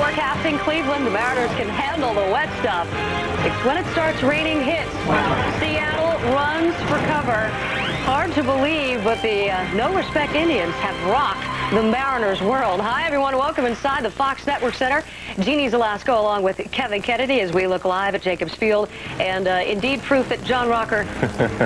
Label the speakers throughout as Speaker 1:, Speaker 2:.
Speaker 1: forecasting Cleveland, the Mariners can handle the wet stuff. It's when it starts raining hits. Seattle runs for cover. Hard to believe, but the No Respect Indians have rocked the Mariners world. Hi, everyone. Welcome inside the Fox Network Center. Jeannie Zelasco along with Kevin Kennedy as we look live at Jacobs Field. And indeed proof that John Rocker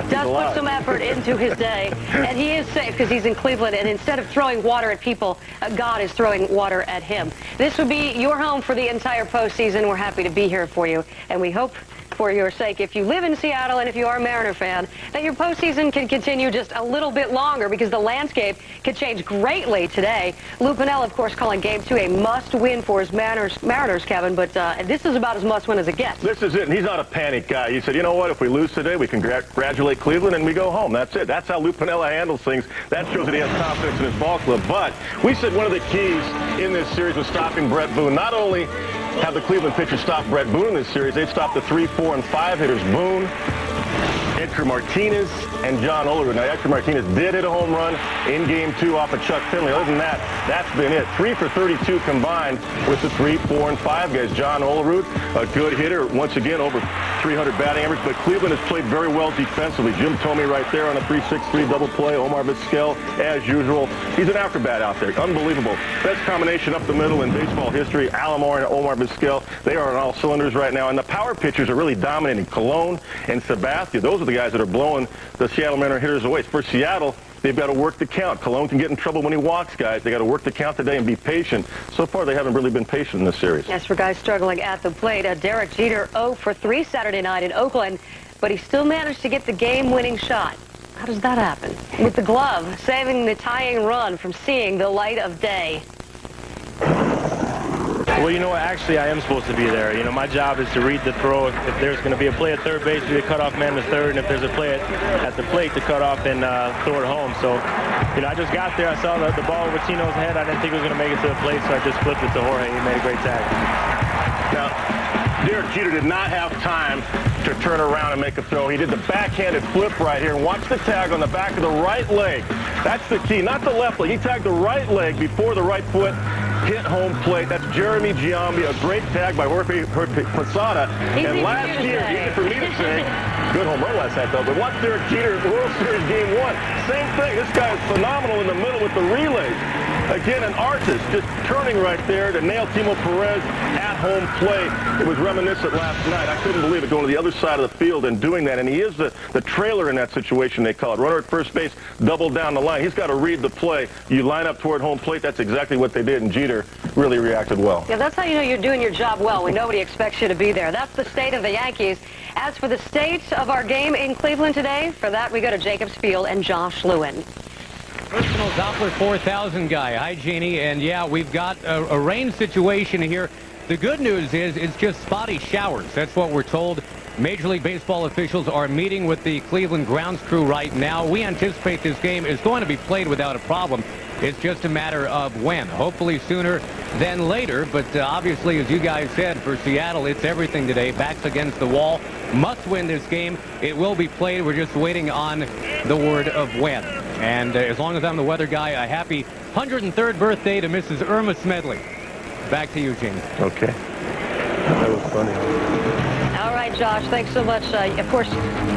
Speaker 1: does put some effort into his day. And he is safe because he's in Cleveland. And instead of throwing water at people, God is throwing water at him. This would be your home for the entire postseason. We're happy to be here for you. And we hope, for your sake, if you live in Seattle and if you are a Mariner fan, that your postseason can continue just a little bit longer because the landscape could change greatly today. Lou Piniella, of course, calling Game 2 a must-win for his Mariners, Kevin, but this is about as must-win as it gets.
Speaker 2: This is it, and he's not a panic guy. He said, you know what, if we lose today, we can congratulate Cleveland and we go home. That's it. That's how Lou Piniella handles things. That shows that he has confidence in his ball club. But we said one of the keys in this series was stopping Brett Boone. Not only have the Cleveland pitchers stop Brett Boone in this series, they've stopped the 3, 4, and 5 hitters, Boone, Edgar Martinez, and John Olerud. Now, Edgar Martinez did hit a home run in Game 2 off of Chuck Finley. Other than that, that's been it. 3 for 32 combined with the 3, 4, and 5 guys. John Olerud, a good hitter, once again, over 300 batting average, but Cleveland has played very well defensively. Jim Thome right there on a 3-6-3 double play. Omar Vizquel, as usual. He's an after-bat out there. Unbelievable. Best combination up the middle in baseball history. Alomar and Omar Vizquel, they are on all cylinders right now, and the power pitchers are really dominating. Cologne and Sabathia, those are the guys that are blowing the Seattle Mariners hitters away. For Seattle, they've got to work the count. Cologne can get in trouble when he walks, guys. They got to work the count today and be patient. So far, they haven't really been patient in this series.
Speaker 1: Yes, for guys struggling at the plate, Derek Jeter 0 for 3 Saturday night in Oakland, but he still managed to get the game-winning shot. How does that happen? With the glove, saving the tying run from seeing the light of day.
Speaker 3: Well, you know what? Actually, I am supposed to be there. You know, my job is to read the throw. If there's going to be a play at third base, be a cutoff man to third, and if there's a play at the plate, to cut off and throw it home. So, you know, I just got there. I saw the ball over Tino's head. I didn't think it was going to make it to the plate, so I just flipped it to Jorge. He made a great tag.
Speaker 2: Now, Derek Jeter did not have time to turn around and make a throw. He did the backhanded flip right here. And watch the tag on the back of the right leg. That's the key, not the left leg. He tagged the right leg before the right foot hit home plate. That's Jeremy Giambi, a great tag by Jorge Posada. And last year, easy for me to say, good home run last night, though. But watch Derek Jeter, World Series Game 1. Same thing. This guy is phenomenal in the middle with the relays. Again, an artist just turning right there to nail Timo Perez at home plate. It was reminiscent last night. I couldn't believe it, going to the other side of the field and doing that. And he is the trailer in that situation, they call it. Runner at first base, double down the line. He's got to read the play. You line up toward home plate. That's exactly what they did, and Jeter really reacted well.
Speaker 1: Yeah, that's how you know you're doing your job well when nobody expects you to be there. That's the state of the Yankees. As for the state of our game in Cleveland today, for that we go to Jacobs Field and Josh Lewin.
Speaker 4: Personal Doppler 4000 guy. Hi, Jeannie. And yeah, we've got a rain situation here. The good news is it's just spotty showers. That's what we're told. Major League Baseball officials are meeting with the Cleveland grounds crew right now. We anticipate this game is going to be played without a problem. It's just a matter of when. Hopefully sooner than later. But obviously, as you guys said, for Seattle, it's everything today. Backs against the wall. Must win this game. It will be played. We're just waiting on the word of when. And as long as I'm the weather guy, a happy 103rd birthday to Mrs. Irma Smedley. Back to you, Gene.
Speaker 2: Okay. That was funny.
Speaker 1: All right, Josh, thanks so much. Of course,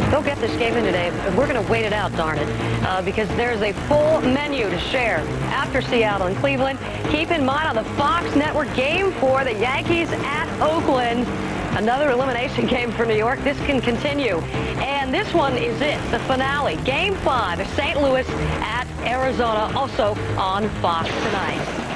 Speaker 1: they'll get this game in today. We're going to wait it out, darn it, because there's a full menu to share after Seattle and Cleveland. Keep in mind on the Fox Network, Game 4, the Yankees at Oakland. Another elimination game for New York. This can continue. And this one is it, the finale. Game 5, St. Louis at Arizona, also on Fox tonight.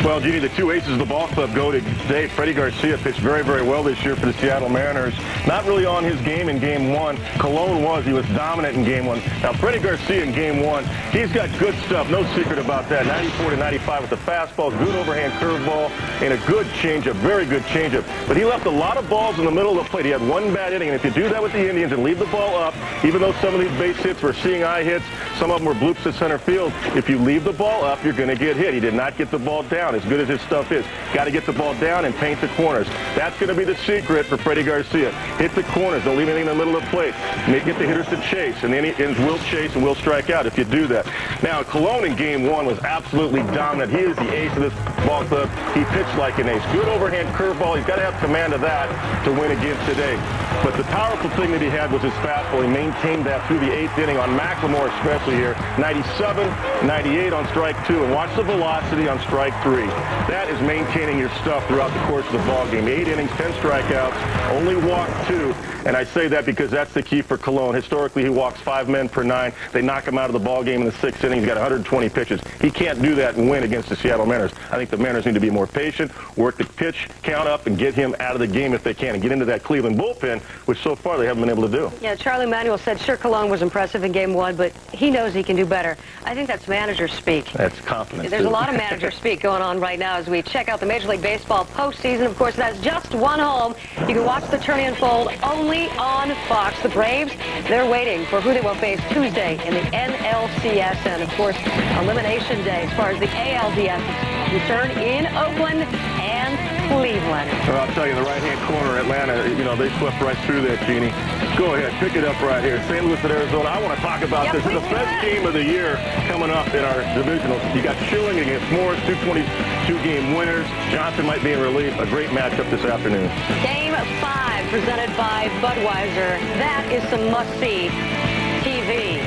Speaker 2: Well, Jeannie, the two aces of the ball club go today. Freddy Garcia pitched very, very well this year for the Seattle Mariners. Not really on his game in Game 1. Cologne was. He was dominant in Game 1. Now, Freddy Garcia in Game 1, he's got good stuff. No secret about that. 94 to 95 with the fastball, good overhand curveball, and a good changeup, very good changeup. But he left a lot of balls in the middle of the plate. He had one bad inning, and if you do that with the Indians and leave the ball up, even though some of these base hits were seeing eye hits, some of them were bloops to center field, if you leave the ball up, you're going to get hit. He did not get the ball down. down, as good as his stuff is. Got to get the ball down and paint the corners. That's going to be the secret for Freddy Garcia. Hit the corners. Don't leave anything in the middle of the plate. Get the hitters to chase, and then he will chase and will strike out if you do that. Now, Colon in Game 1 was absolutely dominant. He is the ace of this ball club. He pitched like an ace. Good overhand curveball. He's got to have command of that to win again today. But the powerful thing that he had was his fastball. He maintained that through the 8th inning on Macklemore especially here. 97, 98 on strike 2. And watch the velocity on strike 3. That is maintaining your stuff throughout the course of the ball game. 8 innings, 10 strikeouts, only walked 2. And I say that because that's the key for Colon. Historically, he walks 5 men per 9. They knock him out of the ball game in the 6th inning. He's got 120 pitches. He can't do that and win against the Seattle Mariners. I think the Mariners need to be more patient, work the pitch count up, and get him out of the game if they can, and get into that Cleveland bullpen, which so far they haven't been able to do.
Speaker 1: Yeah, Charlie Manuel said, sure, Colon was impressive in Game 1, but he knows he can do better. I think that's manager speak.
Speaker 2: That's confidence.
Speaker 1: There's a lot of manager speak going on right now as we check out the Major League Baseball postseason. Of course, that's just one home. You can watch the tourney unfold only on Fox. The Braves, they're waiting for who they will face Tuesday in the NLCS, and of course, Elimination Day as far as the ALDS is concerned in Oakland and Cleveland.
Speaker 2: Well, I'll tell you, in the right-hand corner, Atlanta, you know, they swept right through that, Jeannie. Go ahead, pick it up right here. St. Louis at Arizona. I want to talk about this. It's the best game of the year coming up in our divisional. You got Schilling against Morris, 222-game winners. Johnson might be in relief. A great matchup this afternoon.
Speaker 1: Game 5 presented by Budweiser. That is some must-see TV.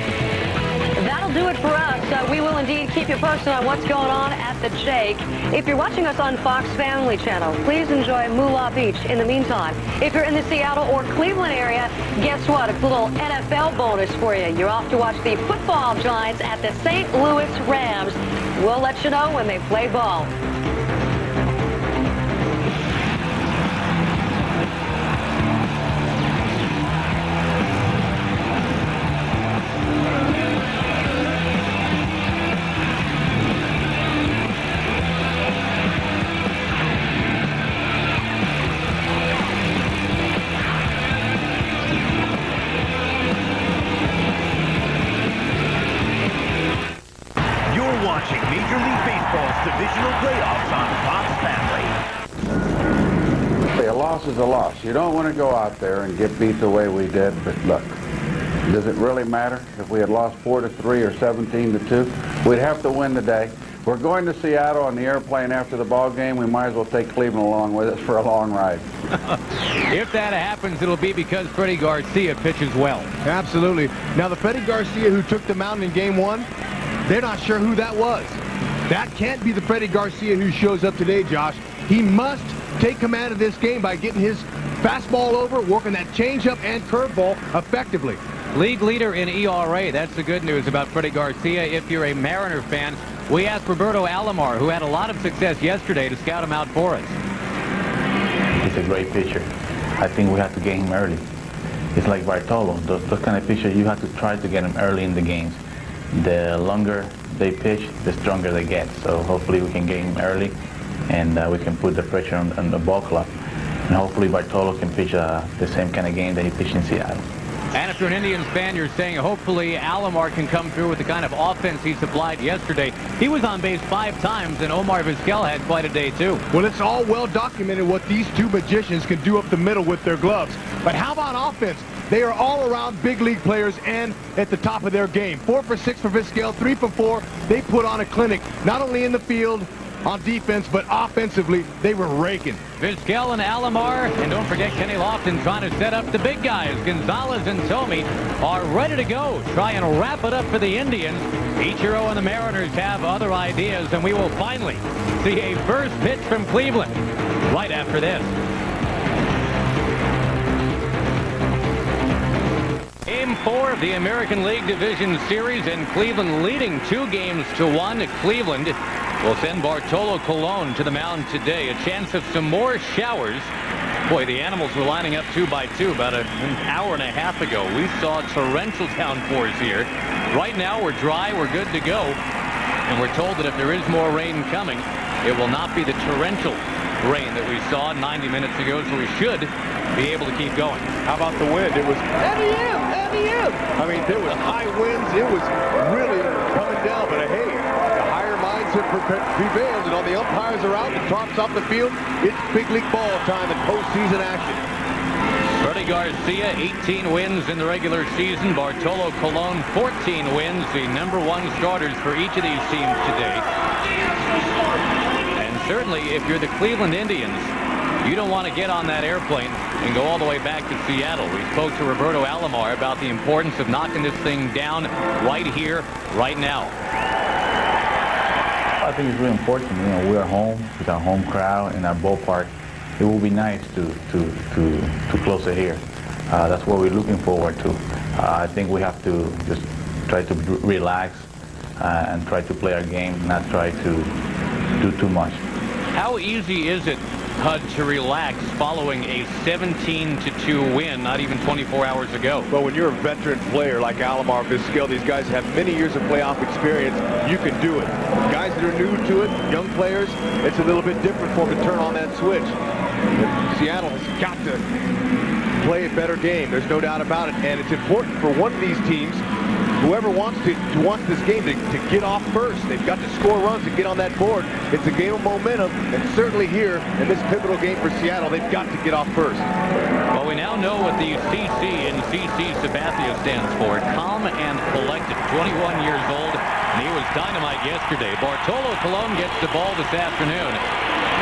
Speaker 1: That'll do it for us. We will indeed keep you posted on what's going on at the Jake. If you're watching us on Fox Family Channel, please enjoy Moolah Beach in the meantime. If you're in the Seattle or Cleveland area, guess what? It's a little NFL bonus for you. You're off to watch the football Giants at the St. Louis Rams. We'll let you know when they play ball.
Speaker 5: Watching Major League Baseball's divisional playoffs on Fox Family.
Speaker 6: A loss is a loss. You don't want to go out there and get beat the way we did, but look, does it really matter if we had lost 4-3 or 17-2? We'd have to win today. We're going to Seattle on the airplane after the ball game. We might as well take Cleveland along with us for a long ride.
Speaker 4: If that happens, it'll be because Freddy Garcia pitches well.
Speaker 7: Absolutely. Now, the Freddy Garcia who took the mound in Game 1, they're not sure who that was. That can't be the Freddy Garcia who shows up today, Josh. He must take command of this game by getting his fastball over, working that changeup and curveball effectively.
Speaker 4: League leader in ERA. That's the good news about Freddy Garcia. If you're a Mariner fan, we asked Roberto Alomar, who had a lot of success yesterday, to scout him out for us.
Speaker 8: He's a great pitcher. I think we have to get him early. It's like Bartolo. Those kind of pitchers, you have to try to get him early in the games. The longer they pitch, the stronger they get. So hopefully we can get him early, and we can put the pressure on the ball club. And hopefully Bartolo can pitch the same kind of game that he pitched in Seattle.
Speaker 4: And if you're an Indians fan, you're saying hopefully Alomar can come through with the kind of offense he supplied yesterday. He was on base 5 times, and Omar Vizquel had quite a day, too.
Speaker 7: Well, it's all well documented what these two magicians can do up the middle with their gloves. But how about offense? They are all around big league players and at the top of their game. 4 for 6 for Vizquel, 3 for 4. They put on a clinic, not only in the field, on defense, but offensively, they were raking.
Speaker 4: Vizquel and Alomar, and don't forget Kenny Lofton trying to set up the big guys. Gonzalez and Tomey are ready to go. Try and wrap it up for the Indians. Ichiro and the Mariners have other ideas, and we will finally see a first pitch from Cleveland right after this. Game 4 of the American League Division Series, and Cleveland leading 2-1. Cleveland will send Bartolo Colon to the mound today. A chance of some more showers. Boy, the Animals were lining up 2 by 2 about an hour and a half ago. We saw torrential downpours here. Right now we're dry, we're good to go. And we're told that if there is more rain coming, it will not be the torrential rain that we saw 90 minutes ago, so we should be able to keep going.
Speaker 7: How about the wind? It was heavy in. I mean, there was high winds. It was really coming down, but hey, the higher minds opposite prevails, and all the umpires are out, the top's off the field. It's big league ball time and postseason action.
Speaker 4: Freddy Garcia, 18 wins in the regular season. Bartolo Colon, 14 wins, the #1 starters for each of these teams today. And certainly, if you're the Cleveland Indians, you don't want to get on that airplane and go all the way back to Seattle. We spoke to Roberto Alomar about the importance of knocking this thing down right here, right now.
Speaker 8: I think it's really important. You know, we're home with our home crowd in our ballpark. It will be nice to close it here. That's what we're looking forward to. I think we have to just try to relax and try to play our game, not try to do too much.
Speaker 4: How easy is it, HUD, to relax following a 17-2 win not even 24 hours ago?
Speaker 7: Well, when you're a veteran player like Alomar, Vizquel, these guys have many years of playoff experience. You can do it. Guys that are new to it, young players, it's a little bit different for them to turn on that switch. But Seattle has got to play a better game. There's no doubt about it. And it's important for one of these teams, whoever wants this game to get off first. They've got to score runs and get on that board. It's a game of momentum, and certainly here in this pivotal game for Seattle, they've got to get off first.
Speaker 4: Well, we now know what the CC in CC Sabathia stands for. Calm and collected. 21 years old, and he was dynamite yesterday. Bartolo Colon gets the ball this afternoon,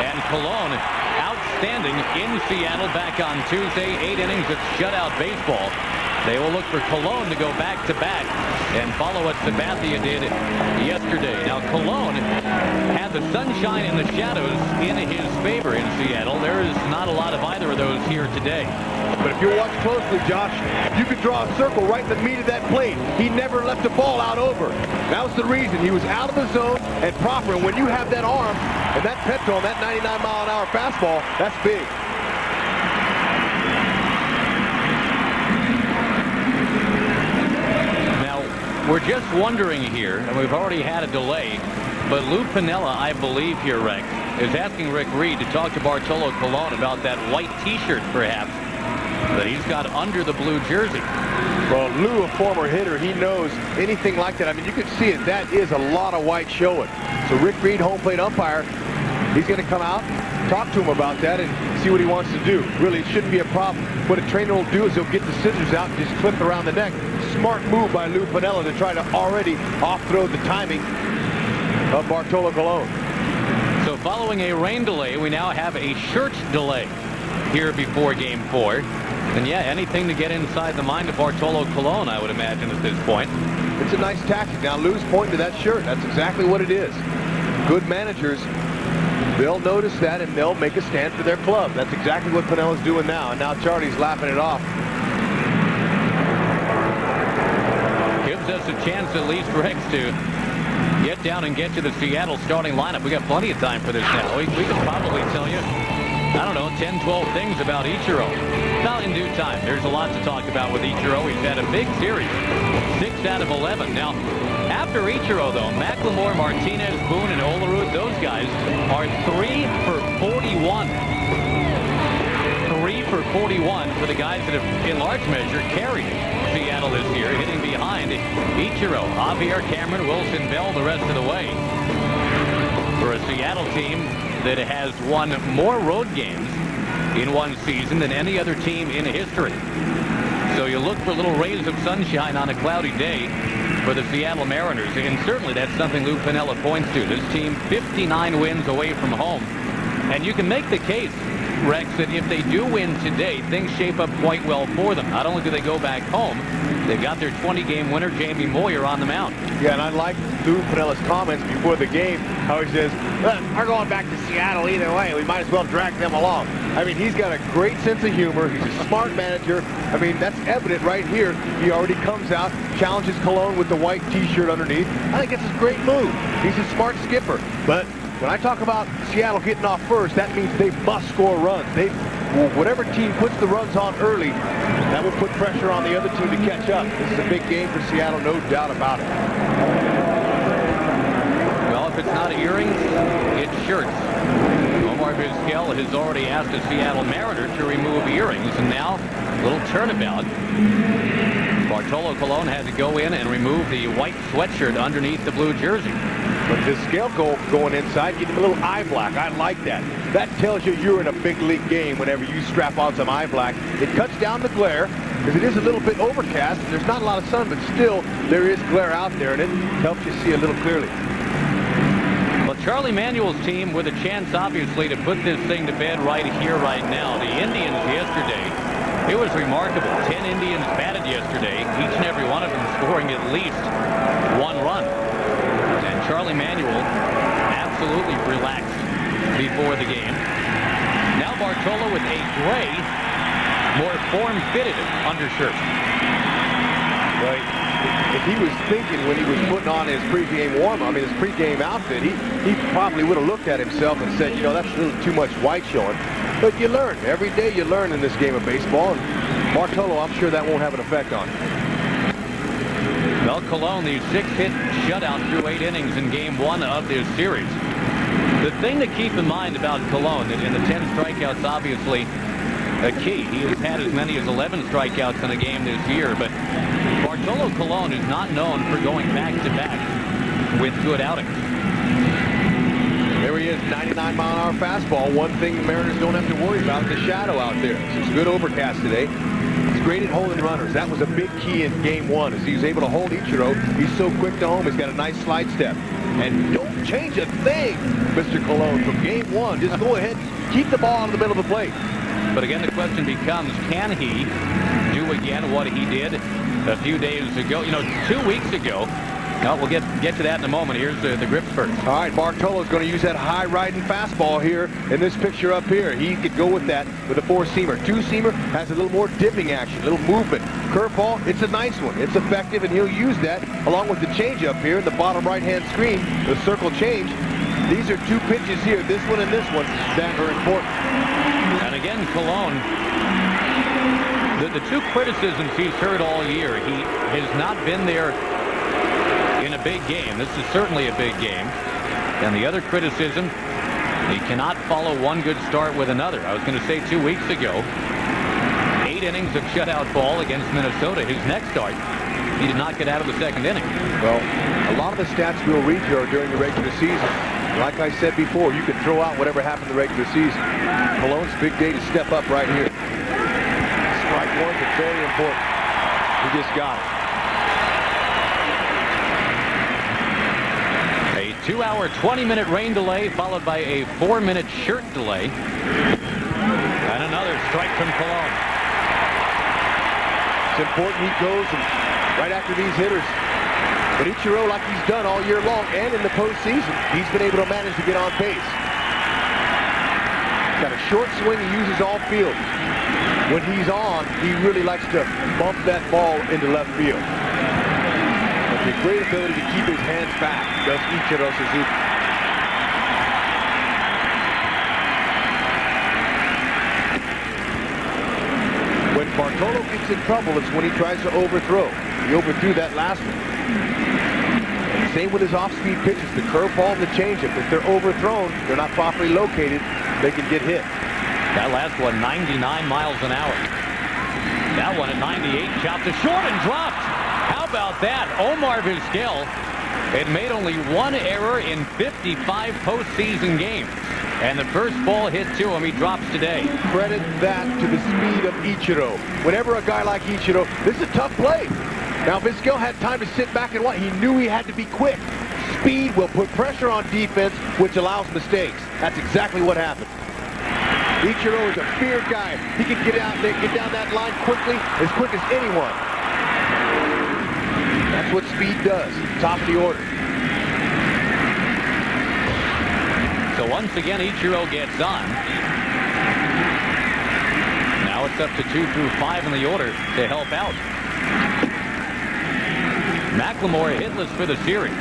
Speaker 4: and Colon outstanding in Seattle back on Tuesday. 8 innings of shutout baseball. They will look for Colon to go back-to-back and follow what Sabathia did yesterday. Now, Colon had the sunshine and the shadows in his favor in Seattle. There is not a lot of either of those here today.
Speaker 7: But if you watch closely, Josh, you could draw a circle right in the meat of that plate. He never left the ball out over. That was the reason. He was out of the zone and proper. And when you have that arm and that petrol, that 99-mile-an-hour fastball, that's big.
Speaker 4: We're just wondering here, and we've already had a delay, but Lou Piniella, I believe here, Rex, is asking Rick Reed to talk to Bartolo Colon about that white T-shirt, perhaps, that he's got under the blue jersey.
Speaker 7: Well, Lou, a former hitter, he knows anything like that. I mean, you can see it. That is a lot of white showing. So Rick Reed, home plate umpire, he's going to come out, talk to him about that, and see what he wants to do. Really, it shouldn't be a problem. What a trainer will do is he'll get the scissors out and just clip around the neck. Smart move by Lou Piniella to try to already off-throw the timing of Bartolo Colon.
Speaker 4: So following a rain delay, we now have a shirt delay here before Game 4. And yeah, anything to get inside the mind of Bartolo Colon, I would imagine, at this point.
Speaker 7: It's a nice tactic. Now, Lou's pointing to that shirt. That's exactly what it is. Good managers, they'll notice that and they'll make a stand for their club. That's exactly what Pinella's doing now. And now Charlie's laughing it off.
Speaker 4: Gives us a chance, at least, Rex, to get down and get to the Seattle starting lineup. We got plenty of time for this now. We could probably tell you, I don't know, 10, 12 things about Ichiro. Now, in due time, there's a lot to talk about with Ichiro. He's had a big series, 6 out of 11. Now, after Ichiro, though, McLemore, Martinez, Boone, and Olerud, those guys are 3 for 41. 3 for 41 for the guys that have, in large measure, carried Seattle this year, hitting behind Ichiro, Javier, Cameron, Wilson, Bell, the rest of the way. For a Seattle team that has won more road games in one season than any other team in history. So you look for little rays of sunshine on a cloudy day for the Seattle Mariners, and certainly that's something Lou Piniella points to. This team 59 wins away from home, and you can make the case, Rex, that if they do win today, things shape up quite well for them. Not only do they go back home, they've got their 20-game winner, Jamie Moyer, on the mound.
Speaker 7: Yeah, and I like Lou Pinella's comments before the game, how he says, we're going back to Seattle either way. We might as well drag them along. I mean, he's got a great sense of humor. He's a smart manager. I mean, that's evident right here. He already comes out, challenges Colon with the white T-shirt underneath. I think that's a great move. He's a smart skipper. But when I talk about Seattle getting off first, that means they must score runs. Whatever team puts the runs on early, that will put pressure on the other team to catch up. This is a big game for Seattle, no doubt about it.
Speaker 4: Well, if it's not earrings, it's shirts. Omar Vizquel has already asked the Seattle Mariners to remove earrings, and now a little turnabout. Bartolo Colon had to go in and remove the white sweatshirt underneath the blue jersey.
Speaker 7: But Vizquel going inside, get him a little eye black. I like that. That tells you you're in a big league game whenever you strap on some eye black. It cuts down the glare, because it is a little bit overcast. There's not a lot of sun, but still there is glare out there, and it helps you see a little clearly.
Speaker 4: Well, Charlie Manuel's team with a chance, obviously, to put this thing to bed right here, right now. The Indians yesterday, it was remarkable. 10 Indians batted yesterday, each and every one of them scoring at least one run. And Charlie Manuel absolutely relaxed before the game. Now Bartolo with a gray, more form-fitted undershirt.
Speaker 7: Right. If he was thinking when he was putting on his pregame his pregame outfit, he probably would have looked at himself and said, you know, that's a little too much white showing. But you learn. Every day you learn in this game of baseball. And Bartolo, I'm sure that won't have an effect on him.
Speaker 4: Mel Colon, the 6-hit shutout through 8 innings in game 1 of this series. The thing to keep in mind about Colon, and the 10 strikeouts obviously a key. He has had as many as 11 strikeouts in a game this year, but Bartolo Colon is not known for going back-to-back with good outings.
Speaker 7: There he is, 99-mile-an-hour fastball. One thing the Mariners don't have to worry about is the shadow out there. It's good overcast today. He's great at holding runners. That was a big key in game 1, as he was able to hold Ichiro. He's so quick to home. He's got a nice slide step. And don't change a thing, Mr. Colon, from game 1. Just go ahead, keep the ball out of the middle of the plate.
Speaker 4: But again, the question becomes, can he do again what he did a few days ago? You know, 2 weeks ago. No, we'll get to that in a moment. Here's the grips first.
Speaker 7: All right, Bartolo's going to use that high-riding fastball here in this picture up here. He could go with that with a 4-seamer. 2-seamer has a little more dipping action, a little movement. Curveball, it's a nice one. It's effective, and he'll use that along with the changeup here in the bottom right-hand screen, the circle change. These are 2 pitches here, this one and this one, that are important.
Speaker 4: And again, Colon, the 2 criticisms he's heard all year, he has not been there in a big game. This is certainly a big game. And the other criticism, he cannot follow one good start with another. I was going to say 2 weeks ago, 8 innings of shutout ball against Minnesota. His next start, he did not get out of the 2nd inning.
Speaker 7: Well, a lot of the stats we'll read here are during the regular season. Like I said before, you can throw out whatever happened in the regular season. Colon's big day to step up right here. Strike 1 is very important. He just got it.
Speaker 4: A 2-hour, 20-minute rain delay followed by a 4-minute shirt delay. And another strike from Colon.
Speaker 7: It's important he goes and right after these hitters. But Ichiro, like he's done all year long and in the postseason, he's been able to manage to get on base. He's got a short swing, he uses all field. When he's on, he really likes to bump that ball into left field. But the great ability to keep his hands back does Ichiro Suzuki. When Bartolo gets in trouble, it's when he tries to overthrow. He overthrew that last one. Same with his off-speed pitches, the curveball and the changeup. If they're overthrown, they're not properly located, they can get hit.
Speaker 4: That last one, 99 miles an hour. That one at 98, chopped to short and dropped. How about that? Omar Vizquel had made only 1 error in 55 postseason games. And the first ball hit to him, he drops today.
Speaker 7: Credit that to the speed of Ichiro. Whenever a guy like Ichiro, this is a tough play. Now, Vizquel had time to sit back and watch. He knew he had to be quick. Speed will put pressure on defense, which allows mistakes. That's exactly what happened. Ichiro is a feared guy. He can get out there, get down that line quickly, as quick as anyone. That's what speed does. Top of the order.
Speaker 4: So once again, Ichiro gets on. Now it's up to 2 through 5 in the order to help out. McLemore hitless for the series.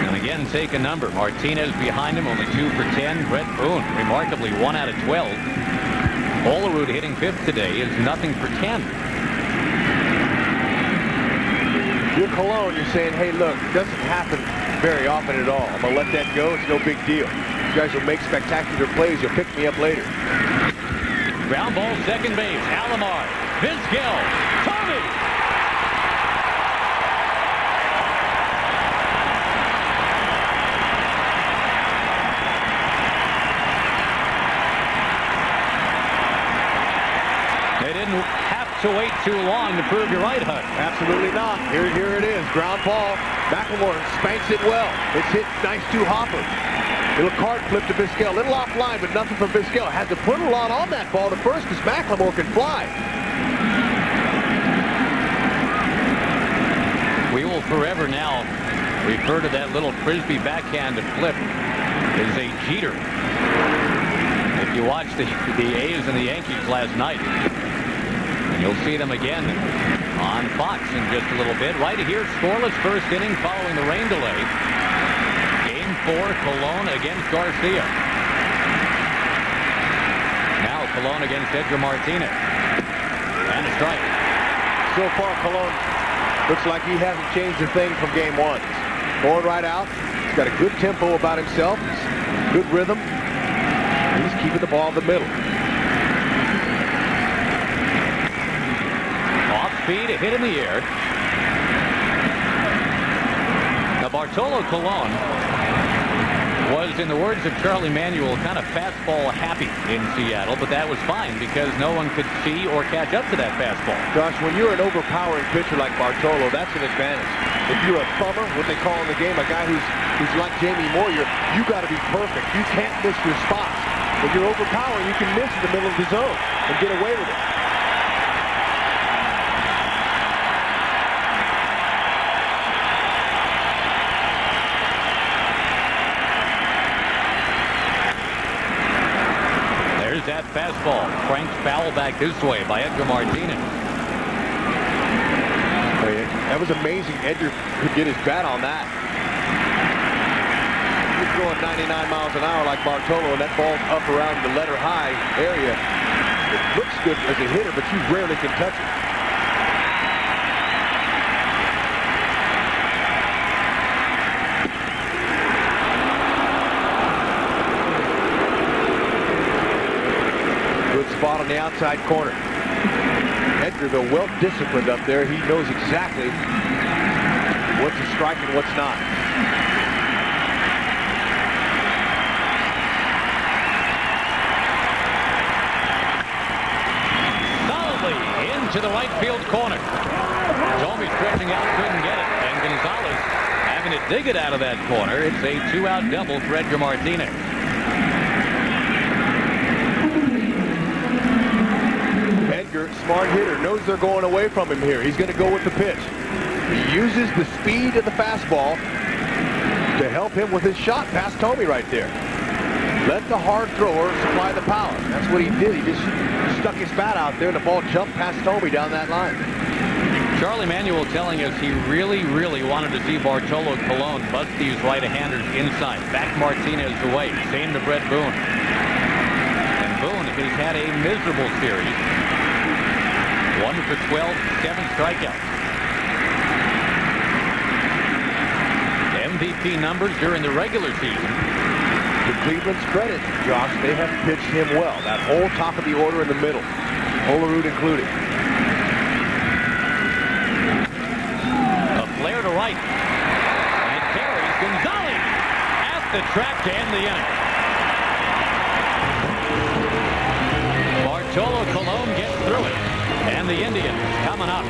Speaker 4: And again, take a number. Martinez behind him, only 2 for 10. Brett Boone, remarkably 1 out of 12. Olerud hitting 5th today is nothing for 10.
Speaker 7: You're Colon, you're saying, hey, look, it doesn't happen very often at all. I'm going to let that go. It's no big deal. You guys will make spectacular plays. You'll pick me up later.
Speaker 4: Ground ball, second base. Alomar. Vizquel. Tommy. They didn't have to wait too long to prove you right, Huck.
Speaker 7: Absolutely not. Here it is. Ground ball. McLemore spanks it well. It's hit nice to Hopper. Little card flip to Vizquel. Little offline, but nothing from Vizquel. Had to put a lot on that ball to first because McLemore can fly.
Speaker 4: We will forever now refer to that little frisbee backhand flip as a jeter. If you watched the A's and the Yankees last night, and you'll see them again on Fox in just a little bit. Right here, scoreless first inning following the rain delay. Game 4, Colon against Garcia. Now Colon against Edgar Martinez. And a strike.
Speaker 7: So far, Colon looks like he hasn't changed a thing from game 1. Going right out. He's got a good tempo about himself. Good rhythm. He's keeping the ball in the middle.
Speaker 4: Off speed, a hit in the air. Now Bartolo Colon was, in the words of Charlie Manuel, kind of fastball happy in Seattle, but that was fine because no one could see or catch up to that fastball.
Speaker 7: Josh, when you're an overpowering pitcher like Bartolo, that's an advantage. If you're a thumber, what they call in the game, a guy who's like Jamie Moore, you got to be perfect. You can't miss your spots. If you're overpowering, you can miss in the middle of the zone and get away with it.
Speaker 4: There's that fastball. Franked foul back this way by Edgar Martinez.
Speaker 7: That was amazing. Edgar could get his bat on that. He's throwing 99 miles an hour like Bartolo, and that ball's up around the letter high area. It looks good as a hitter, but you rarely can touch it. Good spot on the outside corner. Edgar, though, well disciplined up there. He knows exactly what's a strike and what's not.
Speaker 4: Solidly into the right field corner. Domi stretching out, couldn't get it. And Gonzalez having to dig it out of that corner. It's a 2-out double for Edgar Martinez.
Speaker 7: Edgar, smart hitter, knows they're going away from him here. He's going to go with the pitch. He uses the speed of the fastball to help him with his shot past Tommy right there. Let the hard thrower supply the power. That's what he did. He just stuck his bat out there and the ball jumped past Tommy down that line.
Speaker 4: Charlie Manuel telling us he really, really wanted to see Bartolo Colon bust these right-handers inside. Back Martinez away. Same to Brett Boone. And Boone has had a miserable series. 1 for 12, 7 strikeouts. MVP numbers during the regular season.
Speaker 7: To Cleveland's credit, Josh, they have pitched him well. That whole top of the order in the middle, Olerud included.
Speaker 4: A flare to right. And it carries Gonzalez at the track to end the inning. Bartolo Colon gets through it. And the Indians coming up.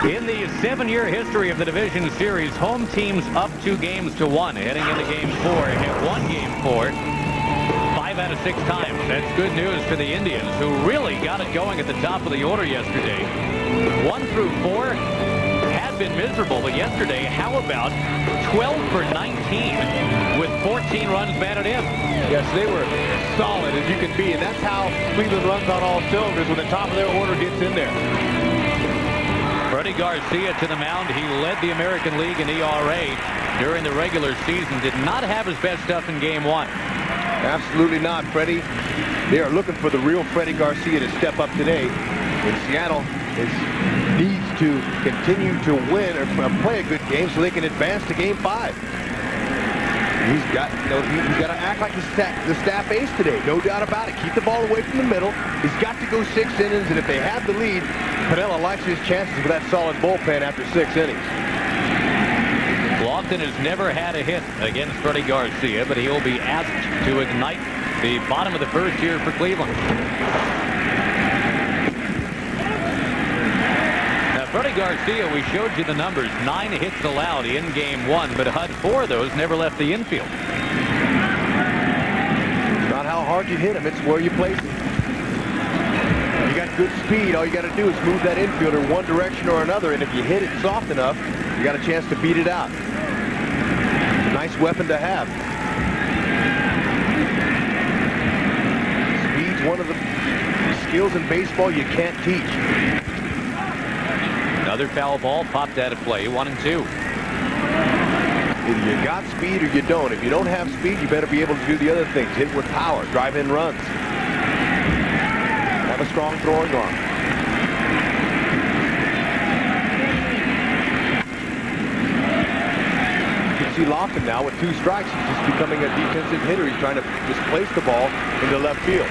Speaker 4: In the 7-year history of the division series, home teams up 2 games to 1 heading into game 4 have won game 4 5 out of 6 times. That's good news for the Indians, who really got it going at the top of the order yesterday. 1 through 4 had been miserable, but yesterday, how about 12 for 19 with 14 runs batted in?
Speaker 7: Yes, they were solid as you can be, and that's how Cleveland runs on all cylinders when the top of their order gets in there.
Speaker 4: Freddy Garcia to the mound. He led the American League in ERA during the regular season. Did not have his best stuff in game 1.
Speaker 7: Absolutely not, Freddy. They are looking for the real Freddy Garcia to step up today. And Seattle needs to continue to win or play a good game so they can advance to game 5. He's got to act like the staff ace today, no doubt about it. Keep the ball away from the middle. He's got to go 6 innings, and if they have the lead, Pinella likes his chances with that solid bullpen after 6 innings.
Speaker 4: Lofton has never had a hit against Freddy Garcia, but he'll be asked to ignite The bottom of the first here for Cleveland. Now, Freddy Garcia, we showed you the numbers. 9 hits allowed in game 1, but had 4 of those never left the infield.
Speaker 7: It's not how hard you hit him, it's where you place him. You got good speed, all you got to do is move that infielder one direction or another, and if you hit it soft enough, you got a chance to beat it out. Nice weapon to have. Speed's one of the skills in baseball you can't teach.
Speaker 4: Another foul ball popped out of play, 1-2.
Speaker 7: Either you got speed or you don't. If you don't have speed, you better be able to do the other things. Hit with power, drive in runs. Have a strong throwing arm. You can see Lofton now with 2 strikes. He's just becoming a defensive hitter. He's trying to just place the ball into left field.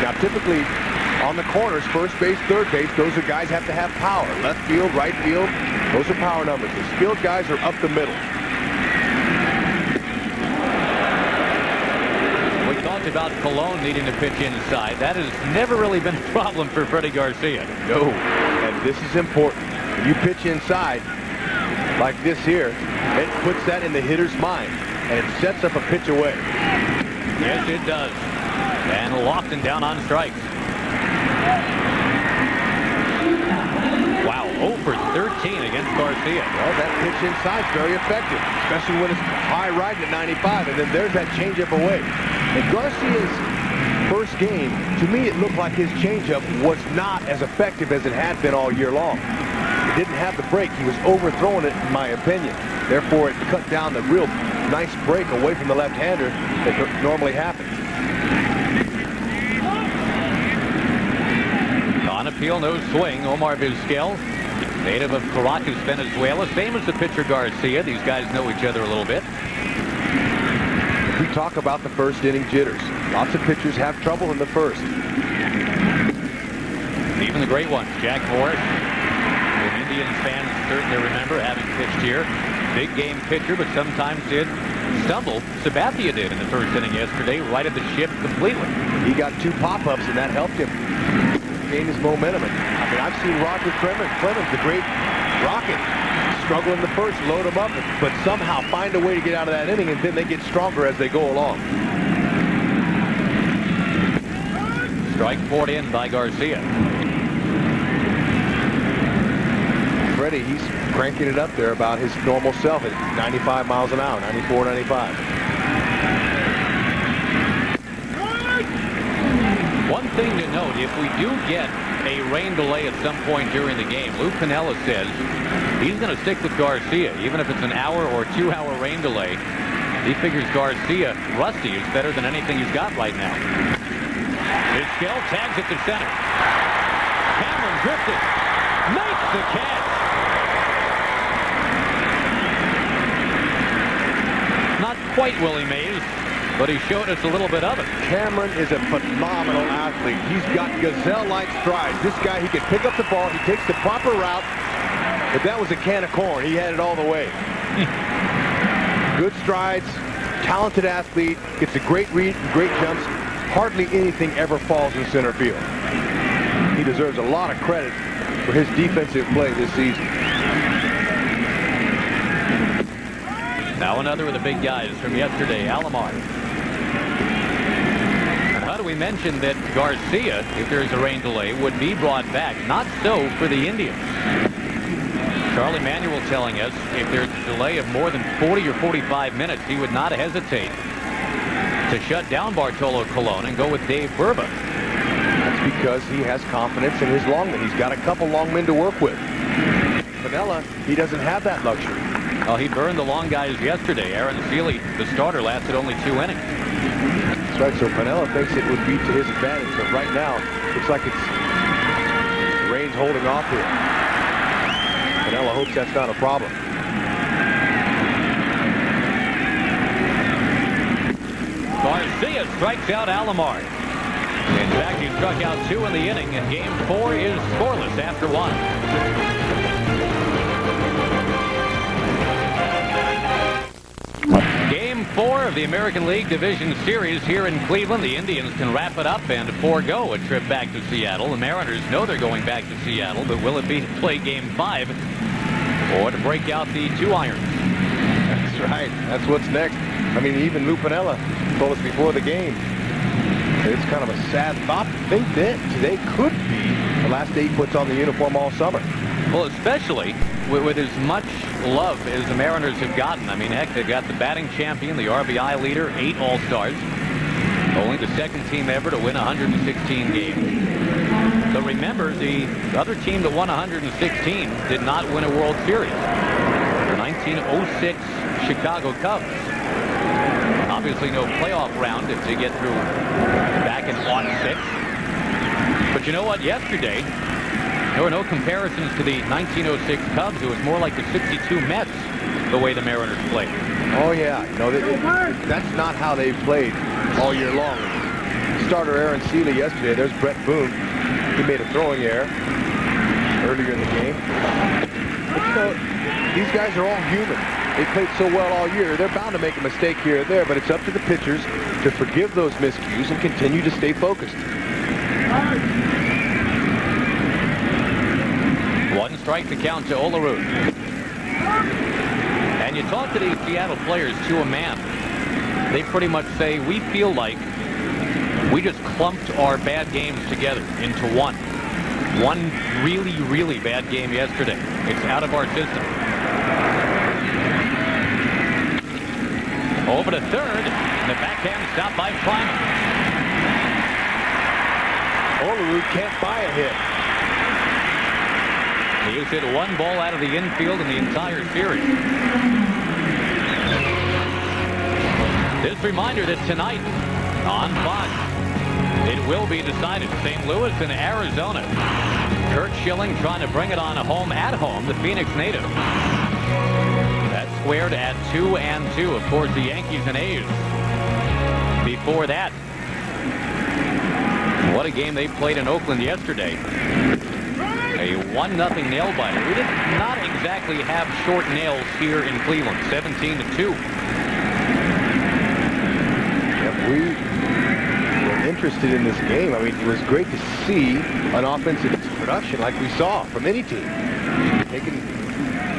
Speaker 7: Now, typically, on the corners, first base, third base, those are guys have to have power. Left field, right field, those are power numbers. The skilled guys are up the middle.
Speaker 4: We talked about Colon needing to pitch inside. That has never really been a problem for Freddy Garcia.
Speaker 7: No, and this is important. When you pitch inside, like this here, it puts that in the hitter's mind, and it sets up a pitch away.
Speaker 4: Yes, it does. And Lofton down on strikes. Wow, 0 for 13 against Garcia.
Speaker 7: Well, that pitch inside is very effective, especially when it's high riding at 95, and then there's that changeup away. In Garcia's first game, to me it looked like his changeup was not as effective as it had been all year long. It didn't have the break. He was overthrowing it, in my opinion. Therefore, it cut down the real nice break away from the left-hander that normally happens.
Speaker 4: On appeal, no swing. Omar Vizquel, native of Caracas, Venezuela. Same as the pitcher Garcia. These guys know each other a little bit.
Speaker 7: We talk about the first inning jitters. Lots of pitchers have trouble in the first.
Speaker 4: Even the great ones, Jack Morris, whom Indians fans certainly remember having pitched here. Big game pitcher, but sometimes did stumble. Sabathia did in the first inning yesterday, righted the ship completely.
Speaker 7: He got 2 pop-ups, and that helped him gain his momentum. And, I mean, I've seen Roger Clemens, the great Rocket, struggle in the first, load him up, but somehow find a way to get out of that inning, and then they get stronger as they go along.
Speaker 4: Strike poured in by Garcia.
Speaker 7: Freddy, he's cranking it up there about his normal self at 95 miles an hour, 94, 95.
Speaker 4: One thing to note, if we do get a rain delay at some point during the game, Lou Piniella says he's going to stick with Garcia, even if it's an hour or 2-hour rain delay. He figures Garcia, rusty, is better than anything he's got right now. Vizquel tags it to center. Cameron drifted, makes the catch. Not quite Willie Mays, but he showed us a little bit of it.
Speaker 7: Cameron is a phenomenal athlete. He's got gazelle-like strides. This guy, he can pick up the ball. He takes the proper route. If that was a can of corn, he had it all the way. Good strides, talented athlete, gets a great read, great jumps. Hardly anything ever falls in center field. He deserves a lot of credit for his defensive play this season.
Speaker 4: Now another of the big guys from yesterday, Alomar. And how do we mention that Garcia, if there's a rain delay, would be brought back? Not so for the Indians. Charlie Manuel telling us if there's a delay of more than 40 or 45 minutes, he would not hesitate to shut down Bartolo Colon and go with Dave Burba.
Speaker 7: That's because he has confidence in his longmen. He's got a couple longmen to work with. Piniella, he doesn't have that luxury.
Speaker 4: Well, he burned the long guys yesterday. Aaron Seeley, the starter, lasted only 2 innings.
Speaker 7: That's right, so Piniella thinks it would be to his advantage, but right now, looks like it's rain's holding off here. Piniella hopes that's not a problem.
Speaker 4: Garcia strikes out Alomar. In fact, he struck out 2 in the inning, and Game 4 is scoreless after 1. Game 4 of the American League Division Series here in Cleveland. The Indians can wrap it up and forego a trip back to Seattle. The Mariners know they're going back to Seattle, but will it be to play Game 5 or to break out the 2 irons?
Speaker 7: That's right. That's what's next. I mean, even Lou Piniella told us before the game that it's kind of a sad thought to think that today could be the last day he puts on the uniform all summer.
Speaker 4: Well, especially with as much love as the Mariners have gotten. I mean, heck, they've got the batting champion, the RBI leader, 8 All-Stars. Only the second team ever to win 116 games. So remember, the other team that won 116 did not win a World Series. The 1906 Chicago Cubs. Obviously no playoff round if they get through back in 06. But you know what? Yesterday, there were no comparisons to the 1906 Cubs. It was more like the 62 Mets, the way the Mariners played.
Speaker 7: Oh, yeah. You know, that's not how they've played all year long. Starter Aaron Seeley yesterday. There's Brett Boone. He made a throwing error earlier in the game. But, you know, these guys are all human. They played so well all year. They're bound to make a mistake here or there, but it's up to the pitchers to forgive those miscues and continue to stay focused.
Speaker 4: 1 strike to count to Olerud. And you talk to these Seattle players to a man. They pretty much say, we feel like we just clumped our bad games together into one. One really, really bad game yesterday. It's out of our system. Over to third. The backhand stop by Primer.
Speaker 7: Olerud can't buy a hit.
Speaker 4: He has hit 1 ball out of the infield in the entire series. This reminder that tonight on Fox, it will be decided. St. Louis and Arizona. Kurt Schilling trying to bring it on home at home, the Phoenix native. That's squared at 2-2. Of course, the Yankees and A's. Before that, what a game they played in Oakland yesterday. A 1-0 nail biter. We did not exactly have short nails here in Cleveland. 17-2.
Speaker 7: We were interested in this game. I mean, it was great to see an offensive production like we saw from any team. Taking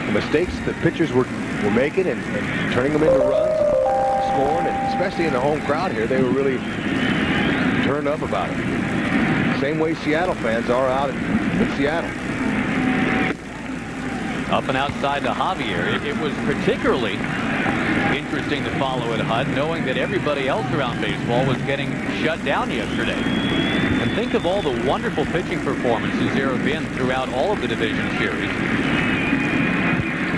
Speaker 7: the mistakes that pitchers were making and turning them into runs, and scoring, and especially in the home crowd here, they were really turned up about it. Same way Seattle fans are out in Seattle.
Speaker 4: Up and outside to Javier. It was particularly interesting to follow at HUD, knowing that everybody else around baseball was getting shut down yesterday. And think of all the wonderful pitching performances there have been throughout all of the division series.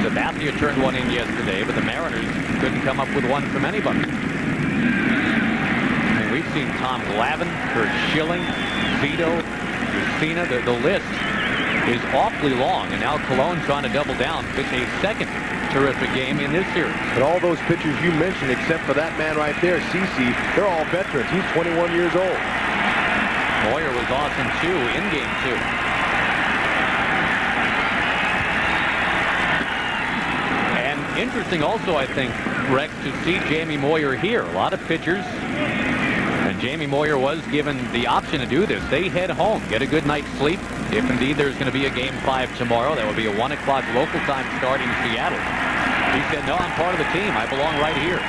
Speaker 4: Sabathia turned one in yesterday, but the Mariners couldn't come up with one from anybody. I mean, we've seen Tom Glavine, Kurt Schilling, Zito, Lucina. The list is awfully long, and now Colon trying to double down. It's a second terrific game in this series.
Speaker 7: But all those pitchers you mentioned, except for that man right there, CC, they're all veterans. He's 21 years old.
Speaker 4: Moyer was awesome, too, in Game 2. And interesting also, I think, Rex, to see Jamie Moyer here. A lot of pitchers, and Jamie Moyer was given the option to do this. They head home, get a good night's sleep. If indeed there's going to be a Game 5 tomorrow, that will be a 1 o'clock local time start in Seattle. He said, no, I'm part of the team. I belong right here.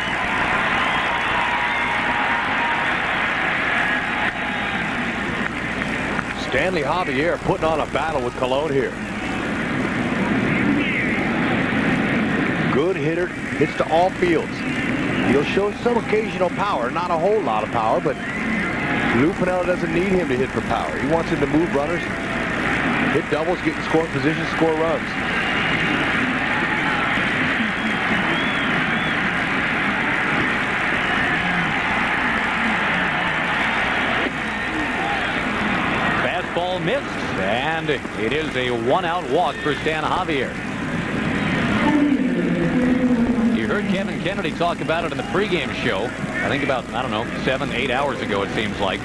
Speaker 7: Stanley Javier putting on a battle with Colon here. Good hitter, hits to all fields. He'll show some occasional power, not a whole lot of power, but Lou Piniella doesn't need him to hit for power. He wants him to move runners, hit doubles, get in scoring position, score runs.
Speaker 4: Fastball missed, and it is a 1-out walk for Stan Javier. You heard Kevin Kennedy talk about it in the pregame show. I think about, 7-8 hours ago, it seems like.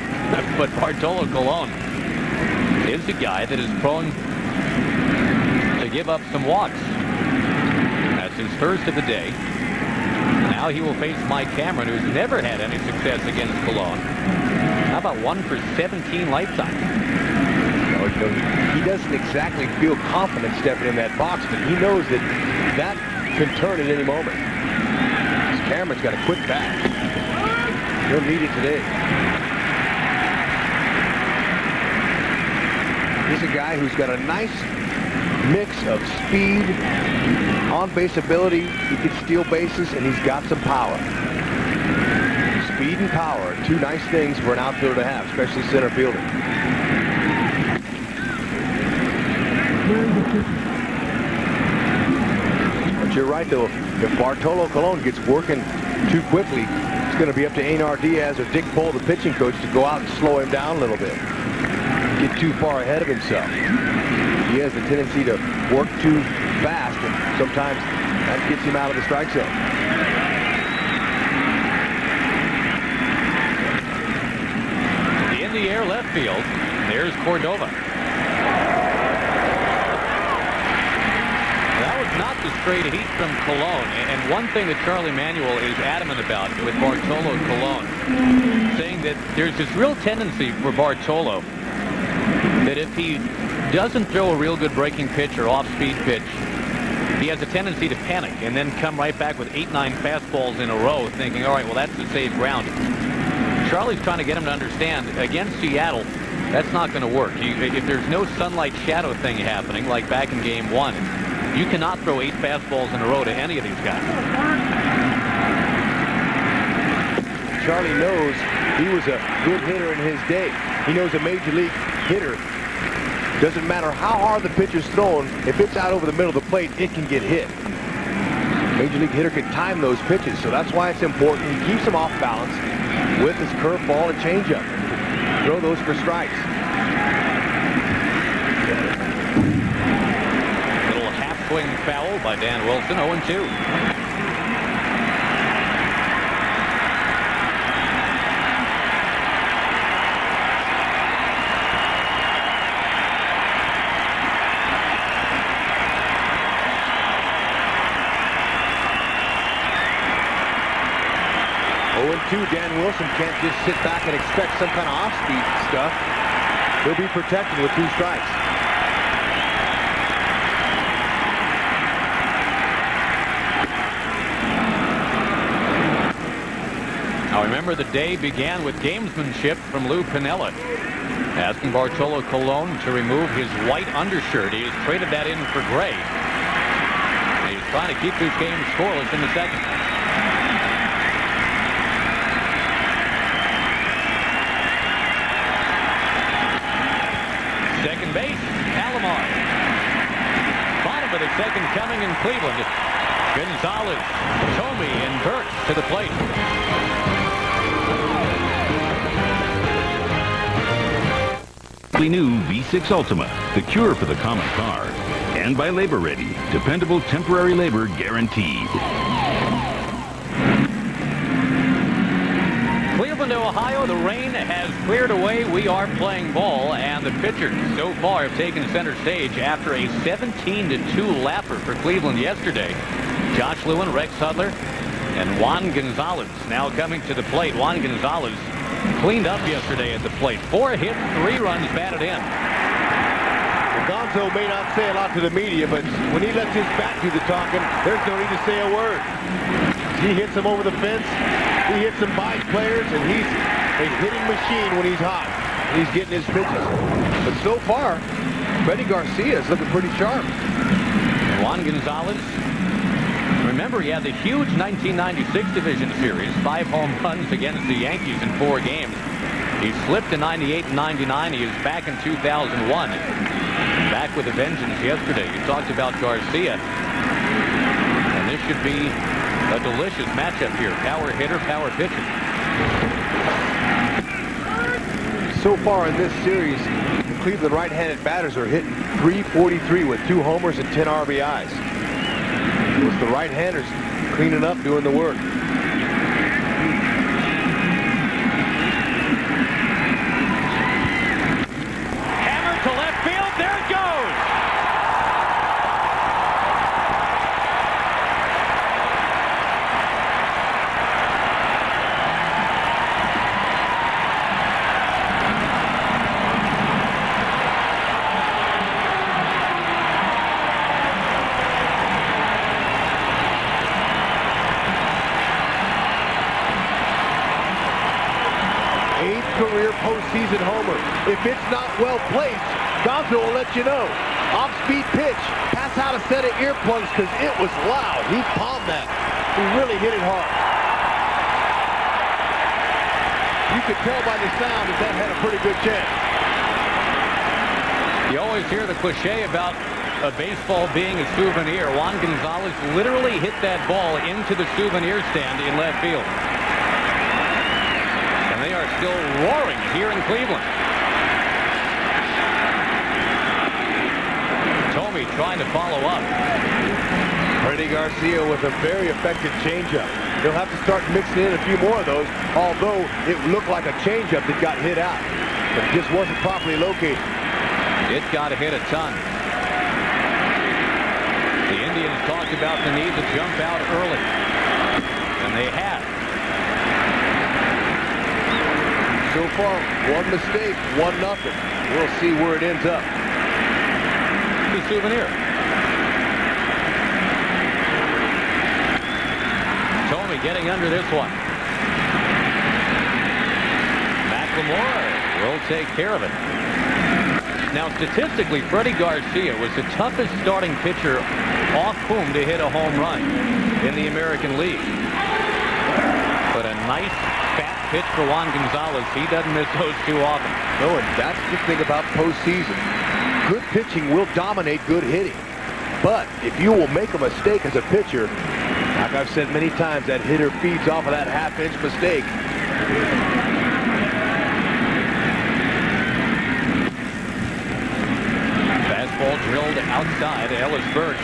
Speaker 4: But Bartolo Colon is the guy that is prone to give up some walks. That's his first of the day. Now he will face Mike Cameron, who's never had any success against Cologne. How about 1 for 17 lifetime?
Speaker 7: Well, you know, he doesn't exactly feel confident stepping in that box, but he knows that that can turn at any moment. Cameron's got a quick bat. He'll need it today. He's a guy who's got a nice mix of speed, on-base ability. He can steal bases, and he's got some power. Speed and power, two nice things for an outfielder to have, especially center fielder. But you're right, though. If Bartolo Colon gets working too quickly, it's going to be up to Einar Diaz or Dick Pohl, the pitching coach, to go out and slow him down a little bit. Get too far ahead of himself. He has a tendency to work too fast, and sometimes that gets him out of the strike zone.
Speaker 4: In the air left field, there's Cordova. That was not the straight heat from Cologne. And one thing that Charlie Manuel is adamant about with Bartolo Colon, saying that there's this real tendency for Bartolo that if he doesn't throw a real good breaking pitch or off-speed pitch, he has a tendency to panic and then come right back with 8-9 fastballs in a row, thinking, all right, well, that's the safe ground. Charlie's trying to get him to understand, against Seattle, that's not going to work. If there's no sunlight shadow thing happening, like back in Game 1, you cannot throw 8 fastballs in a row to any of these guys.
Speaker 7: Charlie knows he was a good hitter in his day. He knows a major league hitter, doesn't matter how hard the pitch is thrown, if it's out over the middle of the plate, it can get hit. Major league hitter can time those pitches, so that's why it's important. He keeps them off balance with his curveball and changeup. Throw those for strikes.
Speaker 4: Little half-swing foul by Dan Wilson, 0-2.
Speaker 7: Dan Wilson can't just sit back and expect some kind of off-speed stuff. He'll be protected with 2 strikes.
Speaker 4: Now remember, the day began with gamesmanship from Lou Piniella, asking Bartolo Colon to remove his white undershirt. He has traded that in for gray. He's trying to keep this game scoreless in the second. Second base, Alomar. Bottom of the second coming in Cleveland. Gonzalez, Tomey, and Burks to the plate.
Speaker 5: The new V6 Ultima, the cure for the common car. And by Labor Ready, dependable temporary labor guaranteed.
Speaker 4: Cleveland, Ohio, the rain has cleared away. We are playing ball, and the pitchers so far have taken center stage after a 17-2 lapper for Cleveland yesterday. Josh Lewin, Rex Hudler, and Juan Gonzalez now coming to the plate. Juan Gonzalez cleaned up yesterday at the plate. 4 hits, 3 runs batted in.
Speaker 7: Gonzo may not say a lot to the media, but when he lets his bat do the talking, there's no need to say a word. He hits them over the fence. He hits some by players, and he's a hitting machine when he's hot. He's getting his pitches. But so far, Freddy Garcia is looking pretty sharp.
Speaker 4: Juan Gonzalez, remember, he had the huge 1996 division series, 5 home runs against the Yankees in 4 games. He slipped in 98 and 99. He is back in 2001. Back with a vengeance yesterday. You talked about Garcia. And this should be a delicious matchup here. Power hitter, power pitcher.
Speaker 7: So far in this series, the Cleveland right-handed batters are hitting .343 with 2 homers and 10 RBIs. It was the right-handers cleaning up, doing the work.
Speaker 4: Hammer to left field. There it goes.
Speaker 7: career postseason homer. If it's not well placed, Gonzo will let you know. Off-speed pitch. Pass out a set of earplugs because it was loud. He palmed that. He really hit it hard. You could tell by the sound that that had a pretty good chance.
Speaker 4: You always hear the cliche about a baseball being a souvenir. Juan Gonzalez literally hit that ball into the souvenir stand in left field. And they are still roaring here in Cleveland. Tommy trying to follow up.
Speaker 7: Freddy Garcia with a very effective changeup. He'll have to start mixing in a few more of those, although it looked like a changeup that got hit out. But it just wasn't properly located.
Speaker 4: It got hit a ton. The Indians talked about the need to jump out early. And they have.
Speaker 7: So far, one mistake, 1-0. We'll see where it ends up.
Speaker 4: The souvenir. Tommy getting under this one. McLemore will take care of it. Now, statistically, Freddy Garcia was the toughest starting pitcher off whom to hit a home run in the American League. But a nice, fat pitch for Juan Gonzalez. He doesn't miss those too often.
Speaker 7: No, and that's the thing about postseason. Good pitching will dominate good hitting. But if you will make a mistake as a pitcher, like I've said many times, that hitter feeds off of that half-inch mistake.
Speaker 4: Fastball drilled outside. Ellis Burks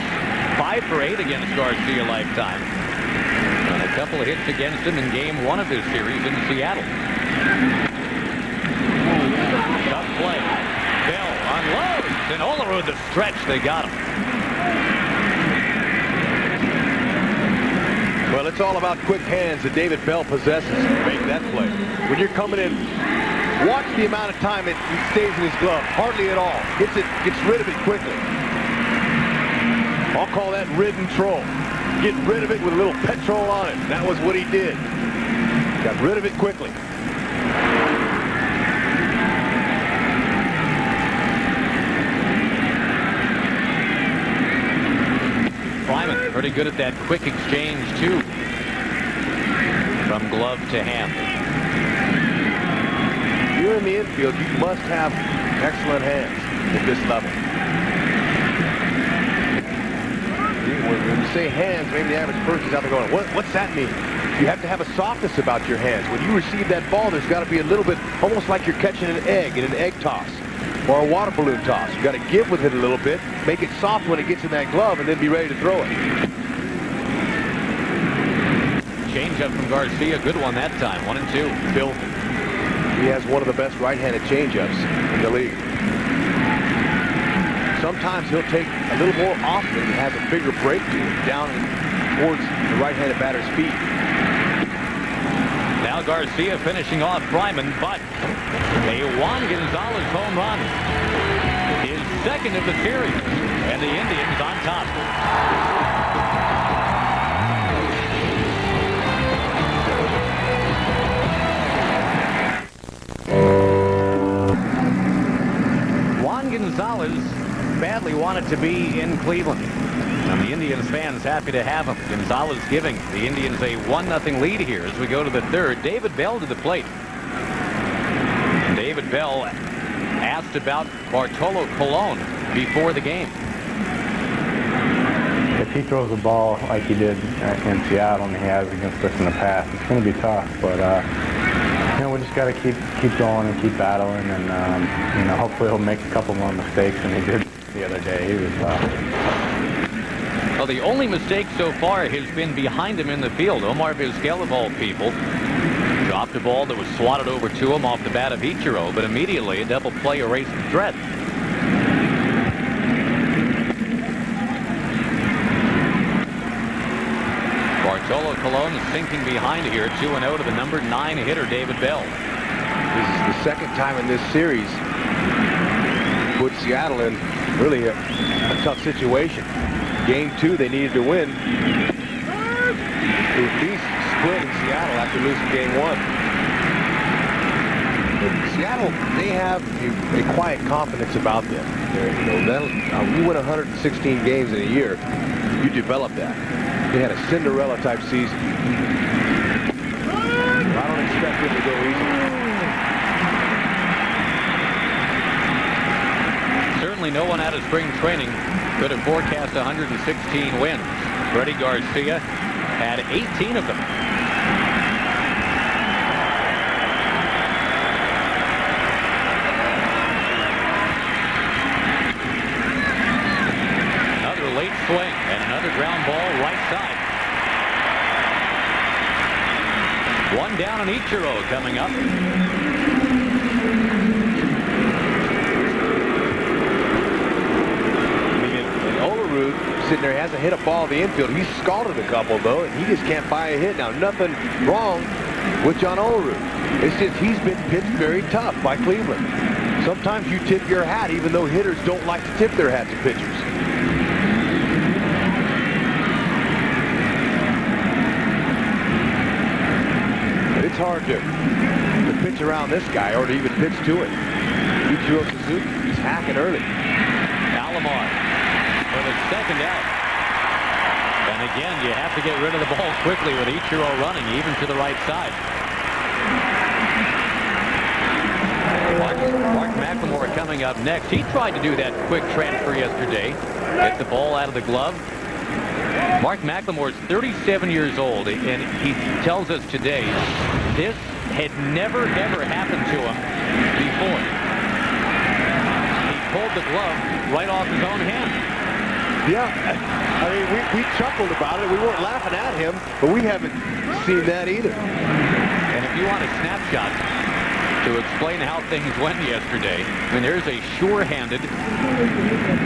Speaker 4: 5 for 8 against Garcia lifetime. And a couple of hits against him in game 1 of this series in Seattle. Tough play. Bell unloads, and Olerud the stretch. They got him.
Speaker 7: Well, it's all about quick hands that David Bell possesses to make that play. When you're coming in, watch the amount of time it stays in his glove. Hardly at all. Gets rid of it quickly. I'll call that rid and troll. Get rid of it with a little petrol on it. That was what he did. Got rid of it quickly.
Speaker 4: Fryman pretty good at that quick exchange, too. From glove to hand.
Speaker 7: If you're in the infield, you must have excellent hands at this level. When you say hands, maybe the average person's out there going, what's that mean? You have to have a softness about your hands. When you receive that ball, there's got to be a little bit, almost like you're catching an egg in an egg toss or a water balloon toss. You got to give with it a little bit, make it soft when it gets in that glove, and then be ready to throw it.
Speaker 4: Changeup from Garcia, good one that time. 1-2.
Speaker 7: Filthy. He has one of the best right-handed changeups in the league. Sometimes he'll take a little more off when he has a bigger break to it, down towards the right-handed batter's feet.
Speaker 4: Now Garcia finishing off Fryman, but a Juan Gonzalez home run. His second of the series, and the Indians on top. Juan Gonzalez badly wanted to be in Cleveland. And the Indians fans happy to have him. Gonzalez giving the Indians a 1-0 lead here as we go to the third. David Bell to the plate. David Bell asked about Bartolo Colon before the game.
Speaker 9: If he throws the ball like he did in Seattle and he has against us in the past, it's going to be tough. But we just got to keep going and keep battling, and hopefully he'll make a couple more mistakes than he did the other day. He was
Speaker 4: Well, the only mistake so far has been behind him in the field. Omar Vizquel, of all people, dropped a ball that was swatted over to him off the bat of Ichiro, but immediately a double play erased the threat. Bartolo Colon sinking behind here, 2-0 to the number 9 hitter, David Bell.
Speaker 7: This is the second time in this series put Seattle in really a tough situation. Game 2, they needed to win to at least split in Seattle after losing game 1. Seattle, they have a quiet confidence about them. We win 116 games in a year. You develop that. They had a Cinderella type season. I don't expect them to go easy.
Speaker 4: Certainly no one out of spring training could have forecast 116 wins. Freddy Garcia had 18 of them. Another late swing and another ground ball right side. One down on Ichiro coming up.
Speaker 7: Sitting there, hasn't hit a ball to the infield. He's scalded a couple, though, and he just can't buy a hit. Now, nothing wrong with John Olerud. It's just he's been pitched very tough by Cleveland. Sometimes you tip your hat, even though hitters don't like to tip their hat to pitchers. But it's hard to pitch around this guy or to even pitch to it. Ichiro Suzuki, he's hacking early.
Speaker 4: Alomar for the second out. And again, you have to get rid of the ball quickly with Ichiro running even to the right side. Mark McLemore coming up next. He tried to do that quick transfer yesterday. Get the ball out of the glove. Mark McLemore is 37 years old, and he tells us today this had never, ever happened to him before. He pulled the glove right off his own hand.
Speaker 7: Yeah, I mean, we chuckled about it. We weren't laughing at him, but we haven't seen that either.
Speaker 4: And if you want a snapshot to explain how things went yesterday, I mean, there's a sure-handed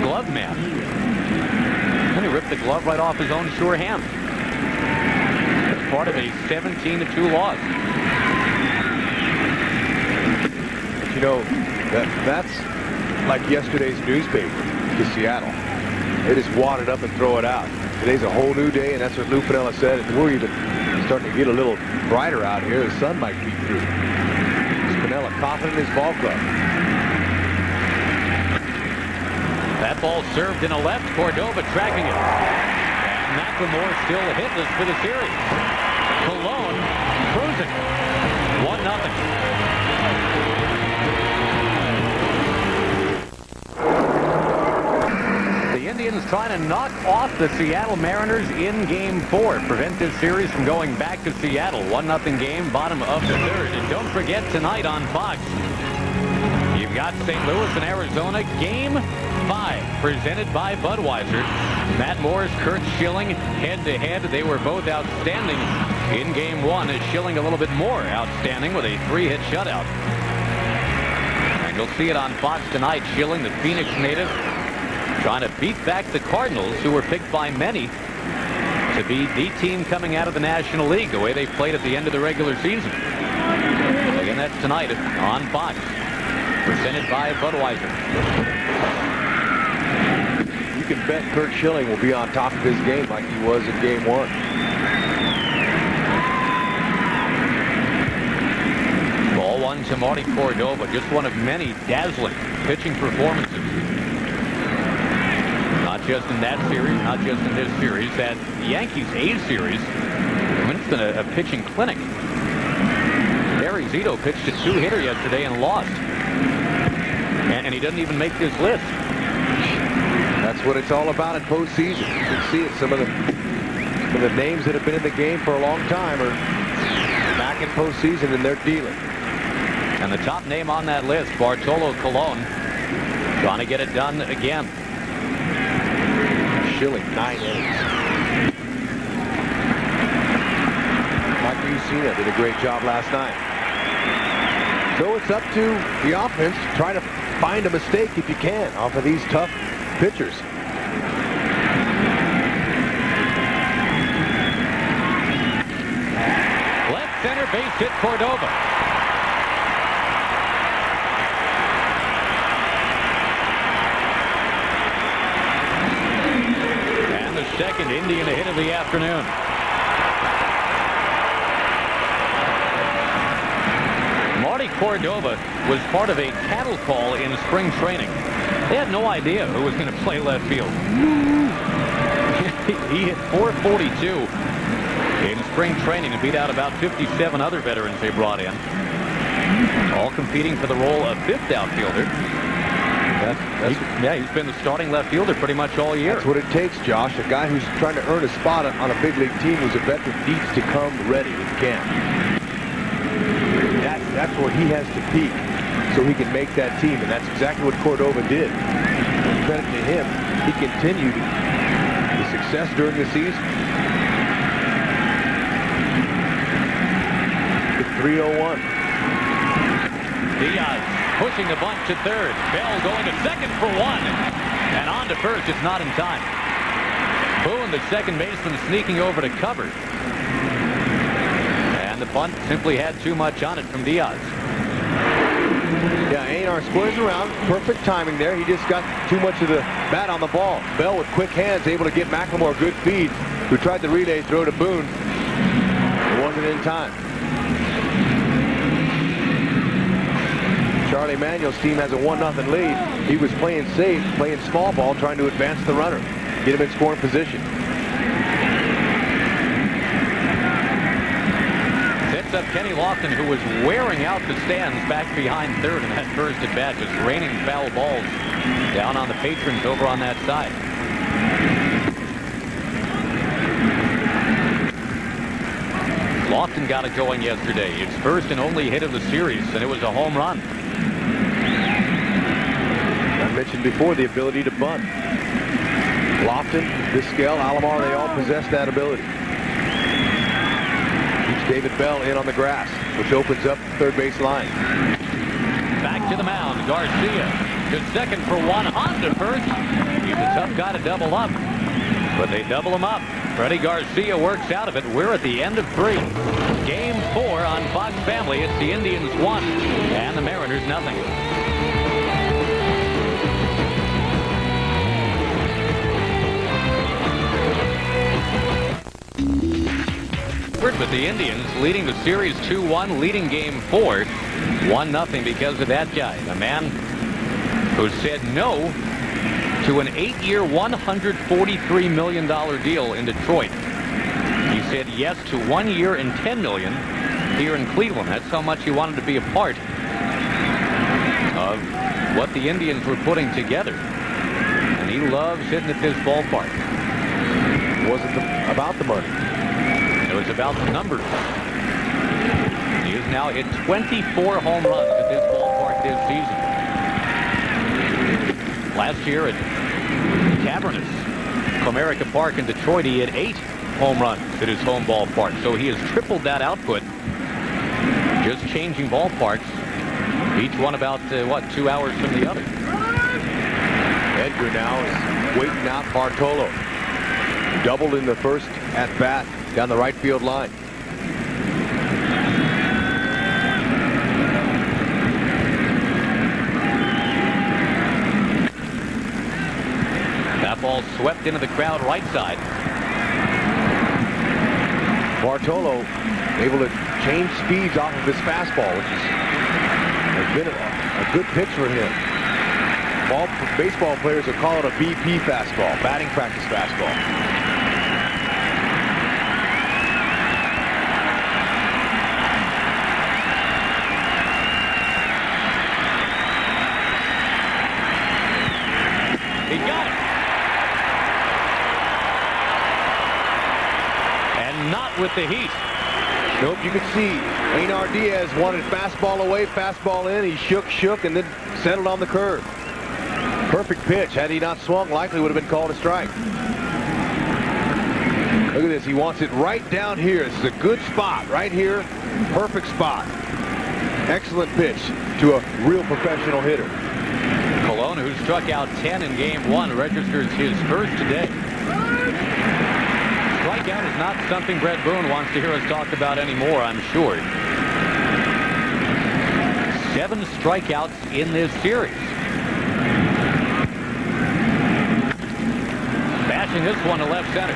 Speaker 4: glove man. And he ripped the glove right off his own sure hand. It's part of a 17-2 loss.
Speaker 7: But you know, that's like yesterday's newspaper to Seattle. They just wad it up and throw it out. Today's a whole new day, and that's what Lou Piniella said. We're even starting to get a little brighter out here. The sun might be through. Is Piniella confident in his ball club?
Speaker 4: That ball served in a left. Cordova tracking it. And McLemore still hitless for the series. Colon cruising. 1-0. The Indians trying to knock off the Seattle Mariners in Game 4. Prevent this series from going back to Seattle. 1-0 game, bottom of the third. And don't forget tonight on Fox, you've got St. Louis and Arizona, Game 5, presented by Budweiser. Matt Morris, Kurt Schilling, head-to-head. They were both outstanding in Game 1. Schilling a little bit more outstanding with a 3-hit shutout. And you'll see it on Fox tonight. Schilling, the Phoenix native, trying to beat back the Cardinals, who were picked by many to be the team coming out of the National League, the way they played at the end of the regular season. Again, that's tonight on Fox, presented by Budweiser.
Speaker 7: You can bet Kurt Schilling will be on top of his game like he was in Game 1.
Speaker 4: Ball one to Marty Cordova, just one of many dazzling pitching performances. Not just in that series, not just in this series, that Yankees A series. I mean, it's been a pitching clinic. Barry Zito pitched a 2-hitter yesterday and lost. And he doesn't even make this list.
Speaker 7: That's what it's all about in postseason. You can see it. Some of the names that have been in the game for a long time are back in postseason, and they're dealing.
Speaker 4: And the top name on that list, Bartolo Colon, trying to get it done again.
Speaker 7: Schilling, 9 innings. Mike Garcia did a great job last night. So it's up to the offense to try to find a mistake if you can off of these tough pitchers.
Speaker 4: Left center base hit Cordova. And the second Indian hit of the afternoon. Marty Cordova was part of a cattle call in spring training. They had no idea who was going to play left field. He hit .442 in spring training and beat out about 57 other veterans they brought in, all competing for the role of fifth outfielder. Yeah, he's been the starting left fielder pretty much all year.
Speaker 7: That's what it takes, Josh. A guy who's trying to earn a spot on a big league team who's a veteran needs to come ready in camp. That's where he has to peak so he can make that team, and that's exactly what Cordova did. Credit to him. He continued the success during the season. 301.
Speaker 4: Diaz pushing the bunt to third. Bell going to second for one. And on to first, just not in time. Boone, the second baseman, sneaking over to cover. And the bunt simply had too much on it from Diaz.
Speaker 7: Yeah, Anar squares around. Perfect timing there. He just got too much of the bat on the ball. Bell with quick hands able to get McLemore good feed, who tried the relay throw to Boone. It wasn't in time. Charlie Manuel's team has a 1-0 lead. He was playing safe, playing small ball, trying to advance the runner, get him in scoring position.
Speaker 4: Sets up Kenny Lofton, who was wearing out the stands back behind third in that first at bat, just raining foul balls down on the patrons over on that side. Lofton got it going yesterday. His first and only hit of the series, and it was a home run.
Speaker 7: I mentioned before the ability to bunt. Lofton, Vizquel, Alomar, they all possess that ability. Keeps David Bell in on the grass, which opens up the third base line.
Speaker 4: Back to the mound. Garcia to second for one, on to first. He's a tough guy to double up, but they double him up. Freddy Garcia works out of it. We're at the end of 3. Game 4 on Fox Family. It's the Indians 1 and the Mariners nothing. But the Indians leading the series 2-1, leading game 4, 1-0 because of that guy, the man who said no to an 8-year, $143 million deal in Detroit. He said yes to 1 year and $10 million here in Cleveland. That's how much he wanted to be a part of what the Indians were putting together. And he loves hitting at this ballpark.
Speaker 7: It wasn't about the money.
Speaker 4: It was about the numbers. He has now hit 24 home runs at this ballpark this season. Last year at cavernous Comerica Park in Detroit, he hit 8 home runs at his home ballpark. So he has tripled that output, just changing ballparks, each one about, 2 hours from the other.
Speaker 7: Edgar now is waiting out Bartolo. Doubled in the first at bat down the right field line.
Speaker 4: That ball swept into the crowd right side.
Speaker 7: Bartolo able to change speeds off of his fastball, which has been a good pitch for him. Baseball players will call it a BP fastball, batting practice fastball.
Speaker 4: He got it. And not with the heat.
Speaker 7: Nope, you can see Anar Diaz wanted fastball away, fastball in. He shook, and then settled on the curve. Perfect pitch. Had he not swung, likely would have been called a strike. Look at this. He wants it right down here. This is a good spot right here. Perfect spot. Excellent pitch to a real professional hitter.
Speaker 4: Colon, who struck out 10 in game 1, registers his first today. Strikeout is not something Brett Boone wants to hear us talk about anymore, I'm sure. 7 strikeouts in this series. Bashing this one to left center.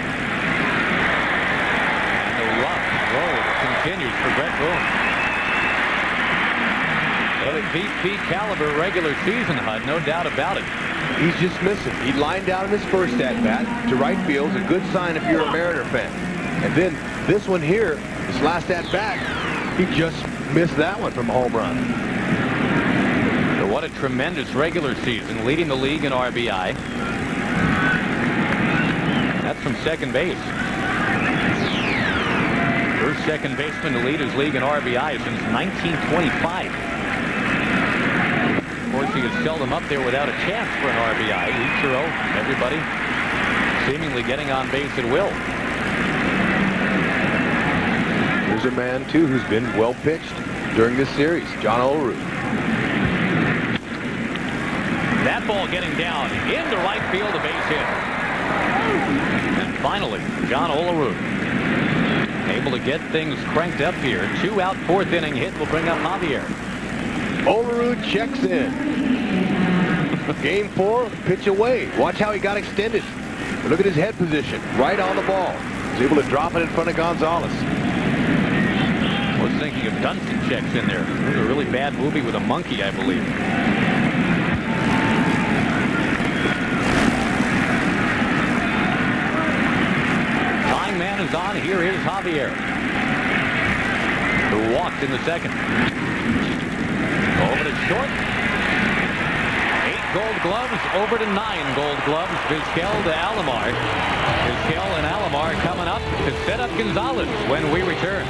Speaker 4: And the rough roll continues for Brett Boone. MVP caliber regular season, Hud, no doubt about it.
Speaker 7: He's just missing. He lined out in his first at-bat to right field. It's a good sign if you're a Mariner fan. And then this one here, this last at-bat, he just missed that one from a home run.
Speaker 4: So what a tremendous regular season, leading the league in RBI. That's from second base. First second baseman to lead his league in RBI since 1925. Of course, he is seldom up there without a chance for an RBI. Ichiro, everybody seemingly getting on base at will.
Speaker 7: Here's a man, too, who's been well pitched during this series, John Olerud.
Speaker 4: That ball getting down into right field, a base hit. And finally, John Olerud able to get things cranked up here. 2 out, 4th inning hit will bring up Javier.
Speaker 7: Olerud checks in. Game 4, pitch away. Watch how he got extended. Look at his head position, right on the ball. He's able to drop it in front of Gonzalez.
Speaker 4: I was thinking of Dunston checks in there. It was a really bad movie with a monkey, I believe. Tying man is on. Here is Javier, who walked in the second. Over to short. 8 gold gloves, over to 9 gold gloves. Vizquel to Alomar. Vizquel and Alomar coming up to set up Gonzalez when we return.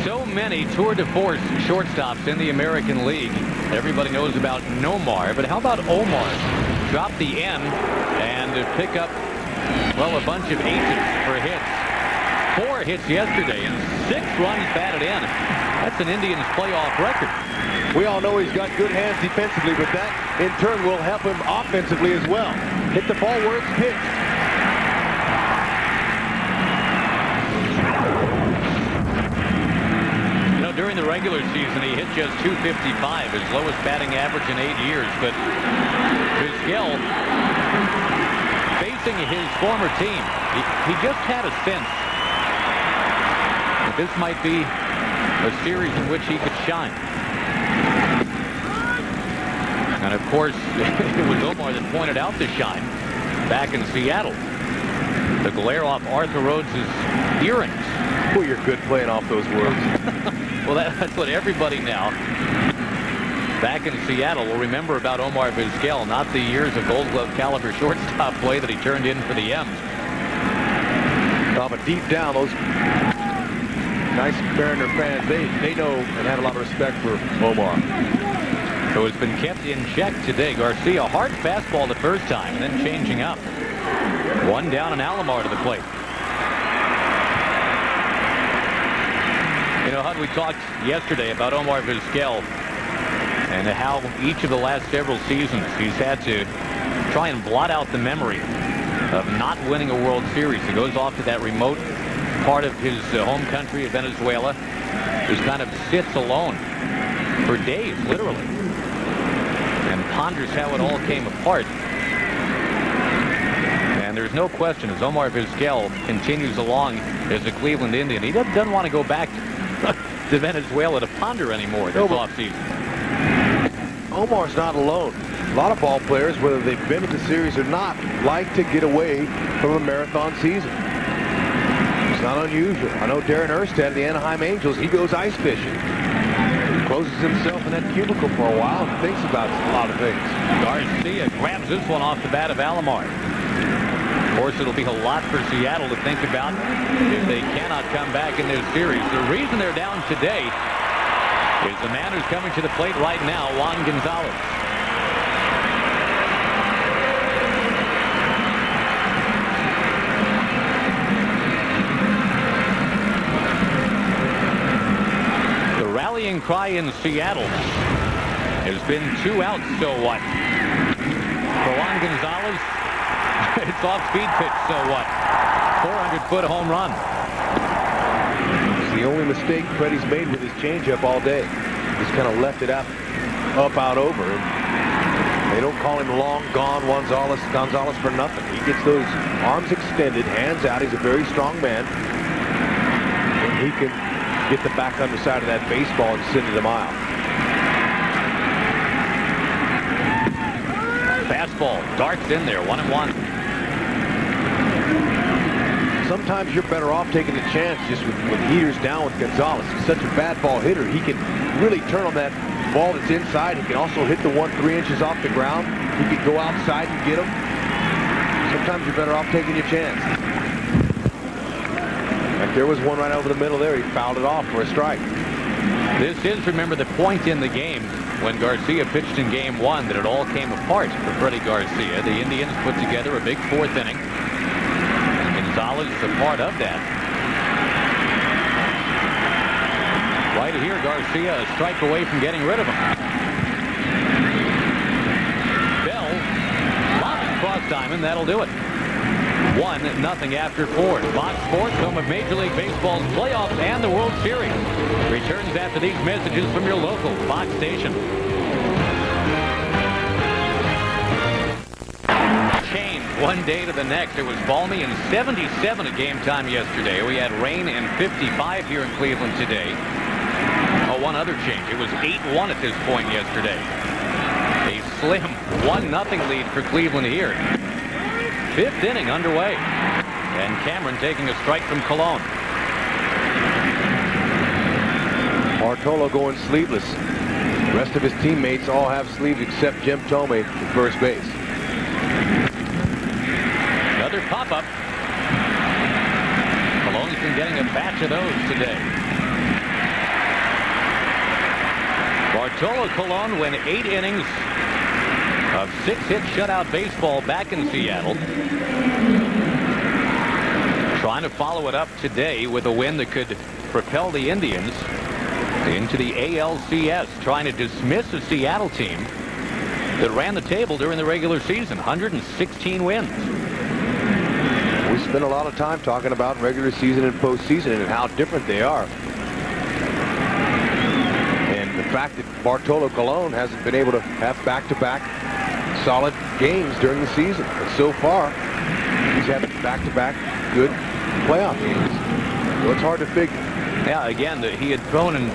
Speaker 4: So many tour de force shortstops in the American League. Everybody knows about Nomar, but how about Omar? Drop the N and pick up, well, a bunch of aces for hits. 4 hits yesterday and 6 runs batted in. That's an Indians playoff record.
Speaker 7: We all know he's got good hands defensively, but that in turn will help him offensively as well. Hit the ball where it's pitched.
Speaker 4: You know, during the regular season, he hit just .255, his lowest batting average in 8 years. But Vizquel, facing his former team, he just had a sense that this might be a series in which he could shine. And of course, it was Omar that pointed out the shine back in Seattle. The glare off Arthur Rhodes' earrings.
Speaker 7: Well, you're good playing off those words.
Speaker 4: Well, that's what everybody now back in Seattle will remember about Omar Vizquel, not the years of Gold Glove caliber shortstop play that he turned in for the M's.
Speaker 7: Oh, but deep down, those nice Mariner fans, they know and have a lot of respect for Omar.
Speaker 4: So it's been kept in check today. Garcia, hard fastball the first time, and then changing up. 1 down and Alomar to the plate. You know, Hud, we talked yesterday about Omar Vizquel and how each of the last several seasons he's had to try and blot out the memory of not winning a World Series. He goes off to that remote part of his home country of Venezuela, just kind of sits alone for days, literally, and ponders how it all came apart. And there's no question, as Omar Vizquel continues along as a Cleveland Indian, he doesn't want to go back to Venezuela to ponder anymore this offseason.
Speaker 7: Omar's not alone. A lot of ball players, whether they've been in the series or not, like to get away from a marathon season. It's not unusual. I know Darren Erstad of the Anaheim Angels, he goes ice fishing. He closes himself in that cubicle for a while and thinks about a lot of things.
Speaker 4: Garcia grabs this one off the bat of Alomar. Of course, it'll be a lot for Seattle to think about if they cannot come back in this series. The reason they're down today is the man who's coming to the plate right now, Juan Gonzalez. The rallying cry in Seattle has been 2 outs, so what? For Juan Gonzalez, it's off-speed pitch, so what? 400-foot home run.
Speaker 7: It's the only mistake Freddy's made with his changeup all day. He's kind of left it up, out, over.
Speaker 10: They don't call him long gone Gonzalez for nothing. He gets those arms extended, hands out. He's a very strong man. And he can get the back underside of that baseball and send it a mile.
Speaker 4: Fastball darts in there, 1-1.
Speaker 10: Sometimes you're better off taking a chance just with heaters down with Gonzalez. He's such a bad ball hitter. He can really turn on that ball that's inside. He can also hit the one 3 inches off the ground. He can go outside and get him. Sometimes you're better off taking your chance. Like there was one right over the middle there. He fouled it off for a strike.
Speaker 4: This is, remember, the point in the game when Garcia pitched in game 1 that it all came apart for Freddy Garcia. The Indians put together a big 4th inning. Gonzalez is a part of that. Right here, Garcia a strike away from getting rid of him. Bell lobs cross diamond. That'll do it. 1-0 after 4. Fox Sports, home of Major League Baseball's playoffs and the World Series, returns after these messages from your local Fox station. Change one day to the next. It was balmy and 77 at game time yesterday. We had rain and 55 here in Cleveland today. Oh, one other change. It was 8-1 at this point yesterday. A slim 1-0 lead for Cleveland here. 5th inning underway. And Cameron taking a strike from Colon.
Speaker 10: Bartolo going sleeveless. The rest of his teammates all have sleeves except Jim Tomei at first base.
Speaker 4: Another pop-up. Colon's been getting a batch of those today. Bartolo Colon went 8 innings of 6-hit shutout baseball back in Seattle. Trying to follow it up today with a win that could propel the Indians into the ALCS, trying to dismiss a Seattle team that ran the table during the regular season, 116 wins.
Speaker 10: We spent a lot of time talking about regular season and postseason and how different they are. And the fact that Bartolo Colon hasn't been able to have back-to-back solid games during the season. But so far, he's having back-to-back good playoff games. So it's hard to figure.
Speaker 4: Yeah, again, he had thrown in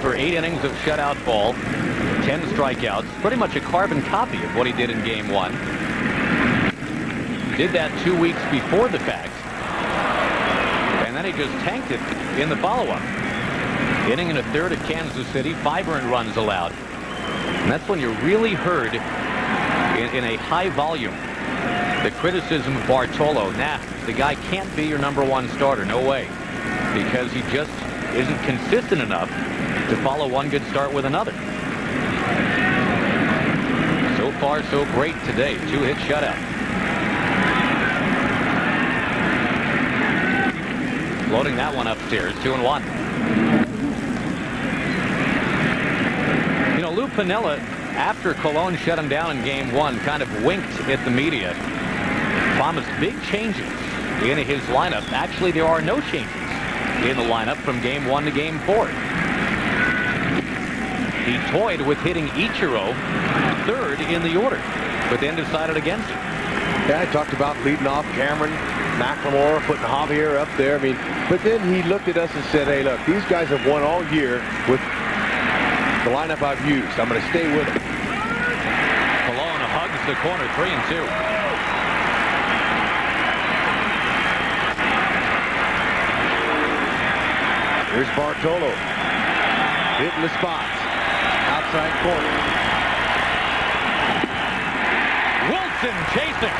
Speaker 4: for 8 innings of shutout ball, 10 strikeouts, pretty much a carbon copy of what he did in game 1. Did that 2 weeks before the fact. And then he just tanked it in the follow-up. Inning and a third at Kansas City, 5 earned runs allowed. And that's when you really heard in a high volume the criticism of Bartolo. Nah, the guy can't be your #1 starter. No way. Because he just isn't consistent enough to follow one good start with another. So far, so great today. 2-hit shutout. Floating that one upstairs, 2-1. You know, Lou Piniella, after Colon shut him down in game 1, kind of winked at the media. Promised big changes in his lineup. Actually, there are no changes in the lineup from game 1 to game 4. He toyed with hitting Ichiro 3rd in the order, but then decided against it.
Speaker 10: Yeah, I talked about leading off Cameron, McLemore, putting Javier up there. I mean, but then he looked at us and said, hey, look, these guys have won all year with the lineup I've used. I'm going to stay with it.
Speaker 4: Colon hugs the corner, 3-2.
Speaker 10: Here's Bartolo. Hitting the spots. Outside corner.
Speaker 4: Wilson chasing.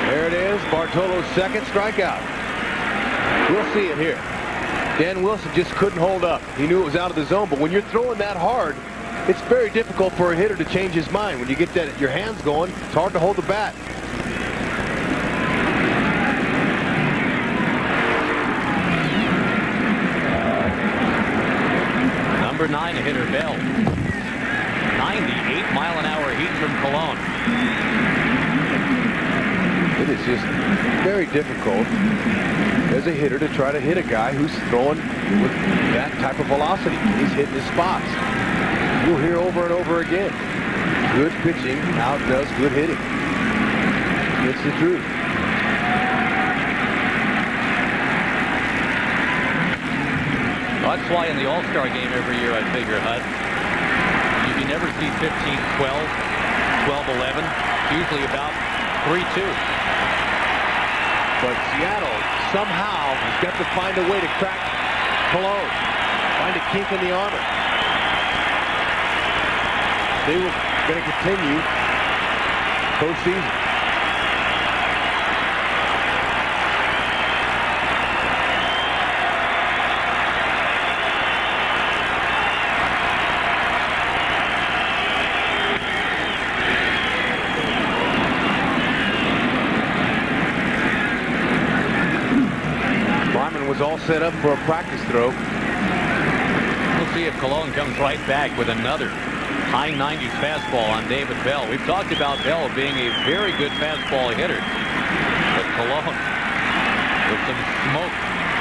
Speaker 10: There it is. Bartolo's second strikeout. We'll see it here. Dan Wilson just couldn't hold up. He knew it was out of the zone, but when you're throwing that hard, it's very difficult for a hitter to change his mind. When you get that your hands going, it's hard to hold the bat.
Speaker 4: Number 9 hitter Bell. 98-mile-an-hour heat from Colon.
Speaker 10: It is just very difficult as a hitter to try to hit a guy who's throwing with that type of velocity. He's hitting his spots. You'll hear over and over again, good pitching outdoes good hitting. It's the truth.
Speaker 11: That's why in the All-Star game every year, I figure, Hud, you never see 15-12, 12-11. Usually about 3-2.
Speaker 10: But Seattle somehow has got to find a way to crack Cologne, find a kink in the armor. They were going to continue postseason. Was all set up for a practice throw.
Speaker 11: We'll see if Cologne comes right back with another high 90s fastball on David Bell. We've talked about Bell being a very good fastball hitter, but Cologne with some smoke,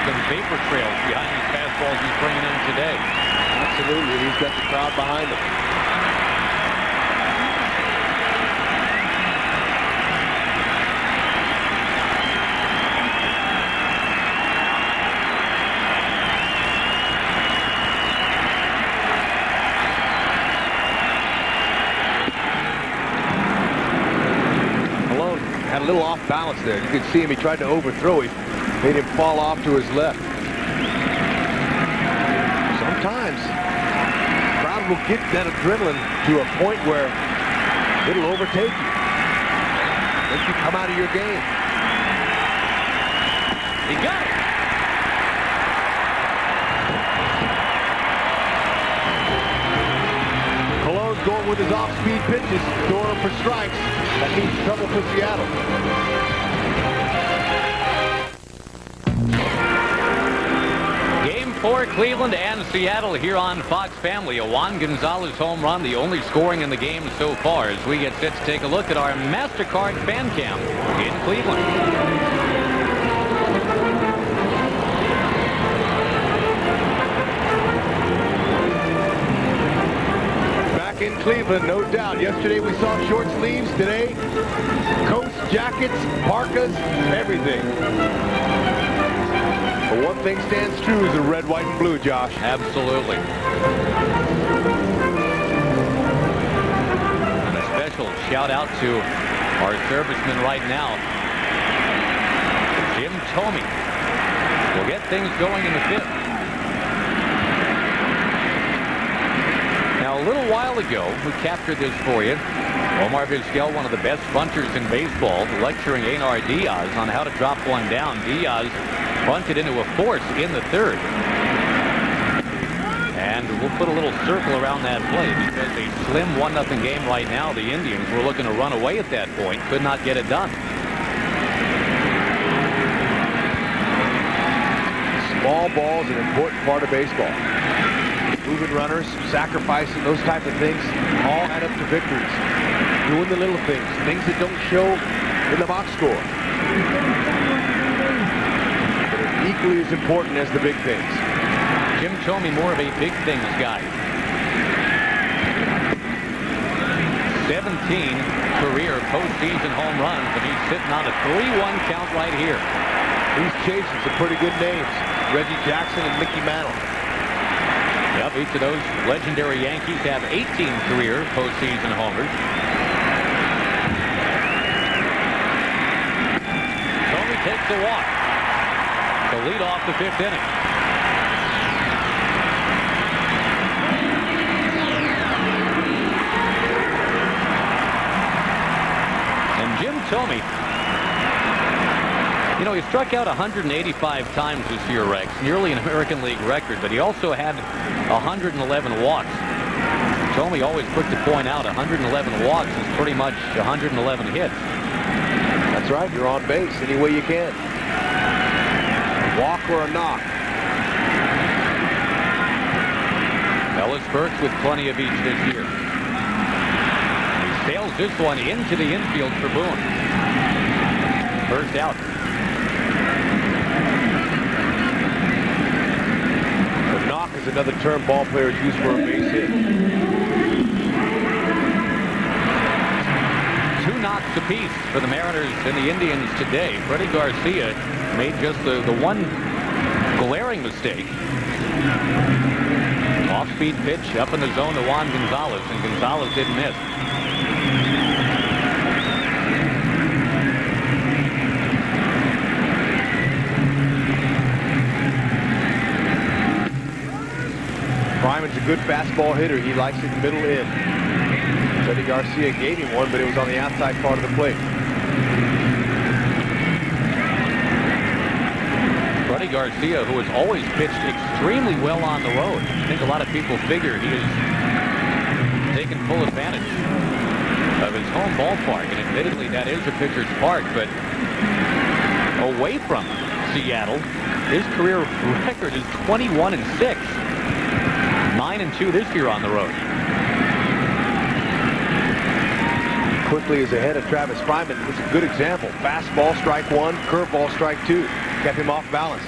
Speaker 11: some vapor trails behind these fastballs he's bringing in today.
Speaker 10: Absolutely, he's got the crowd behind him. Had a little off balance there. You could see him. He tried to overthrow him. Made him fall off to his left. Sometimes the crowd will get that adrenaline to a point where it'll overtake you. Make you come out of your game.
Speaker 11: He got it.
Speaker 10: Cologne's going with his off-speed pitches, throwing him for strikes. That means trouble for Seattle.
Speaker 11: Game 4, Cleveland and Seattle here on Fox Family. A Juan Gonzalez home run, the only scoring in the game so far, as we get set to take a look at our MasterCard fan cam in Cleveland.
Speaker 10: In Cleveland, no doubt. Yesterday we saw short sleeves. Today, coats, jackets, parkas, everything. But one thing stands true is the red, white, and blue, Josh.
Speaker 11: Absolutely. And a special shout out to our serviceman right now, Jim Thome. We'll get things going in the fifth. Now, a little while ago, we captured this for you. Omar Vizquel, one of the best bunters in baseball, lecturing Einar Diaz on how to drop one down. Diaz bunted into a force in the third. And we'll put a little circle around that play because a slim 1-0 game right now. The Indians were looking to run away at that point, could not get it done.
Speaker 10: Small ball is an important part of baseball. Moving runners, sacrificing, those type of things all add up to victories. Doing the little things, things that don't show in the box score. But are equally as important as the big things.
Speaker 11: Jim Thome, more of a big things guy. 17 career postseason home runs, and he's sitting on a 3-1 count right here.
Speaker 10: He's chasing some pretty good names. Reggie Jackson and Mickey Mantle.
Speaker 11: Yep, each of those legendary Yankees have 18 career postseason homers. Thome takes the walk to lead off the fifth inning. And Jim Thome, you know, he struck out 185 times this year, Rex, nearly an American League record, but he also had 111 walks. Thome always quick to point out 111 walks is pretty much 111 hits.
Speaker 10: That's right, you're on base any way you can. Walk or a knock.
Speaker 11: Ellis Burks with plenty of each this year. He sails this one into the infield for Boone. First out.
Speaker 10: A knock is another term ball players use for a base hit.
Speaker 11: 2 knocks apiece for the Mariners and the Indians today. Freddy Garcia made just the one glaring mistake. Off-speed pitch up in the zone to Juan Gonzalez, and Gonzalez didn't miss.
Speaker 10: Fryman's a good fastball hitter. He likes it middle in. Freddy Garcia gave him one, but it was on the outside part of the plate.
Speaker 11: Freddy Garcia, who has always pitched extremely well on the road. I think a lot of people figure he has taken full advantage of his home ballpark, and admittedly that is a pitcher's park, but away from Seattle, his career record is 21-6. 9-2 this year on the road.
Speaker 10: Quickly is ahead of Travis Fryman. It's a good example. Fastball, strike 1. Curveball, strike 2. Kept him off balance.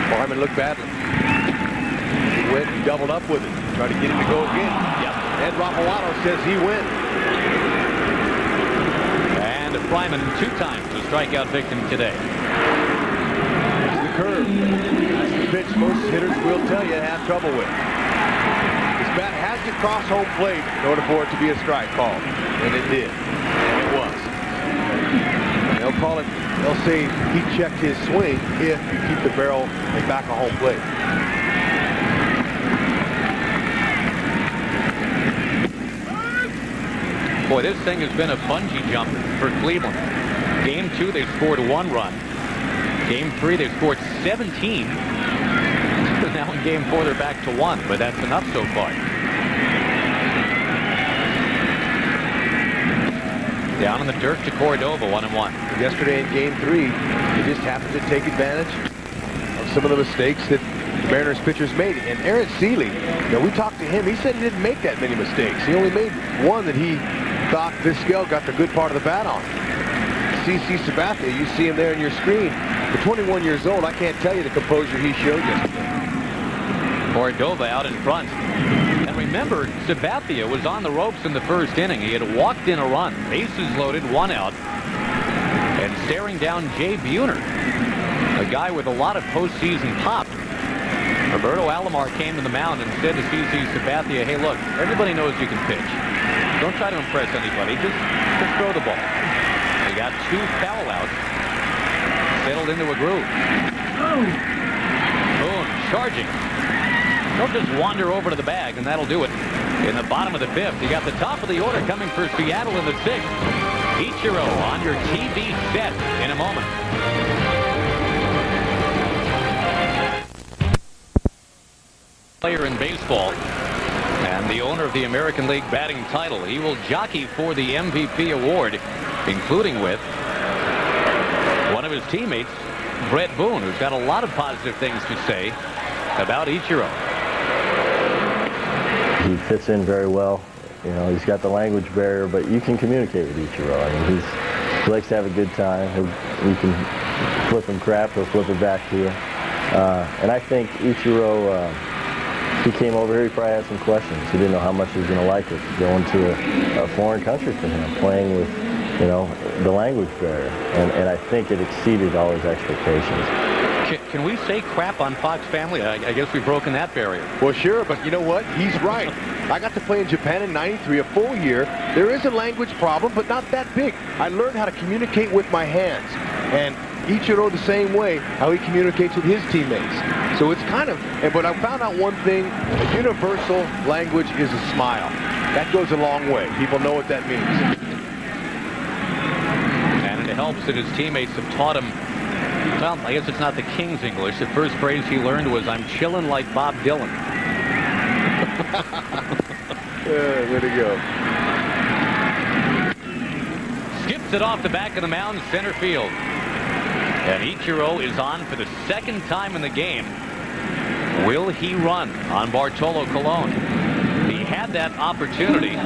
Speaker 10: Fryman looked badly. He went and doubled up with it. Tried to get him to go again. Yep. Ed Rapalado says he wins.
Speaker 11: And Fryman 2 times a strikeout victim today.
Speaker 10: It's the curve. That's the pitch most hitters will tell you have trouble with. His bat has to cross home plate in order for it to be a strike call. And it did. And it was. They'll call it, they'll say he checked his swing if you keep the barrel and back of home plate.
Speaker 11: Boy, this thing has been a bungee jump for Cleveland. Game 2, they scored 1 run. Game 3, they scored 17. Now in Game 4, they're back to 1, but that's enough so far. Down in the dirt to Cordova, 1-1.
Speaker 10: Yesterday in Game 3, they just happened to take advantage of some of the mistakes that the Mariners pitchers made. And Aaron Seeley, we talked to him. He said he didn't make that many mistakes. He only made one that he thought Vizquel got the good part of the bat on. CC Sabathia, you see him there on your screen. For 21 years old, I can't tell you the composure he showed yesterday.
Speaker 11: Cordova out in front. And remember, Sabathia was on the ropes in the first inning. He had walked in a run. Bases loaded, 1 out. And staring down Jay Buhner, a guy with a lot of postseason pop. Roberto Alomar came to the mound and said to CC Sabathia, hey, look, everybody knows you can pitch. Don't try to impress anybody. Just throw the ball. He got 2 foul outs. Settled into a groove. Boom, charging. Don't just wander over to the bag, and that'll do it. In the bottom of the 5th, you got the top of the order coming for Seattle in the 6th. Ichiro on your TV set in a moment. Player in baseball and the owner of the American League batting title. He will jockey for the MVP award, including with one of his teammates, Brett Boone, who's got a lot of positive things to say about Ichiro.
Speaker 12: He fits in very well. He's got the language barrier, but you can communicate with Ichiro. I mean, he likes to have a good time. You can flip him crap, he'll flip it back to you. And I think Ichiro, he came over here, he probably had some questions. He didn't know how much he was going to like it, going to a foreign country for him, playing with, the language barrier. And I think it exceeded all his expectations.
Speaker 11: Can we say crap on Fox Family? I guess we've broken that barrier.
Speaker 10: Well, sure, but you know what? He's right. I got to play in Japan in '93, a full year. There is a language problem, but not that big. I learned how to communicate with my hands. And Ichiro the same way, how he communicates with his teammates. So it's kind of, but I found out one thing, a universal language is a smile. That goes a long way. People know what that means.
Speaker 11: And it helps that his teammates have taught him, well, I guess it's not the King's English. The first phrase he learned was, I'm chillin' like Bob Dylan.
Speaker 10: Way to go.
Speaker 11: Skips it off the back of the mound, center field. And Ichiro is on for the 2nd time in the game. Will he run on Bartolo Colon? He had that opportunity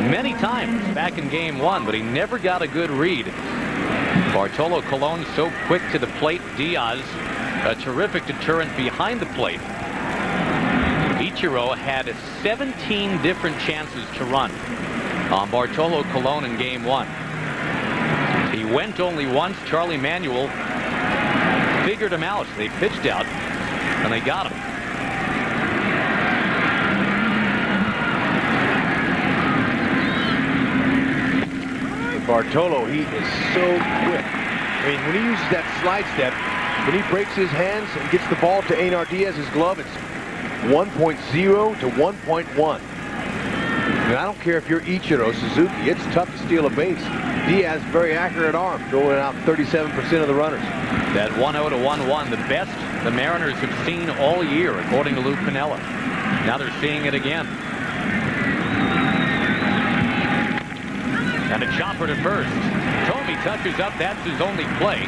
Speaker 11: many times back in Game 1, but he never got a good read. Bartolo Colon so quick to the plate. Diaz, a terrific deterrent behind the plate. Ichiro had 17 different chances to run on Bartolo Colon in game 1. He went only once. Charlie Manuel figured him out. They pitched out, and they got him.
Speaker 10: Bartolo, he is so quick. I mean, when he uses that slide step, when he breaks his hands and gets the ball to Einar Diaz's glove, it's 1.0 to 1.1. And I don't care if you're Ichiro, Suzuki, it's tough to steal a base. Diaz, very accurate arm, throwing out 37% of the runners.
Speaker 11: That 1-0 to 1-1, the best the Mariners have seen all year, according to Lou Piniella. Now they're seeing it again. And a chopper to first. Tomey touches up. That's his only play.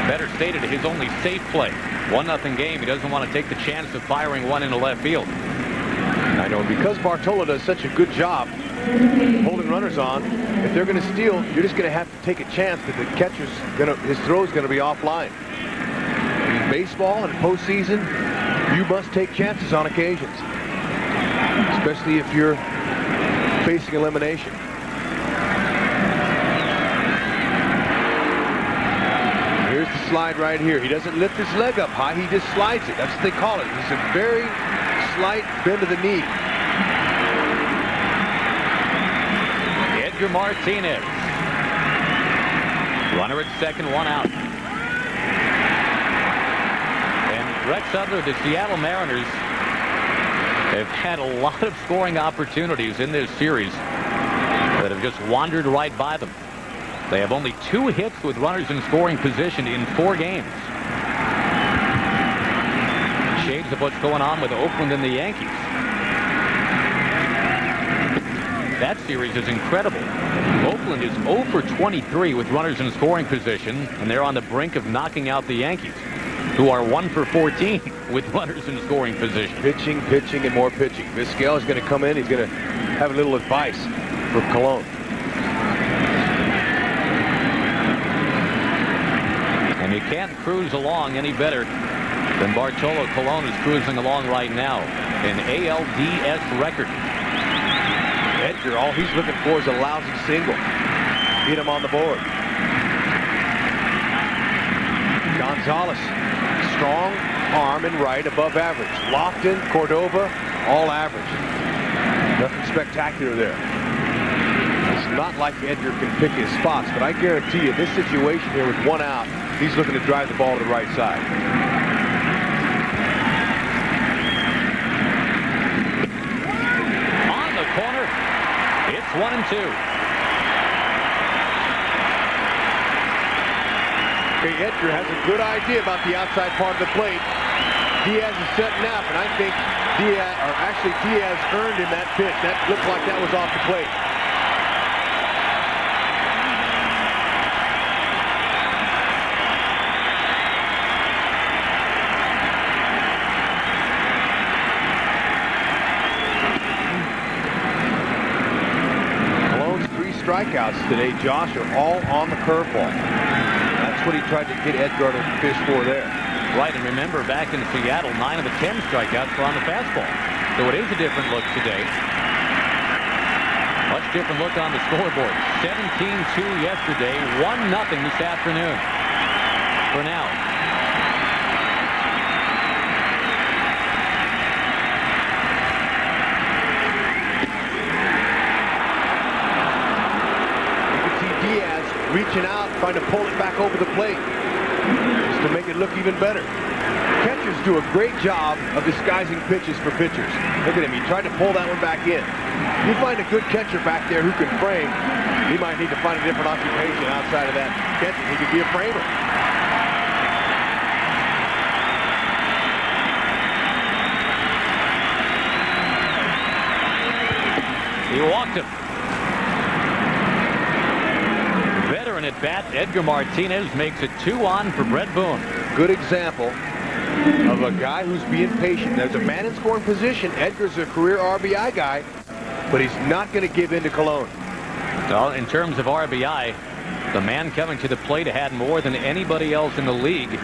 Speaker 11: Better stated, his only safe play. 1-0 game. He doesn't want to take the chance of firing one into left field.
Speaker 10: I know, because Bartolo does such a good job holding runners on, if they're going to steal, you're just going to have to take a chance that the catcher's his throw's going to be offline. In baseball and postseason, you must take chances on occasions, especially if you're facing elimination. Here's the slide right here. He doesn't lift his leg up high. He just slides it. That's what they call it. It's a very slight bend of the knee.
Speaker 11: Edgar Martinez. Runner at second, one out. And Rex Udler, the Seattle Mariners have had a lot of scoring opportunities in this series that have just wandered right by them. They have only 2 hits with runners in scoring position in 4 games. Shades of what's going on with Oakland and the Yankees. That series is incredible. Oakland is 0 for 23 with runners in scoring position, and they're on the brink of knocking out the Yankees, who are 1 for 14 with runners in scoring position.
Speaker 10: Pitching, pitching, and more pitching. Vizquel is going to come in. He's going to have a little advice for Colon.
Speaker 11: And you can't cruise along any better than Bartolo Colon is cruising along right now. An ALDS record.
Speaker 10: Edgar, all he's looking for is a lousy single. Get him on the board. Gonzalez, strong arm and right, above average. Lofton, Cordova, all average. Nothing spectacular there. It's not like Edgar can pick his spots, but I guarantee you this situation here with 1 out, he's looking to drive the ball to the right side.
Speaker 11: On the corner, it's 1-2.
Speaker 10: Okay, Edgar has a good idea about the outside part of the plate. Diaz is setting up, and I think Diaz earned him that pitch. That looked like that was off the plate. Strikeouts today, Josh, are all on the curveball. That's what he tried to get Edgar to fish for there.
Speaker 11: Right, and remember, back in Seattle, 9 of the 10 strikeouts were on the fastball. So it is a different look today. Much different look on the scoreboard. 17-2 yesterday, 1-0 this afternoon. For now.
Speaker 10: Reaching out, trying to pull it back over the plate just to make it look even better. Catchers do a great job of disguising pitches for pitchers. Look at him. He tried to pull that one back in. You find a good catcher back there who can frame, he might need to find a different occupation outside of that catcher. He could be a framer.
Speaker 11: He walked him. At bat, Edgar Martinez makes it 2-on for Brett Boone.
Speaker 10: Good example of a guy who's being patient. There's a man in scoring position. Edgar's a career RBI guy, but he's not going to give in to Colon.
Speaker 11: Well, in terms of RBI, The man coming to the plate had more than anybody else in the league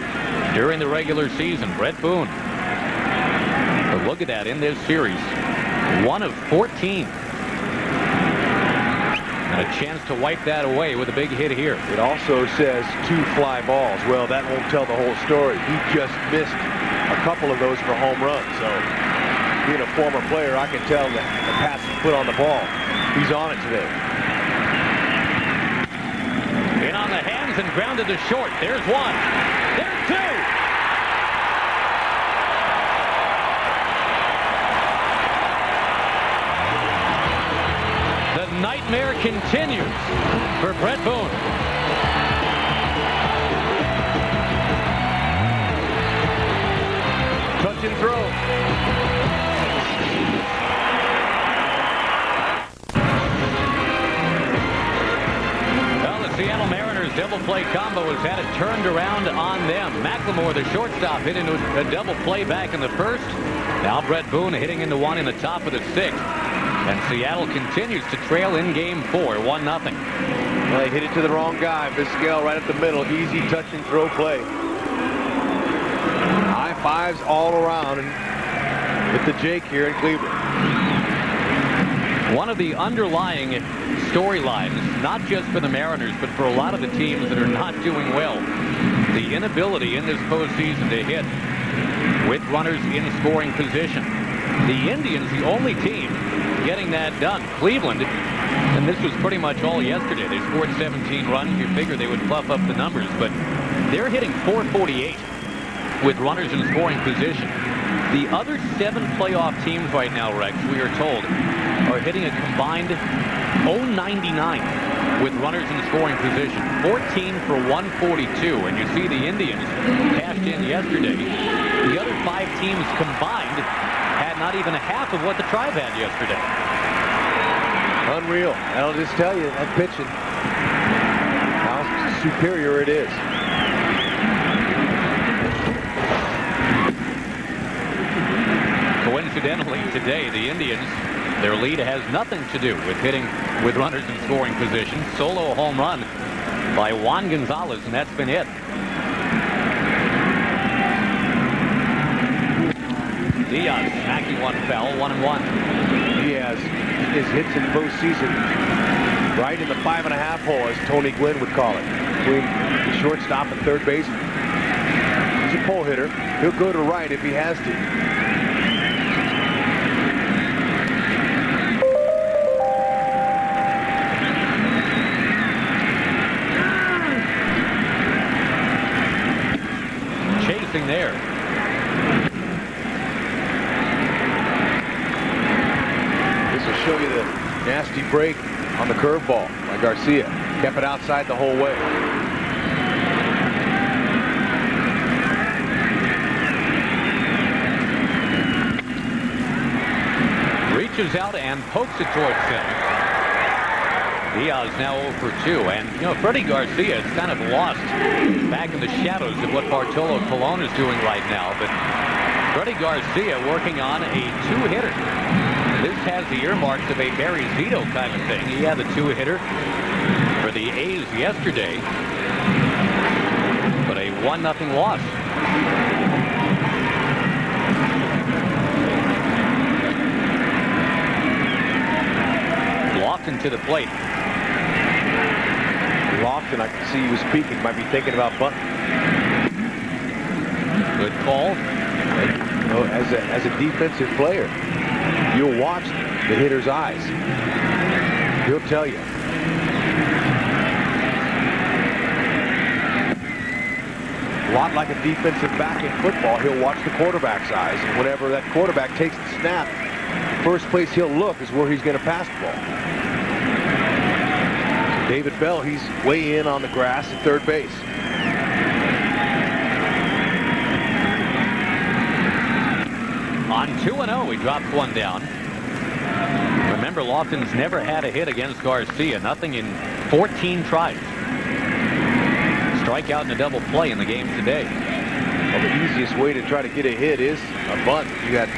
Speaker 11: during the regular season, Brett Boone. But look at that in this series. 1 of 14. And a chance to wipe that away with a big hit here.
Speaker 10: It also says 2 fly balls. Well, that won't tell the whole story. He just missed a couple of those for home runs. So being a former player, I can tell that the pass he put on the ball. He's on it today.
Speaker 11: In on the hands and grounded to short. There's 1. There's 2. The nightmare continues for Brett Boone.
Speaker 10: Touch and throw.
Speaker 11: Well, the Seattle Mariners double play combo has had it turned around on them. McLemore, the shortstop, hit into a double play back in the first. Now Brett Boone hitting into one in the top of the 6th. And Seattle continues to trail in game 4, 1-0.
Speaker 10: Well, they hit it to the wrong guy. Vizquel right up the middle. Easy touch and throw play. High fives all around and with the Jake here in Cleveland.
Speaker 11: One of the underlying storylines, not just for the Mariners, but for a lot of the teams that are not doing well, the inability in this postseason to hit with runners in scoring position. The Indians, the only team getting that done. Cleveland, and this was pretty much all yesterday. They scored 17 runs. You figure they would fluff up the numbers, but they're hitting .448 with runners in scoring position. The other 7 playoff teams right now, Rex, we are told, are hitting a combined .099 with runners in scoring position. 14 for 142, and you see the Indians cashed in yesterday. The other 5 teams combined had not even a half of what the Tribe had yesterday.
Speaker 10: Unreal. That'll just tell you that pitching, how superior it is.
Speaker 11: Coincidentally, today, the Indians, their lead has nothing to do with hitting with runners in scoring position. Solo home run by Juan Gonzalez, and that's been it. Diaz smacking one foul, 1-1.
Speaker 10: Diaz, his hits in postseason right in the 5.5 hole, as Tony Gwynn would call it, between the shortstop and third baseman. He's a pull hitter. He'll go to right if he has to.
Speaker 11: Chasing there.
Speaker 10: Show you the nasty break on the curveball by Garcia. Kept it outside the whole way.
Speaker 11: Reaches out and pokes it towards center. Diaz now 0 for 2. And, you know, Freddy Garcia is kind of lost back in the shadows of what Bartolo Colon is doing right now. But Freddy Garcia working on a 2-hitter. This has the earmarks of a Barry Zito kind of thing. He had the 2-hitter for the A's yesterday, but a 1-0 loss. Lofton to the plate.
Speaker 10: Lofton, I can see he was peeking. Might be thinking about bunting.
Speaker 11: Good call.
Speaker 10: You know, as a defensive player, you'll watch the hitter's eyes. He'll tell you. A lot like a defensive back in football, he'll watch the quarterback's eyes, and whenever that quarterback takes the snap, the first place he'll look is where he's going to pass the ball. David Bell, he's way in on the grass at third base.
Speaker 11: On 2-0, he dropped one down. Remember, Lofton's never had a hit against Garcia. Nothing in 14 tries. Strikeout and a double play in the game today.
Speaker 10: Well, the easiest way to try to get a hit is a bunt. You got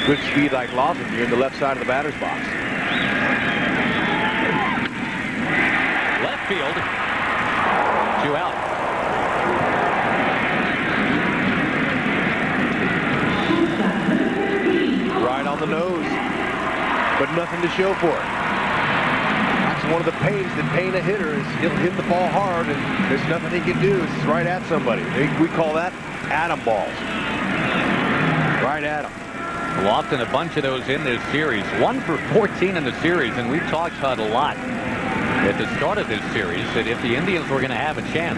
Speaker 10: good speed like Lofton. You're in the left side of the batter's box.
Speaker 11: Left field. 2 out.
Speaker 10: Right on the nose, but nothing to show for it. That's one of the pains that pain a hitter is he'll hit the ball hard and there's nothing he can do. It's right at somebody. We call that atom balls. Right at him.
Speaker 11: Lofton, a bunch of those in this series. 1 for 14 in the series, and we've talked about a lot at the start of this series that if the Indians were going to have a chance,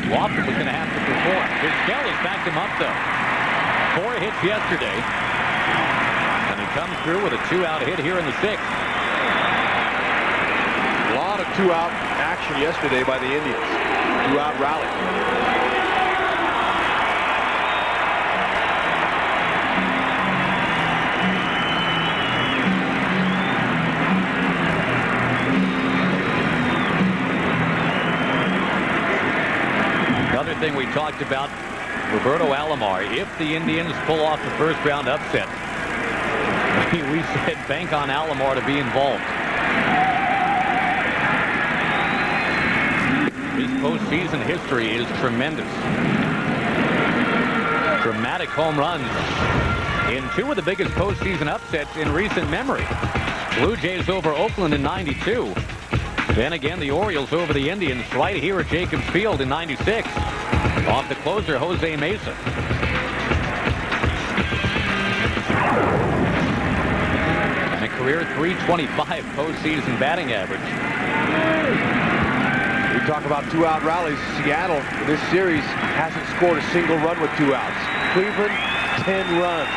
Speaker 11: Lofton was going to have to perform. Vizquel has backed him up, though. 4 hits yesterday, and he comes through with a 2-out hit here in the 6th.
Speaker 10: A lot of 2-out action yesterday by the Indians. 2-out rally.
Speaker 11: Another thing we talked about, Roberto Alomar, if the Indians pull off the first-round upset, we said bank on Alomar to be involved. His postseason history is tremendous. Dramatic home runs in 2 of the biggest postseason upsets in recent memory. Blue Jays over Oakland in '92. Then again, the Orioles over the Indians right here at Jacobs Field in '96. Off the closer, Jose Mesa. And a career .325 postseason batting average.
Speaker 10: We talk about 2-out rallies. Seattle in this series hasn't scored a single run with 2 outs. Cleveland, 10 runs.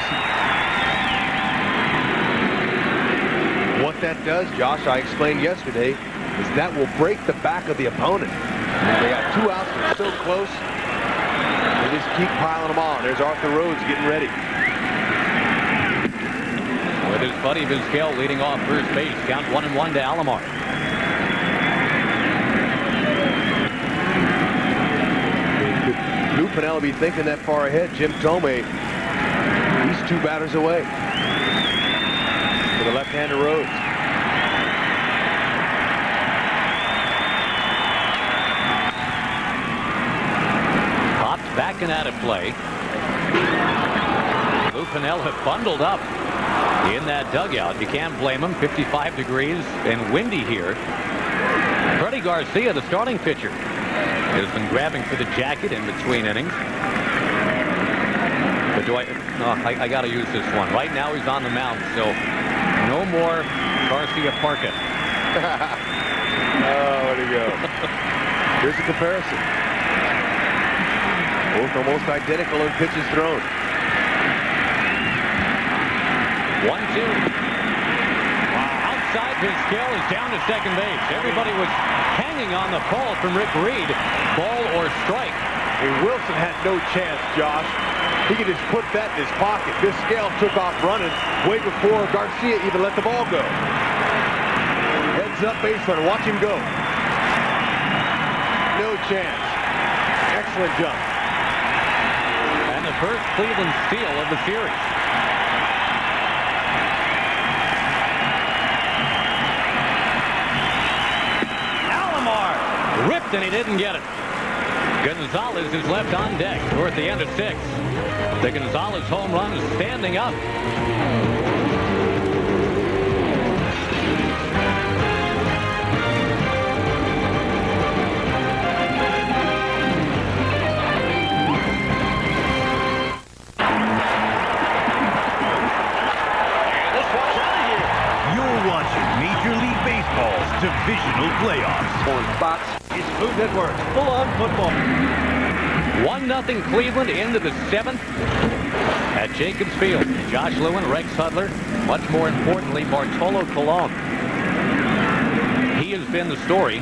Speaker 10: What that does, Josh, I explained yesterday, is that will break the back of the opponent. They got 2 outs, they're so close. They just keep piling them on. There's Arthur Rhodes getting ready.
Speaker 11: With his buddy Vizquel leading off first base. Count 1-1 to Alomar.
Speaker 10: Lou Piniella be thinking that far ahead. Jim Thome, he's 2 batters away. For the left-hander Rhodes.
Speaker 11: Back and out of play. Lou Piniella bundled up in that dugout. You can't blame him. 55 degrees and windy here. Freddy Garcia, the starting pitcher, has been grabbing for the jacket in between innings. But I got to use this one. Right now he's on the mound, so no more Garcia Parka.
Speaker 10: Oh, where'd he go? Here's a comparison. Both almost identical in pitches thrown.
Speaker 11: 1-2. Outside, Vizquel is down to second base. Everybody was hanging on the call from Rick Reed. Ball or strike.
Speaker 10: And Wilson had no chance, Josh. He could just put that in his pocket. Vizquel took off running way before Garcia even let the ball go. Heads up baseline. Watch him go. No chance. Excellent jump.
Speaker 11: The first Cleveland steal of the series. Alomar ripped and he didn't get it. Gonzalez is left on deck toward the end of 6. The Gonzalez home run is standing up.
Speaker 13: Divisional playoffs
Speaker 10: on Fox.
Speaker 13: It's Food Network, full-on football.
Speaker 11: 1-0 Cleveland into the 7th at Jacobs Field. Josh Lewin, Rex Hudler, much more importantly, Bartolo Colon. He has been the story,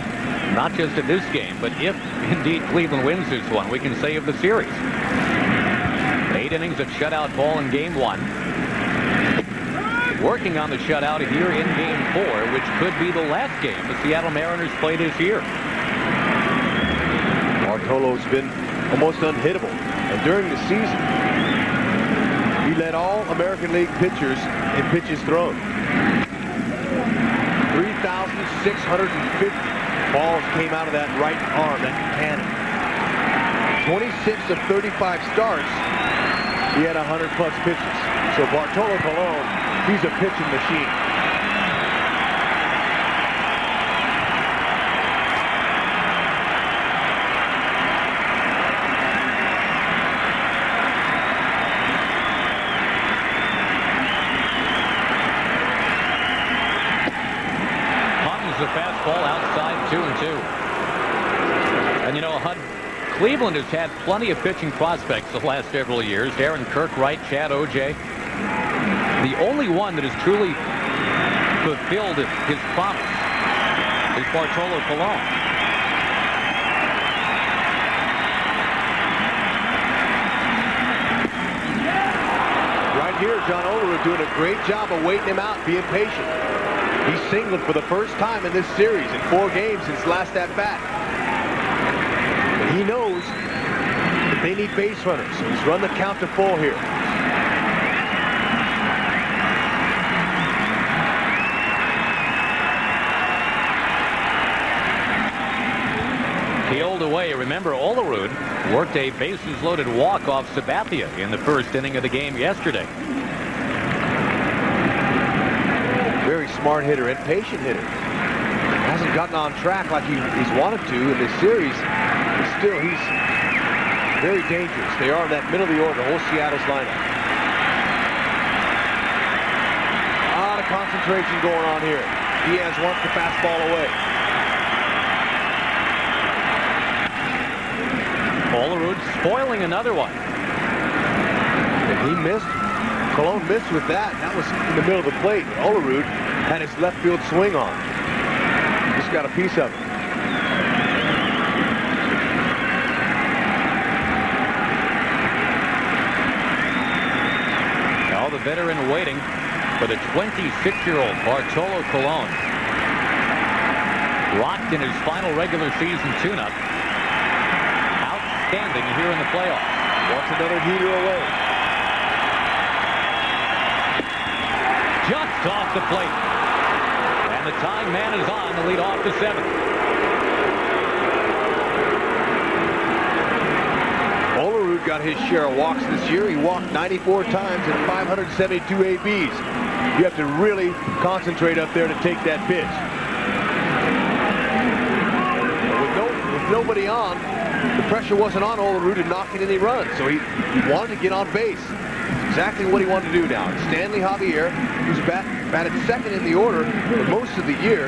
Speaker 11: not just of this game, but if indeed Cleveland wins this one, we can say of the series. 8 innings of shutout ball in Game 1. Working on the shutout here in Game 4, which could be the last game the Seattle Mariners play this year.
Speaker 10: Bartolo's been almost unhittable. And during the season, he led all American League pitchers in pitches thrown. 3,650 balls came out of that right arm, that cannon. 26 of 35 starts, he had 100-plus pitches. So Bartolo Colon, he's a pitching machine.
Speaker 11: The fastball outside 2-2. And you know, Cleveland has had plenty of pitching prospects the last several years. Aaron Kirkwright, Chad O.J. The only one that has truly fulfilled his promise is Bartolo Colon.
Speaker 10: Right here, John Olerud doing a great job of waiting him out, being patient. He's singled for the first time in this series in 4 games since last at-bat. He knows that they need base runners, so he's run the count to full here.
Speaker 11: Peeled away. Remember, Olerud worked a bases-loaded walk off Sabathia in the first inning of the game yesterday.
Speaker 10: Very smart hitter and patient hitter. Hasn't gotten on track like he's wanted to in this series. But still, he's very dangerous. They are in that middle of the order, the whole Seattle's lineup. A lot of concentration going on here. Diaz wants the fastball away.
Speaker 11: Olerud spoiling another one.
Speaker 10: And he missed. Colon missed with that. That was in the middle of the plate. Olerud had his left field swing on. Just got a piece of it.
Speaker 11: Now the veteran waiting for the 26-year-old Bartolo Colon. Rocked in his final regular season tune-up. Outstanding here in the playoffs.
Speaker 10: Wants another heater away.
Speaker 11: Just off the plate. And the tying man is on to lead off the 7th.
Speaker 10: Olerud got his share of walks this year. He walked 94 times and 572 ABs. You have to really concentrate up there to take that pitch. With nobody on, the pressure wasn't on Olerud to knock in any runs. So he wanted to get on base. Exactly what he wanted to do now. Stanley Javier, who's batted second in the order for most of the year,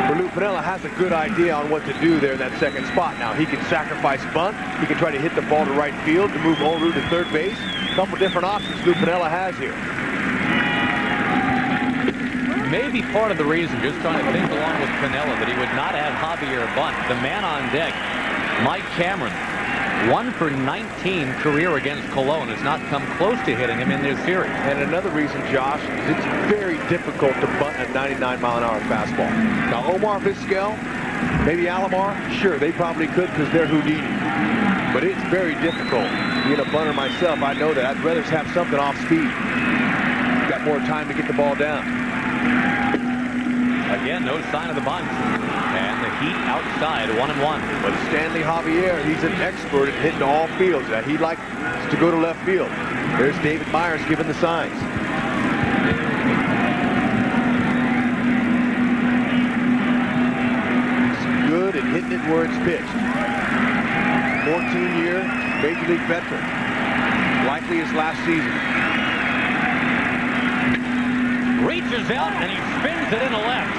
Speaker 10: for Lou Piniella, has a good idea on what to do there in that second spot. Now, he can sacrifice bunt. He can try to hit the ball to right field to move Olerud to third base. A couple different options Lou Piniella has here.
Speaker 11: Maybe part of the reason, just trying to think along with Piniella, that he would not have Javier bunt. The man on deck, Mike Cameron, 1 for 19 career against Colon, has not come close to hitting him in this series.
Speaker 10: And another reason, Josh, is it's very difficult to bunt a 99-mile-an-hour fastball. Now, Omar Vizquel, maybe Alomar, sure, they probably could because they're Houdini. But it's very difficult. Being a bunter myself, I know that. I'd rather have something off speed. Got more time to get the ball down.
Speaker 11: Again, no sign of the bunt. And the Heat outside, 1-1.
Speaker 10: But Stanley Javier, he's an expert at hitting all fields. He likes to go to left field. There's David Myers giving the signs. He's good at hitting it where it's pitched. 14-year Major League veteran. Likely his last season.
Speaker 11: Reaches out and he spins it in the left.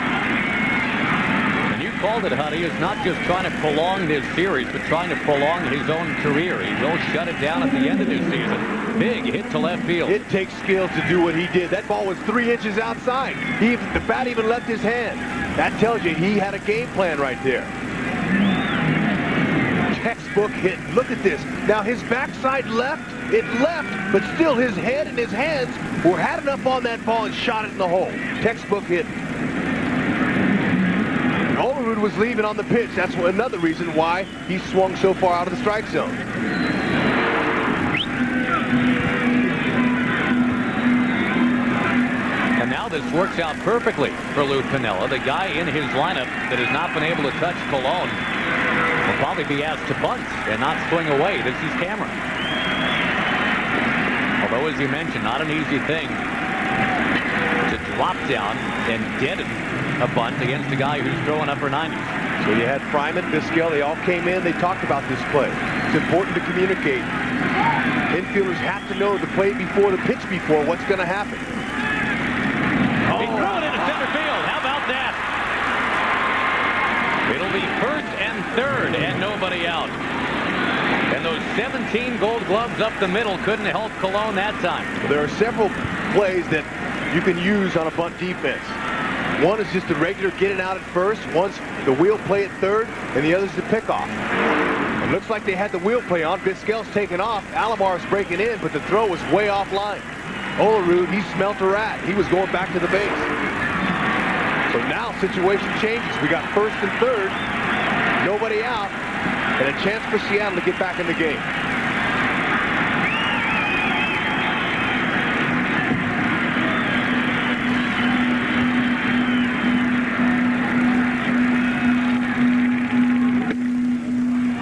Speaker 11: And you called it, Huddy, is not just trying to prolong this series, but trying to prolong his own career. He will shut it down at the end of this season. Big hit to left field.
Speaker 10: It takes skill to do what he did. That ball was 3 inches outside. The bat even left his hand. That tells you he had a game plan right there. Textbook hit. Look at this. Now his backside left. It left, but still his head and his hands had enough on that ball and shot it in the hole. Textbook hit. Olerud was leaving on the pitch. That's another reason why he swung so far out of the strike zone.
Speaker 11: And now now this works out perfectly for Lou Piniella. The guy in his lineup that has not been able to touch Colon will probably be asked to bunt and not swing away. This is Cameron. Although, as you mentioned, not an easy thing to drop down and deaden a bunt against a guy who's throwing upper 90s.
Speaker 10: So you had Fryman, Vizquel, they all came in, they talked about this play. It's important to communicate. Infielders have to know the play before, the pitch before, what's going to happen.
Speaker 11: He threw it into center field. How about that? It'll be first and third and nobody out. And those 17 gold gloves up the middle couldn't help Colon that time.
Speaker 10: There are several plays that you can use on a bunt defense. One is just the regular getting out at first, one's the wheel play at third, and the other's the pickoff. It looks like they had the wheel play on. Vizquel's taking off. Alomar's breaking in, but the throw was way offline. Olerud, he smelt a rat. He was going back to the base. So now situation changes. We got first and third, nobody out, and a chance for Seattle to get back in the game.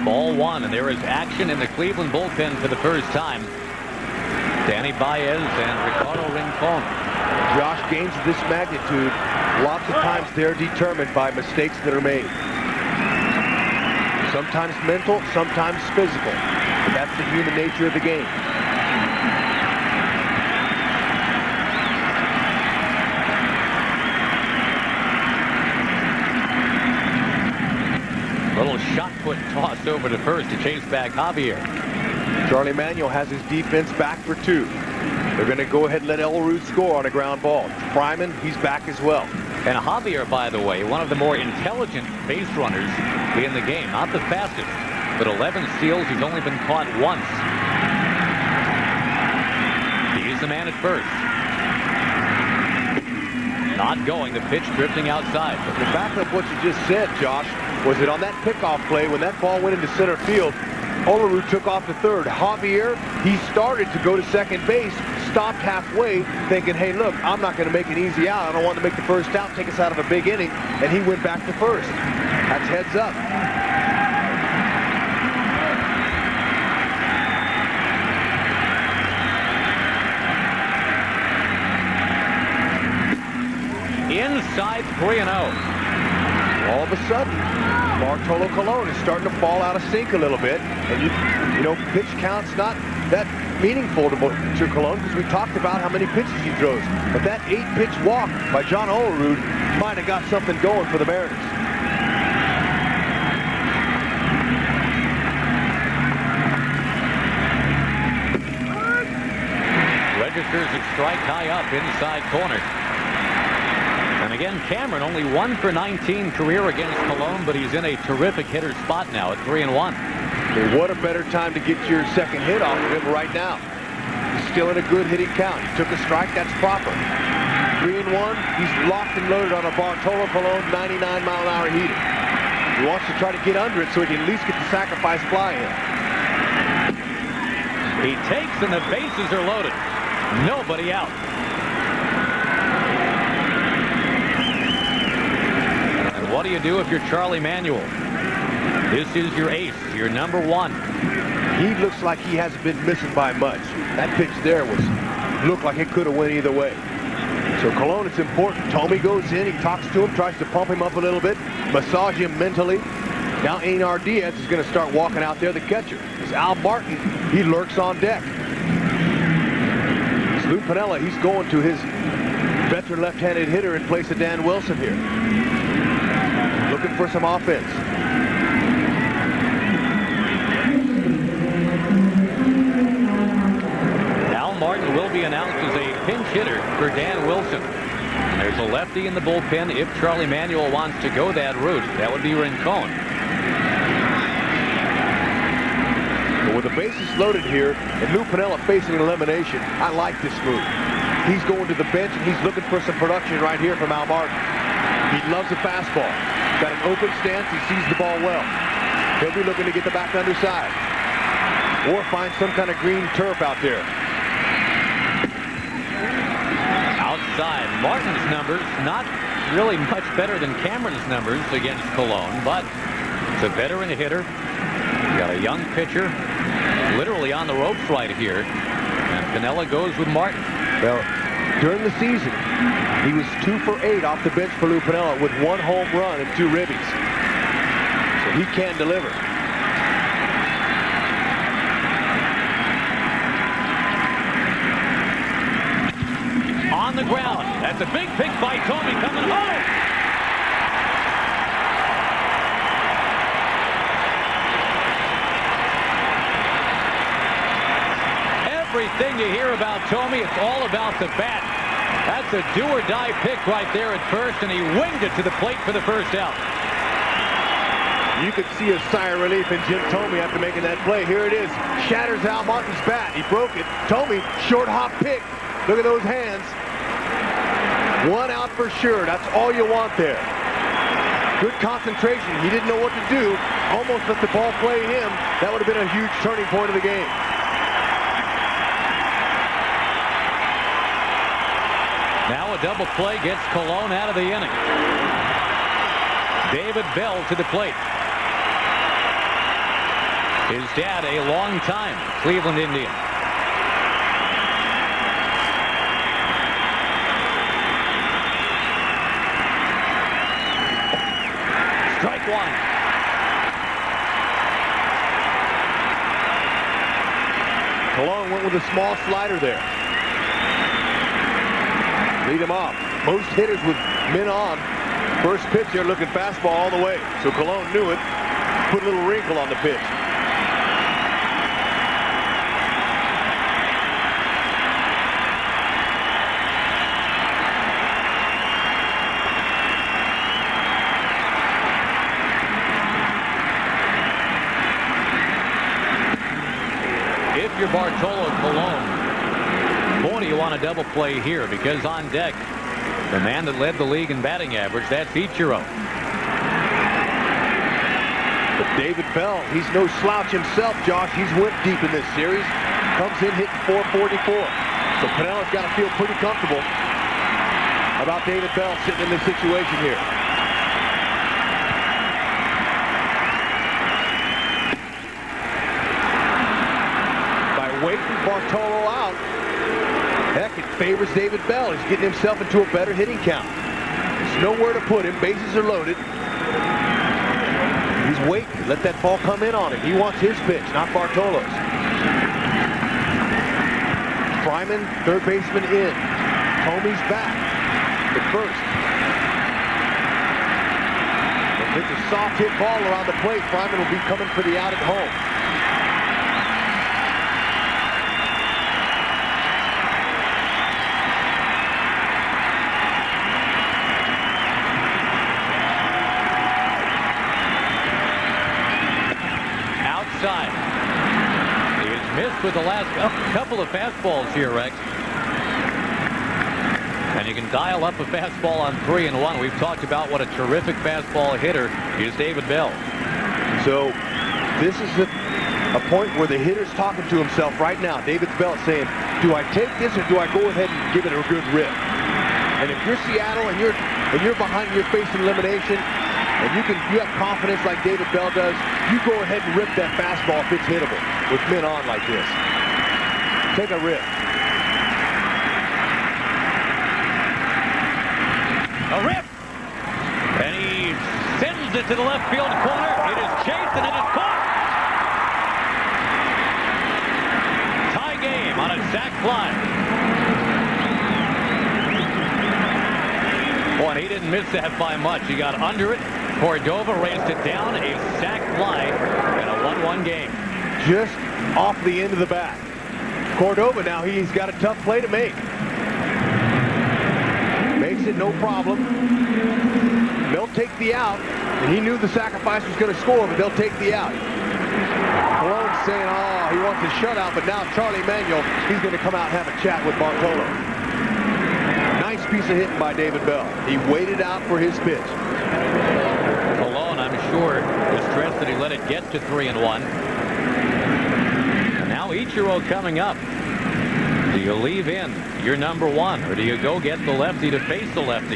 Speaker 11: Ball one, and there is action in the Cleveland bullpen for the first time. Danny Baez and Ricardo Rincon.
Speaker 10: Josh, games of this magnitude, lots of times they're determined by mistakes that are made. Sometimes mental, sometimes physical. But that's the human nature of the game.
Speaker 11: Little shot put tossed over to first to chase back Javier.
Speaker 10: Charlie Manuel has his defense back for two. They're going to go ahead and let Olerud score on a ground ball. Fryman, he's back as well.
Speaker 11: And Javier, by the way, one of the more intelligent base runners in the game. Not the fastest, but 11 steals. He's only been caught once. He's the man at first. Not going. The pitch drifting outside.
Speaker 10: To back up what you just said, Josh, was that on that pickoff play, when that ball went into center field, Olerud took off to third. Javier, he started to go to second base, stopped halfway, thinking, hey, look, I'm not going to make an easy out. I don't want to make the first out, take us out of a big inning, and he went back to first. That's heads up.
Speaker 11: Inside 3-0.
Speaker 10: All of a sudden, Bartolo Colon is starting to fall out of sync a little bit. And you know, pitch count's not that meaningful to Colon because we talked about how many pitches he throws. But that 8-pitch walk by John Olerud might have got something going for the Mariners.
Speaker 11: Registers a strike high up inside corner. And again, Cameron only 1 for 19 career against Colon, but he's in a terrific hitter spot now at 3-1.
Speaker 10: Hey, what a better time to get your second hit off of him right now. He's still in a good hitting count. He took a strike, that's proper. 3-1, he's locked and loaded on a Bartolo Colon 99-mile-an-hour heater. He wants to try to get under it so he can at least get the sacrifice fly in.
Speaker 11: He takes and the bases are loaded. Nobody out. And what do you do if you're Charlie Manuel? This is your ace, your number one.
Speaker 10: He looks like he hasn't been missing by much. That pitch there looked like it could have went either way. So Colon, it's important. Tommy goes in, he talks to him, tries to pump him up a little bit, massage him mentally. Now Einar Diaz is going to start walking out there, the catcher. It's Al Martin, he lurks on deck. It's Lou Piniella, he's going to his veteran left-handed hitter in place of Dan Wilson here. Looking for some offense.
Speaker 11: Al Martin will be announced as a pinch hitter for Dan Wilson. And there's a lefty in the bullpen if Charlie Manuel wants to go that route. That would be Rincon.
Speaker 10: But with the bases loaded here and Lou Piniella facing an elimination, I like this move. He's going to the bench and he's looking for some production right here from Al Martin. He loves the fastball. Got an open stance. He sees the ball well. He'll be looking to get the back underside or find some kind of green turf out there.
Speaker 11: outside. Martin's numbers not really much better than Cameron's numbers against Cologne, but it's a veteran hitter. Got a young pitcher literally on the ropes right here. And Piniella goes with Martin.
Speaker 10: Well, during the season, he was 2 for 8 off the bench for Lou Piniella with 1 home run and 2 ribbies. So he can deliver.
Speaker 11: On the ground. That's a big pick by Tomey coming home. Everything you hear about Tomey, it's all about the bat. That's a do-or-die pick right there at first, and he winged it to the plate for the first out.
Speaker 10: You could see a sigh of relief in Jim Tomey after making that play. Here it is. Shatters Al Martin's bat. He broke it. Tomey, short hop pick. Look at those hands. 1 out for sure. That's all you want there. Good concentration. He didn't know what to do. Almost let the ball play him. That would have been a huge turning point of the game.
Speaker 11: Now a double play gets Cologne out of the inning. David Bell to the plate. His dad, a long-time Cleveland Indian. Strike 1.
Speaker 10: Cologne went with a small slider there. Lead him off. Most hitters with men on. First pitch, they're looking fastball all the way. So Cologne knew it. Put a little wrinkle on the pitch.
Speaker 11: If you're Bartolo Cologne, boy, do you want a double play here, because on deck, the man that led the league in batting average, that's Ichiro.
Speaker 10: But David Bell, he's no slouch himself, Josh. He's went deep in this series. Comes in hitting .444. So Piniella's got to feel pretty comfortable about David Bell sitting in this situation here. By waiting Bartolo out, heck, it favors David Bell. He's getting himself into a better hitting count. There's nowhere to put him. Bases are loaded. He's waiting. Let that ball come in on him. He wants his pitch, not Bartolo's. Fryman, third baseman in. Tomey's back at first. If it's a soft hit ball around the plate, Fryman will be coming for the out at home.
Speaker 11: He has missed with the last couple of fastballs here, Rex. And you can dial up a fastball on 3-1. We've talked about what a terrific fastball hitter is David Bell.
Speaker 10: So this is a point where the hitter's talking to himself right now. David Bell saying, do I take this or do I go ahead and give it a good rip? And if you're Seattle and you're behind, you're facing elimination, and you have confidence like David Bell does, you go ahead and rip that fastball if it's hittable with men on like this. Take a rip.
Speaker 11: A rip! And he sends it to the left field corner. It is chased and it is caught. Tie game on a sac fly. Boy, and he didn't miss that by much. He got under it. Cordova raised it down, a sac fly, and a 1-1 game.
Speaker 10: Just off the end of the bat. Cordova now, he's got a tough play to make. Makes it no problem. They'll take the out, and he knew the sacrifice was going to score, but they'll take the out. Cologne's saying, oh, he wants a shutout, but now Charlie Manuel, he's going to come out and have a chat with Bartolo. Nice piece of hitting by David Bell. He waited out for his pitch.
Speaker 11: Cologne, I'm sure, was stressed that he let it get to 3-1. And now Ichiro coming up. Do you leave in your number one, or do you go get the lefty to face the lefty?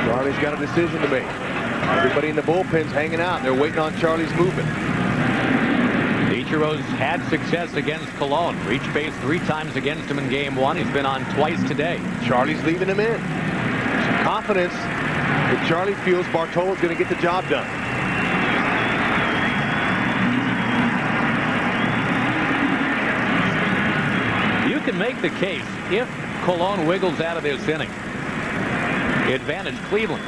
Speaker 10: Charlie's got a decision to make. Everybody in the bullpen's hanging out. They're waiting on Charlie's movement.
Speaker 11: Ichiro's had success against Colon. Reached base 3 times against him in game 1. He's been on twice today.
Speaker 10: Charlie's leaving him in. Some confidence that Charlie feels Bartolo's going to get the job done.
Speaker 11: You can make the case, if Colon wiggles out of this inning, advantage Cleveland.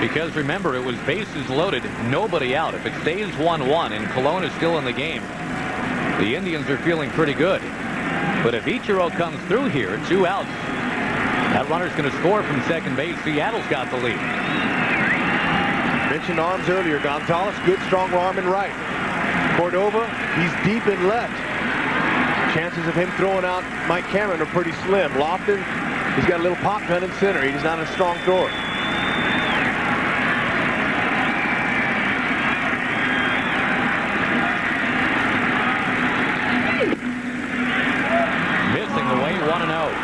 Speaker 11: Because remember, it was bases loaded, nobody out. If it stays 1-1 and Colon is still in the game, the Indians are feeling pretty good. But if Ichiro comes through here, 2 outs, that runner's going to score from second base. Seattle's got the lead.
Speaker 10: Mentioned arms earlier. Gonzalez, good strong arm in right. Cordova, he's deep in left. Chances of him throwing out Mike Cameron are pretty slim. Lofton, he's got a little pop gun in center. He's not a strong thrower.
Speaker 11: Missing away 1-0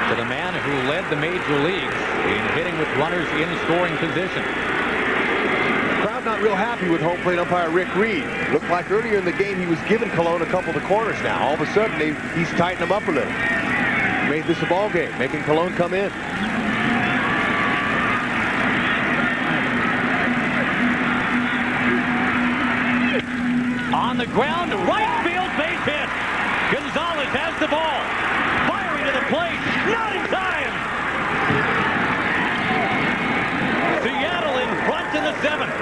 Speaker 11: to the man who led the major leagues in hitting with runners in scoring position.
Speaker 10: Crowd not real happy with home plate umpire Rick Reed. Looked like earlier in the game he was giving Colon a couple of the corners now. All of a sudden he's tightened them up a little. Made this a ball game, making Colon come in.
Speaker 11: On the ground, right field, base hit. Gonzalez has the ball. Firing to the plate. Not in time. Seattle in front in the 7th.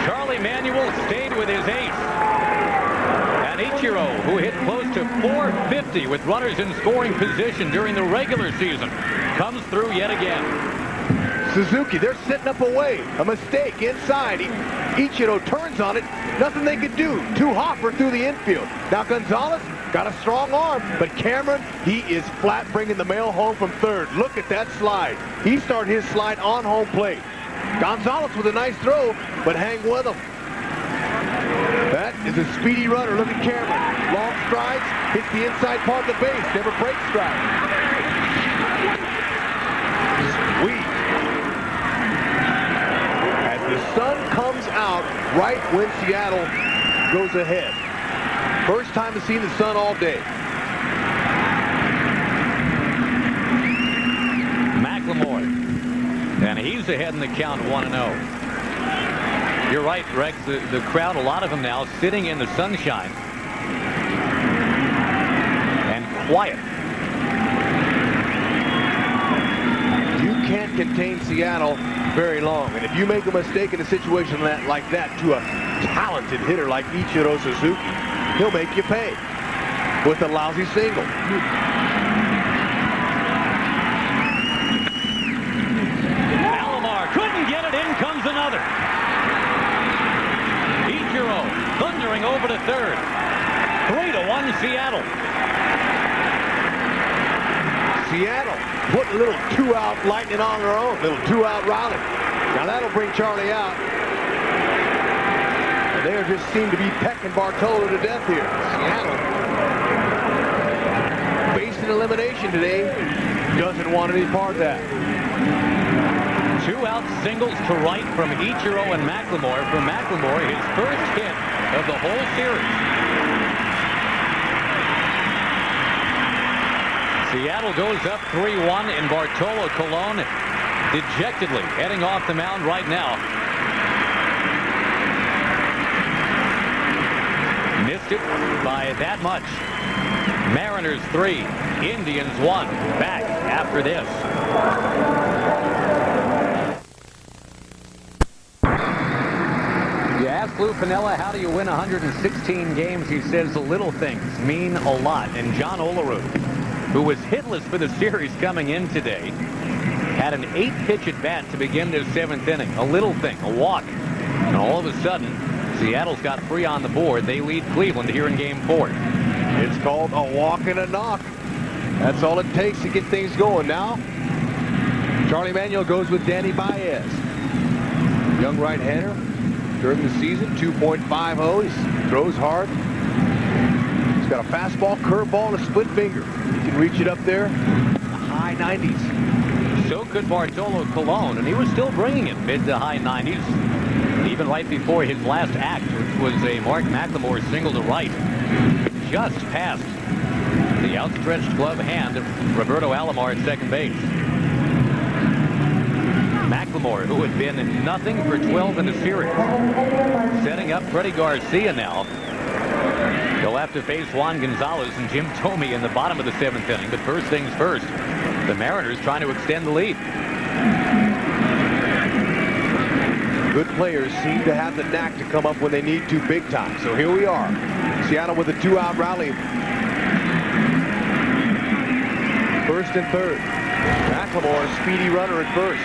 Speaker 11: Charlie Manuel stayed with his ace. And Ichiro, who hit close to .450 with runners in scoring position during the regular season, comes through yet again.
Speaker 10: Suzuki, they're setting up away. A mistake inside. Ichiro turns on it. Nothing they could do. 2 hopper through the infield. Now Gonzalez got a strong arm, but Cameron, he is flat bringing the mail home from third. Look at that slide. He started his slide on home plate. Gonzalez with a nice throw, but hang with him. That is a speedy runner. Look at Cameron. Long strides, hits the inside part of the base, never breaks stride. Sweet. The sun comes out right when Seattle goes ahead. First time to see the sun all day.
Speaker 11: McLemore. And he's ahead in the count 1-0. You're right, Rex. The crowd, a lot of them now, sitting in the sunshine. And quiet.
Speaker 10: You can't contain Seattle very long. And if you make a mistake in a situation like that to a talented hitter like Ichiro Suzuki, he'll make you pay with a lousy single.
Speaker 11: Alomar couldn't get it. In comes another. Ichiro thundering over to third. 3-1 Seattle.
Speaker 10: Seattle put a little 2-out lightning on their own, little 2-out rally. Now that'll bring Charlie out. And they just seem to be pecking Bartolo to death here. Seattle, based in elimination today, doesn't want any part of that.
Speaker 11: 2-out singles to right from Ichiro and McLemore. For McLemore, his first hit of the whole series. Seattle goes up 3-1, and Bartolo Colon dejectedly heading off the mound right now. Missed it by that much. Mariners 3, Indians 1. Back after this. You ask Lou Piniella, how do you win 116 games? He says the little things mean a lot. And John Olerud, who was hitless for the series coming in today, had an 8-pitch at bat to begin this 7th inning. A little thing, a walk. And all of a sudden, Seattle's got 3 on the board. They lead Cleveland here in Game 4.
Speaker 10: It's called a walk and a knock. That's all it takes to get things going. Now, Charlie Manuel goes with Danny Baez. Young right-hander. during the season. 2.50. He throws hard. He's got a fastball, curveball, and a split finger. He can reach it up there. High 90s.
Speaker 11: So could Bartolo Colon, and he was still bringing it mid to high 90s. Even right before his last act, which was a Mark McLemore single to right, just past the outstretched glove hand of Roberto Alomar at second base. McLemore, who had been nothing for 12 in the series, setting up Freddy Garcia now. They'll have to face Juan Gonzalez and Jim Thome in the bottom of the 7th inning. But first things first, the Mariners trying to extend the lead.
Speaker 10: Good players seem to have the knack to come up when they need to big time. So here we are. Seattle with a 2-out rally. First and third. McLemore, a speedy runner at first.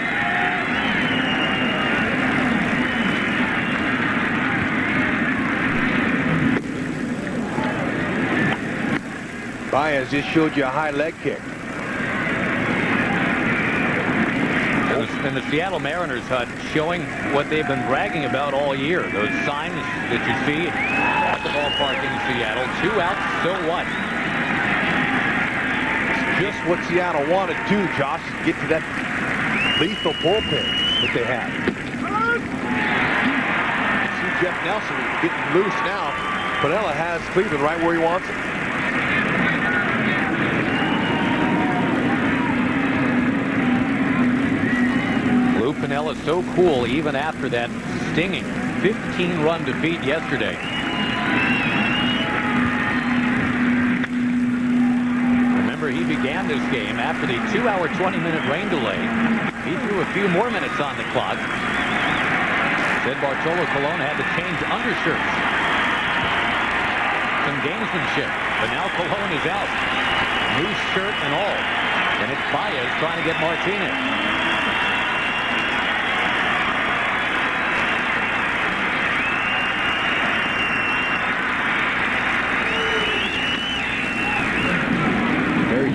Speaker 10: Baez just showed you a high leg kick.
Speaker 11: And the Seattle Mariners, Hut, showing what they've been bragging about all year. Those signs that you see at the ballpark in Seattle. 2 outs, so what?
Speaker 10: It's just what Seattle wanted to, Josh, get to that lethal bullpen that they have. See Jeff Nelson getting loose now. Pinella has Cleveland right where he wants it.
Speaker 11: Lou Piniella so cool even after that stinging 15-run defeat yesterday. Remember, he began this game after the 2-hour, 20-minute rain delay. He threw a few more minutes on the clock. Said Bartolo Colon had to change undershirts. Some gamesmanship, but now Colon is out. New shirt and all. And it's Baez trying to get Martinez.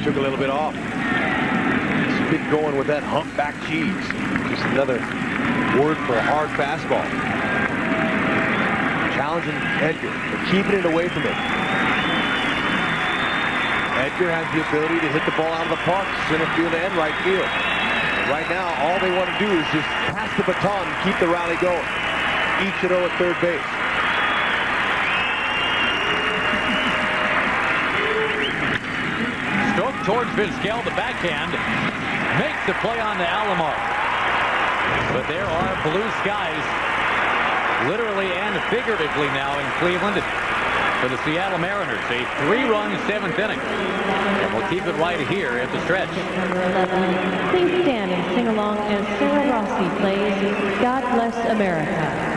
Speaker 10: Took a little bit off. He's been going with that humpback cheese. Just another word for a hard fastball. Challenging Edgar, but keeping it away from him. Edgar has the ability to hit the ball out of the park, center field and right field. And right now, all they want to do is just pass the baton and keep the rally going. Ichiro at third base.
Speaker 11: Towards Vizquel, the backhand, makes the play on the Alomar. But there are blue skies, literally and figuratively now in Cleveland for the Seattle Mariners. A 3-run 7th inning. And we'll keep it right here at the stretch.
Speaker 14: Please stand and sing along as Sarah Rossi plays God Bless America.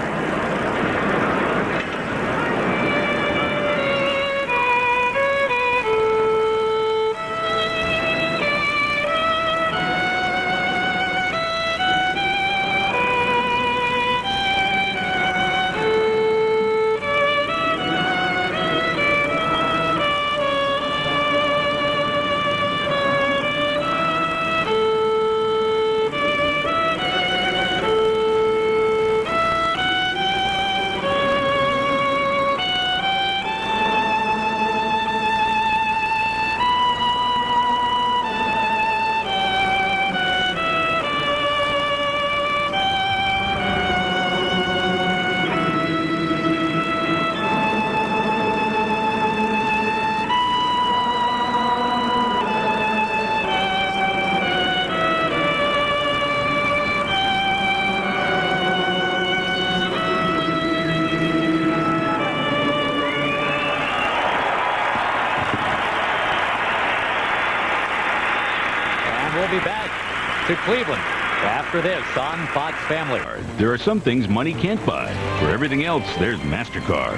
Speaker 11: To Cleveland after this on Fox Family.
Speaker 5: There are some things money can't buy. For everything else, there's MasterCard.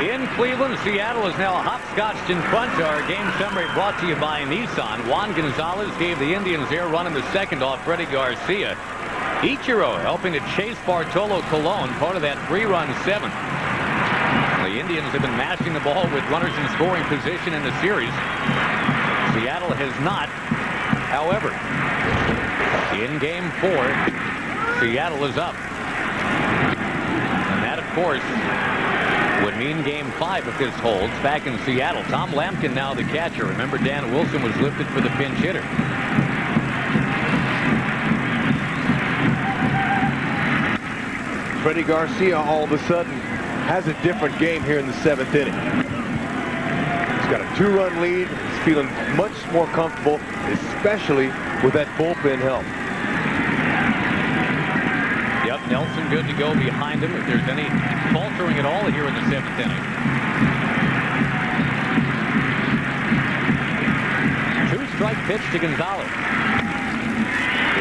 Speaker 11: In Cleveland, Seattle is now hopscotched in front. Our game summary brought to you by Nissan. Juan Gonzalez gave the Indians their run in the second off Freddy Garcia. Ichiro helping to chase Bartolo Colon, part of that 3-run 7th. The Indians have been mashing the ball with runners in scoring position in the series. Seattle has not. However, In game 4, Seattle is up. And that, of course, would mean game 5 if this holds back in Seattle. Tom Lampkin now the catcher. Remember, Dan Wilson was lifted for the pinch hitter.
Speaker 10: Freddy Garcia all of a sudden has a different game here in the 7th inning. He's got a 2-run lead. He's feeling much more comfortable, especially with that bullpen help.
Speaker 11: Yep, Nelson good to go behind him if there's any faltering at all here in the 7th inning. 2-strike pitch to Gonzalez.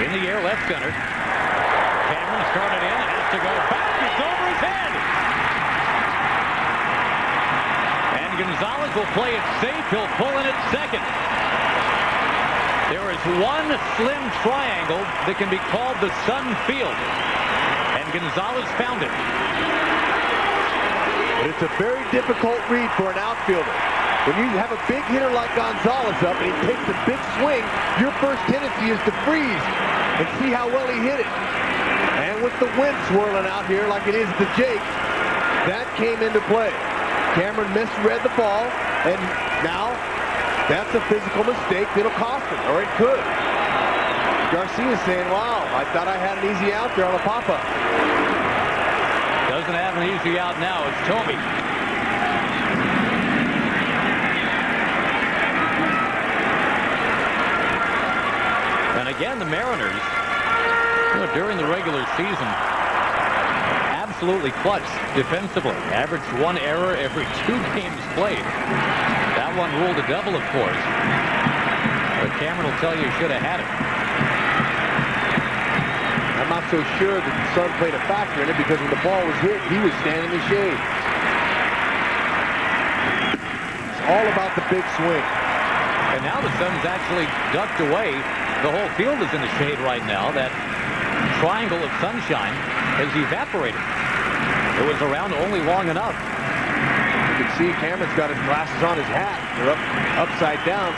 Speaker 11: In the air, left center. Cameron started in, has to go back. It's over his head. And Gonzalez will play it safe. He'll pull in at second. There is one slim triangle that can be called the Sun Field. And Gonzalez found it.
Speaker 10: But it's a very difficult read for an outfielder. When you have a big hitter like Gonzalez up and he takes a big swing, your first tendency is to freeze and see how well he hit it. And with the wind swirling out here like it is the Jake, that came into play. Cameron misread the ball, and now that's a physical mistake that'll cost him, or it could. Garcia's saying, wow, I thought I had an easy out there on a pop-up.
Speaker 11: Doesn't have an easy out now. It's Tomey. And again, the Mariners, during the regular season, absolutely clutch defensively. Averaged 1 error every 2 games played. That one ruled a double, of course. But Cameron will tell you he should have had it.
Speaker 10: I'm not so sure that the sun played a factor in it, because when the ball was hit, he was standing in the shade. It's all about the big swing.
Speaker 11: And now the sun's actually ducked away. The whole field is in the shade right now. That triangle of sunshine has evaporated. It was around only long enough.
Speaker 10: You can see Cameron's got his glasses on his hat. They're upside down.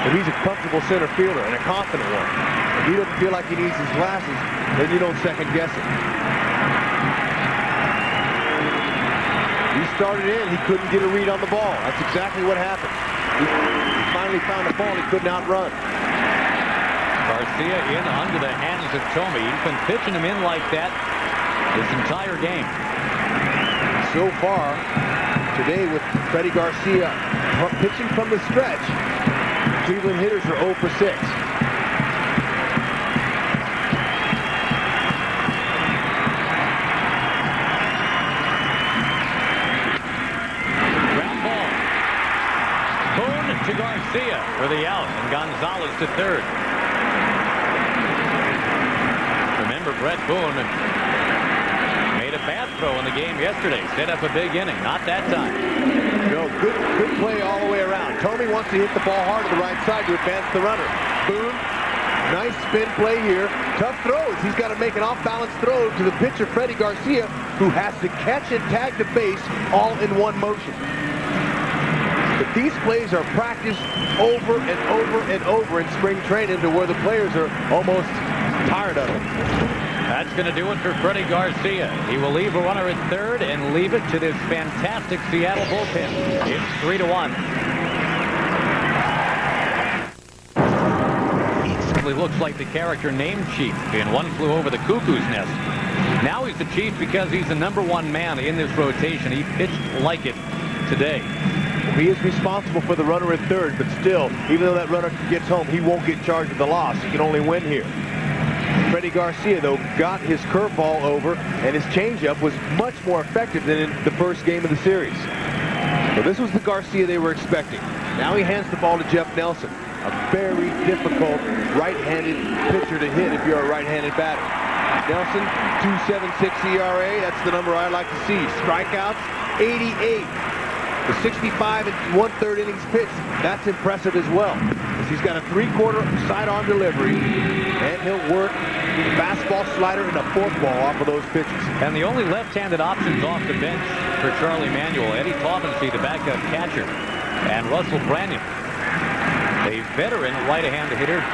Speaker 10: But he's a comfortable center fielder and a confident one. If he doesn't feel like he needs his glasses, then you don't second guess it. He started in, he couldn't get a read on the ball. That's exactly what happened. He finally found a ball he couldn't outrun.
Speaker 11: Garcia in under the hands of Tomey. He's been pitching him in like that this entire game.
Speaker 10: So far, today with Freddy Garcia pitching from the stretch, Cleveland hitters are 0 for 6.
Speaker 11: Ground ball. Boone to Garcia for the out, and Gonzalez to third. Remember, Brett Boone made a bad throw in the game yesterday. Set up a big inning. Not that time.
Speaker 10: No, good play all the way around. Tomey wants to hit the ball hard to the right side to advance the runner. Boone, nice spin play here. Tough throws. He's got to make an off-balance throw to the pitcher, Freddy Garcia, who has to catch and tag the base all in one motion. But these plays are practiced over and over and over in spring training to where the players are almost tired of it.
Speaker 11: That's going to do it for Freddy Garcia. He will leave a runner at third and leave it to this fantastic Seattle bullpen. It's 3-1. He simply looks like the character named Chief in One Flew Over the Cuckoo's Nest. Now he's the Chief because he's the #1 man in this rotation. He pitched like it today.
Speaker 10: He is responsible for the runner at third, but still, even though that runner gets home, he won't get charged with the loss. He can only win here. Freddy Garcia, though, got his curveball over, and his changeup was much more effective than in the first game of the series. So this was the Garcia they were expecting. Now he hands the ball to Jeff Nelson, a very difficult right-handed pitcher to hit if you're a right-handed batter. Nelson, 2.76 ERA. That's the number I like to see. Strikeouts, 88. The 65 and 1/3 innings pitched, that's impressive as well. He's got a 3/4 sidearm delivery, and he'll work the fastball, slider, and a forkball off of those pitches.
Speaker 11: And the only left-handed options off the bench for Charlie Manuel, Eddie Taubensee, the backup catcher, and Russell Branyan, a veteran right-handed hitter.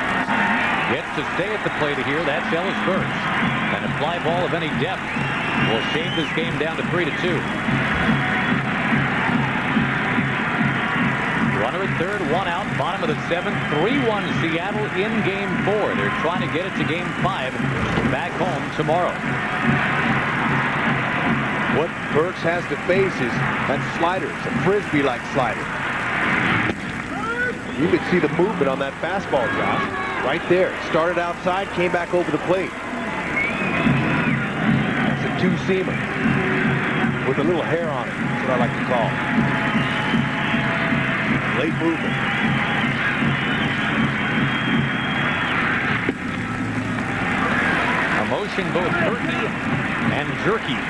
Speaker 11: Gets to stay at the plate here. That's Ellis Burks. And a fly ball of any depth will shave this game down to 3-2. Runner at third, one out, bottom of the seventh, 3-1 Seattle in game 4. They're trying to get it to game 5 back home tomorrow.
Speaker 10: What Burks has to face is that slider. It's a Frisbee-like slider. You can see the movement on that fastball, Josh. Right there. Started outside, came back over the plate. That's a two-seamer with a little hair on it. That's what I like to call it. Late movement.
Speaker 11: A motion both perky and jerky.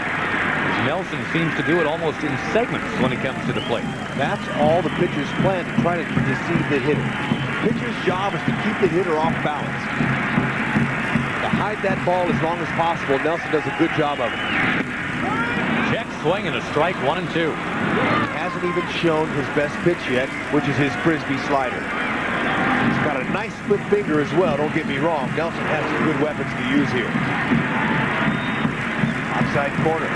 Speaker 11: Nelson seems to do it almost in segments when it comes to the plate.
Speaker 10: That's all the pitcher's plan, to try to deceive the hitter. The pitcher's job is to keep the hitter off balance. To hide that ball as long as possible. Nelson does a good job of it.
Speaker 11: Check swing and a strike, 1-2.
Speaker 10: He hasn't even shown his best pitch yet, which is his Frisbee slider. He's got a nice split finger as well, don't get me wrong. Nelson has some good weapons to use here. Outside corner.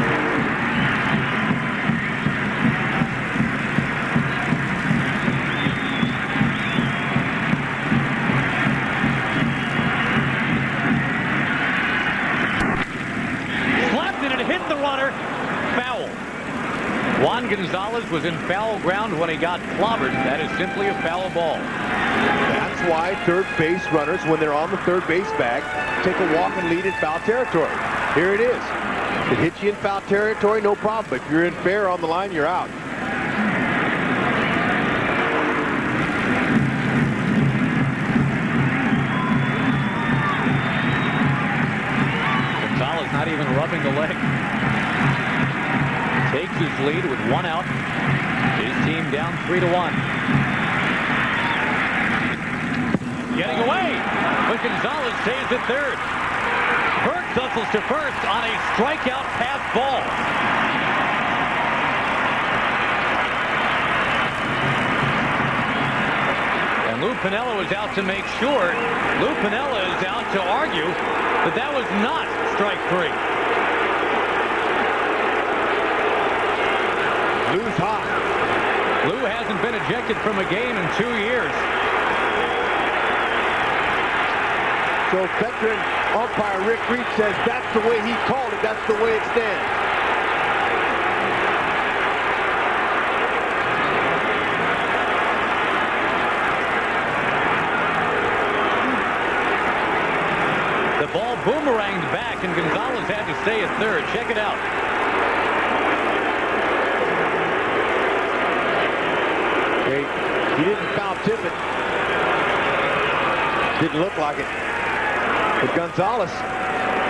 Speaker 11: Juan Gonzalez was in foul ground when he got clobbered. That is simply a foul ball.
Speaker 10: That's why third base runners, when they're on the third base bag, take a walk and lead in foul territory. Here it is. It hits you in foul territory, no problem. If you're in fair on the line, you're out.
Speaker 11: Gonzalez not even rubbing the leg. Takes his lead with one out. His team down 3-1. Getting away, but Gonzalez stays at third. Burks hustles to first on a strikeout pass ball. And Lou Piniella was out to make sure. Lou Piniella is out to argue that that was not strike 3.
Speaker 10: Lou's hot.
Speaker 11: Lou hasn't been ejected from a game in 2 years.
Speaker 10: So veteran umpire Rick Reed says that's the way he called it. That's the way it stands.
Speaker 11: The ball boomeranged back, and Gonzalez had to stay at third. Check it out.
Speaker 10: He didn't foul tip it. Didn't look like it. But Gonzalez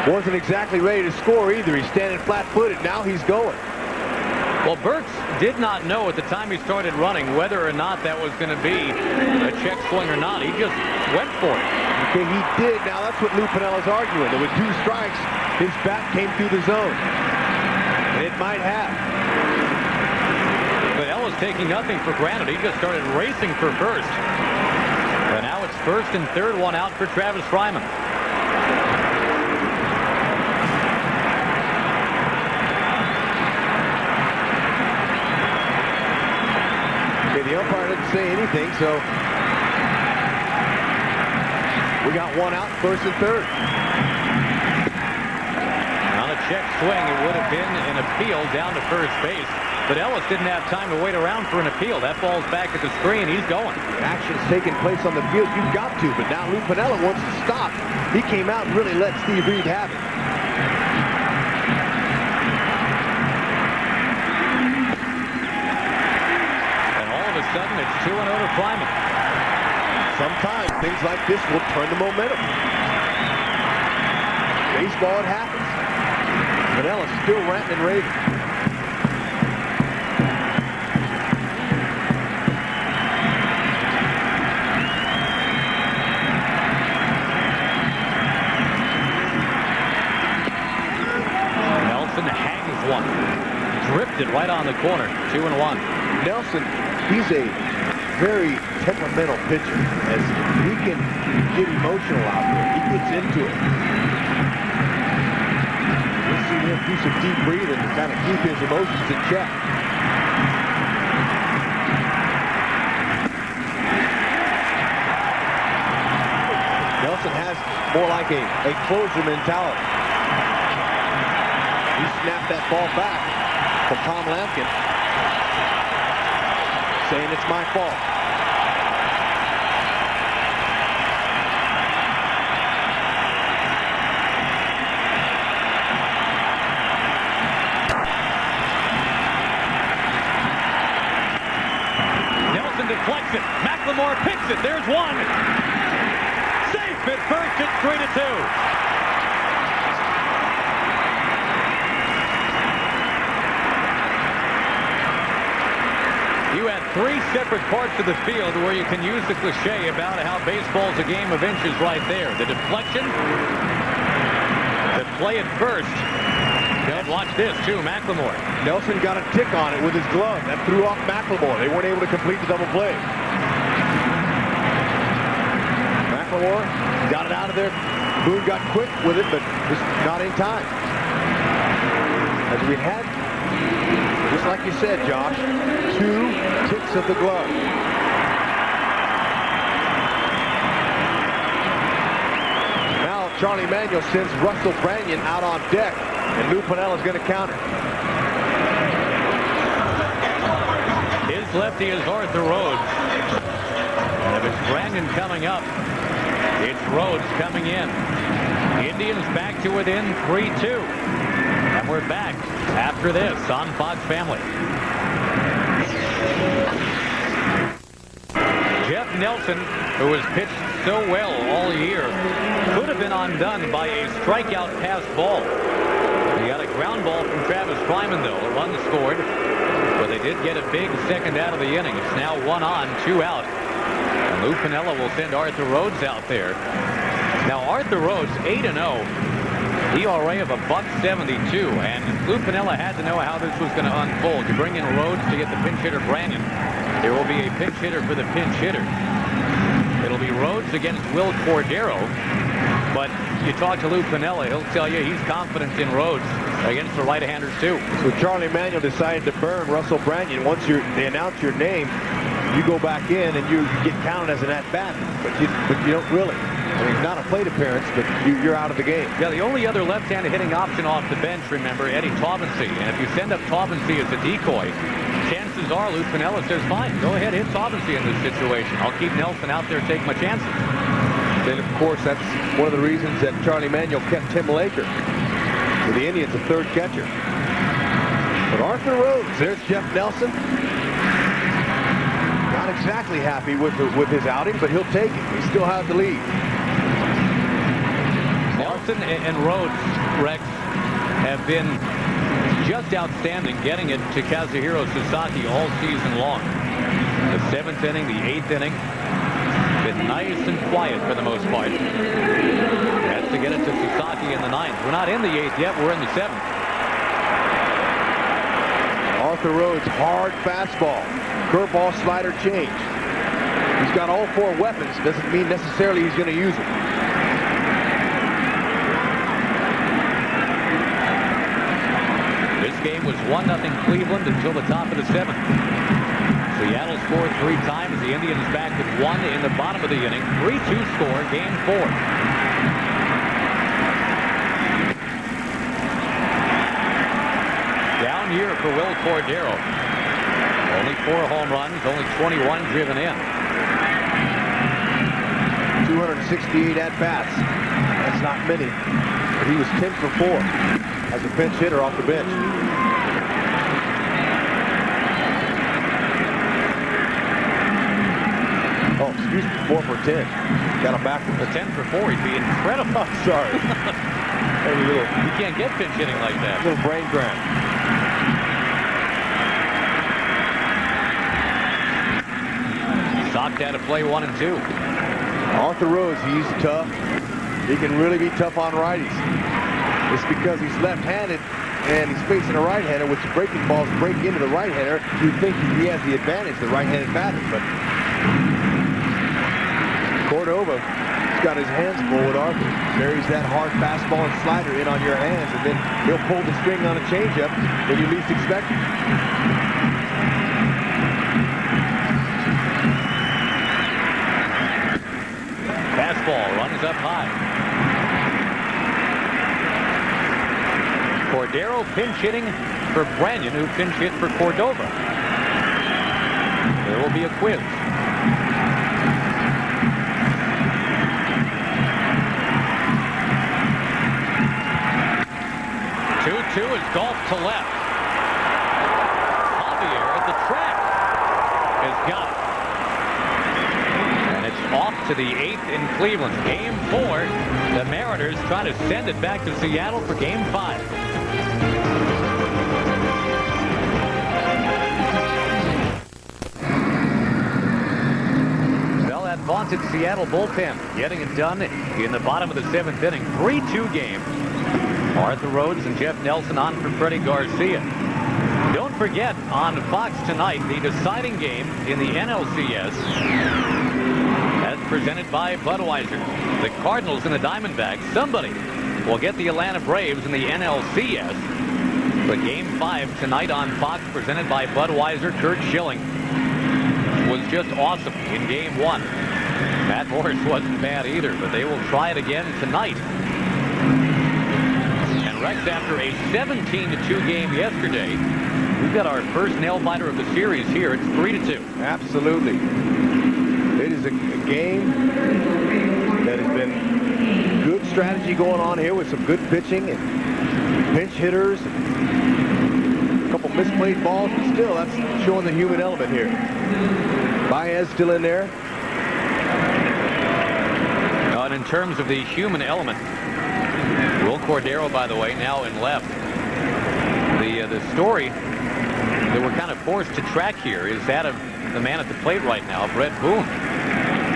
Speaker 10: wasn't exactly ready to score either. He's standing flat-footed. Now he's going.
Speaker 11: Well, Burks did not know at the time he started running whether or not that was going to be a check swing or not. He just went for it.
Speaker 10: Okay, he did. Now that's what Lou Piniella's arguing. That with 2 strikes, his bat came through the zone. And it might have.
Speaker 11: But Ella's taking nothing for granted. He just started racing for first. And now it's first and third, one out for Travis Fryman.
Speaker 10: Okay, the umpire didn't say anything, so we got one out, first and third.
Speaker 11: On a check swing, it would have been an appeal down to first base. But Ellis didn't have time to wait around for an appeal. That ball's back at the screen. He's going.
Speaker 10: Action's taking place on the field. You've got to, but now Lou Piniella wants to stop. He came out and really let Steve Reed have it.
Speaker 11: And all of a sudden, it's 2-0 to Fryman.
Speaker 10: Sometimes things like this will turn the momentum. Baseball, it happens. Piniella's still ranting and raving.
Speaker 11: One. Drifted right on the corner. 2-1.
Speaker 10: Nelson, he's a very temperamental pitcher. As he can get emotional out there, he gets into it. We'll see him do some deep breathing to kind of keep his emotions in check. Nelson has more like a closer mentality. He snapped that ball back from Tom Lampkin, saying it's my fault.
Speaker 11: Nelson deflects it. McLemore picks it. There's one. Safe at first. It's 3-2. You had three separate parts of the field where you can use the cliche about how baseball's a game of inches right there. The deflection, the play at first. And watch this, too, McLemore.
Speaker 10: Nelson got a tick on it with his glove. That threw off McLemore. They weren't able to complete the double play. McLemore got it out of there. Boone got quick with it, but just not in time. As we had, just like you said, Josh, two ticks of the glove. Now Charlie Manuel sends Russell Branyan out on deck, and Lou Pinella's going to counter.
Speaker 11: His lefty is Arthur Rhodes. And if it's Branyan coming up, it's Rhodes coming in. Indians back to within 3-2. And we're back after this on Fox Family. Jeff Nelson, who has pitched so well all year, could have been undone by a strikeout pass ball. He got a ground ball from Travis Fryman, though. A run scored, but they did get a big second out of the inning. It's now 1 on, 2 out. And Lou Piniella will send Arthur Rhodes out there. Now, Arthur Rhodes, 8-0. ERA of $1.72, and Lou Piniella had to know how this was going to unfold. You bring in Rhodes to get the pinch hitter Branyan. There will be a pinch hitter for the pinch hitter. It'll be Rhodes against Will Cordero, but you talk to Lou Piniella, he'll tell you he's confident in Rhodes against the right-handers too.
Speaker 10: So Charlie Manuel decided to burn Russell Branyan. Once they announce your name, you go back in and you get counted as an at-bat, but you don't really. I mean, not a plate appearance, but you're out of the game.
Speaker 11: Yeah, the only other left-handed hitting option off the bench, remember, Eddie Taubensee. And if you send up Taubensee as a decoy, chances are Lou Piniella says, fine, go ahead, hit Taubensee in this situation. I'll keep Nelson out there, take my chances.
Speaker 10: Then, of course, that's one of the reasons that Charlie Manuel kept Tim Laker for the Indians, a third catcher. But Arthur Rhodes, there's Jeff Nelson. Not exactly happy with his outing, but he'll take it. He still has the lead.
Speaker 11: Nelson and Rhodes, Rex, have been just outstanding getting it to Kazuhiro Sasaki all season long. The 7th inning, the 8th inning, been nice and quiet for the most part. Has to get it to Sasaki in the 9th. We're not in the 8th yet, we're in the 7th.
Speaker 10: Arthur Rhodes, hard fastball, curveball, slider, change. He's got all 4 weapons. Doesn't mean necessarily he's going to use them.
Speaker 11: This game was 1-0 Cleveland until the top of the 7th. Seattle scored 3 times. The Indians back with 1 in the bottom of the inning. 3-2 score, game 4. Down year for Will Cordero. Only 4 home runs, only 21 driven in.
Speaker 10: 268 at-bats. That's not many. But he was 10 for 4 as a pinch hitter off the bench. Oh, excuse me, 4 for 10. Got him back.
Speaker 11: A 10 for 4, he'd be incredible.
Speaker 10: Oh, sorry.
Speaker 11: You can't get pinch hitting like that.
Speaker 10: Little brain cramp.
Speaker 11: Socked out to play 1 and 2.
Speaker 10: Arthur Rhodes, he's tough. He can really be tough on righties. It's because he's left-handed and he's facing a right-hander, which breaking balls break into the right-hander. You think he has the advantage, the right-handed batter, but Cordova's got his hands full with Arthur. Buries that hard fastball and slider in on your hands, and then he'll pull the string on a changeup when you least expect it.
Speaker 11: Fastball runs up high. Cordero pinch hitting for Branyan, who pinch hit for Cordova. There will be a quiz. 2-2 is golfed to left. Javier at the track has got it. And it's off to the 8th in Cleveland. Game 4. The Mariners try to send it back to Seattle for Game 5. Well, that vaunted Seattle bullpen getting it done in the bottom of the 7th inning. 3-2 game. Arthur Rhodes and Jeff Nelson on for Freddy Garcia. Don't forget, on Fox tonight, the deciding game in the NLCS, as presented by Budweiser. The Cardinals and the Diamondbacks. Somebody will get the Atlanta Braves in the NLCS. But Game 5 tonight on Fox, presented by Budweiser. Kurt Schilling was just awesome in Game 1. Matt Morris wasn't bad either, but they will try it again tonight. Rex, after a 17-2 game yesterday, we've got our first nail-biter of the series here. It's 3-2.
Speaker 10: Absolutely. It is a game that has been good strategy going on here with some good pitching and pinch hitters. And a couple misplayed balls, but still, that's showing the human element here. Baez still in there.
Speaker 11: And in terms of the human element, Will Cordero, by the way, now in left. The story that we're kind of forced to track here is that of the man at the plate right now, Brett Boone,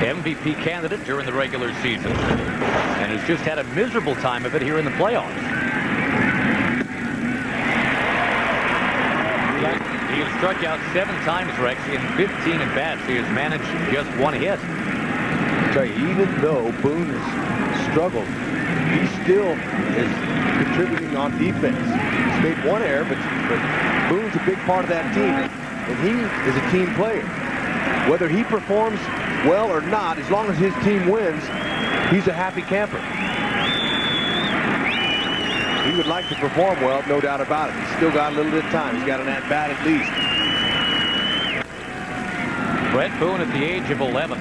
Speaker 11: MVP candidate during the regular season, and has just had a miserable time of it here in the playoffs. He has struck out 7 times, Rex, in 15 at-bats. He has managed just 1 hit.
Speaker 10: I'll tell you, even though Boone has struggled, he still is contributing on defense. He's made 1 error, but Boone's a big part of that team, and he is a team player. Whether he performs well or not, as long as his team wins, he's a happy camper. He would like to perform well, no doubt about it. He's still got a little bit of time. He's got an at-bat at least.
Speaker 11: Brett Boone at the age of 11.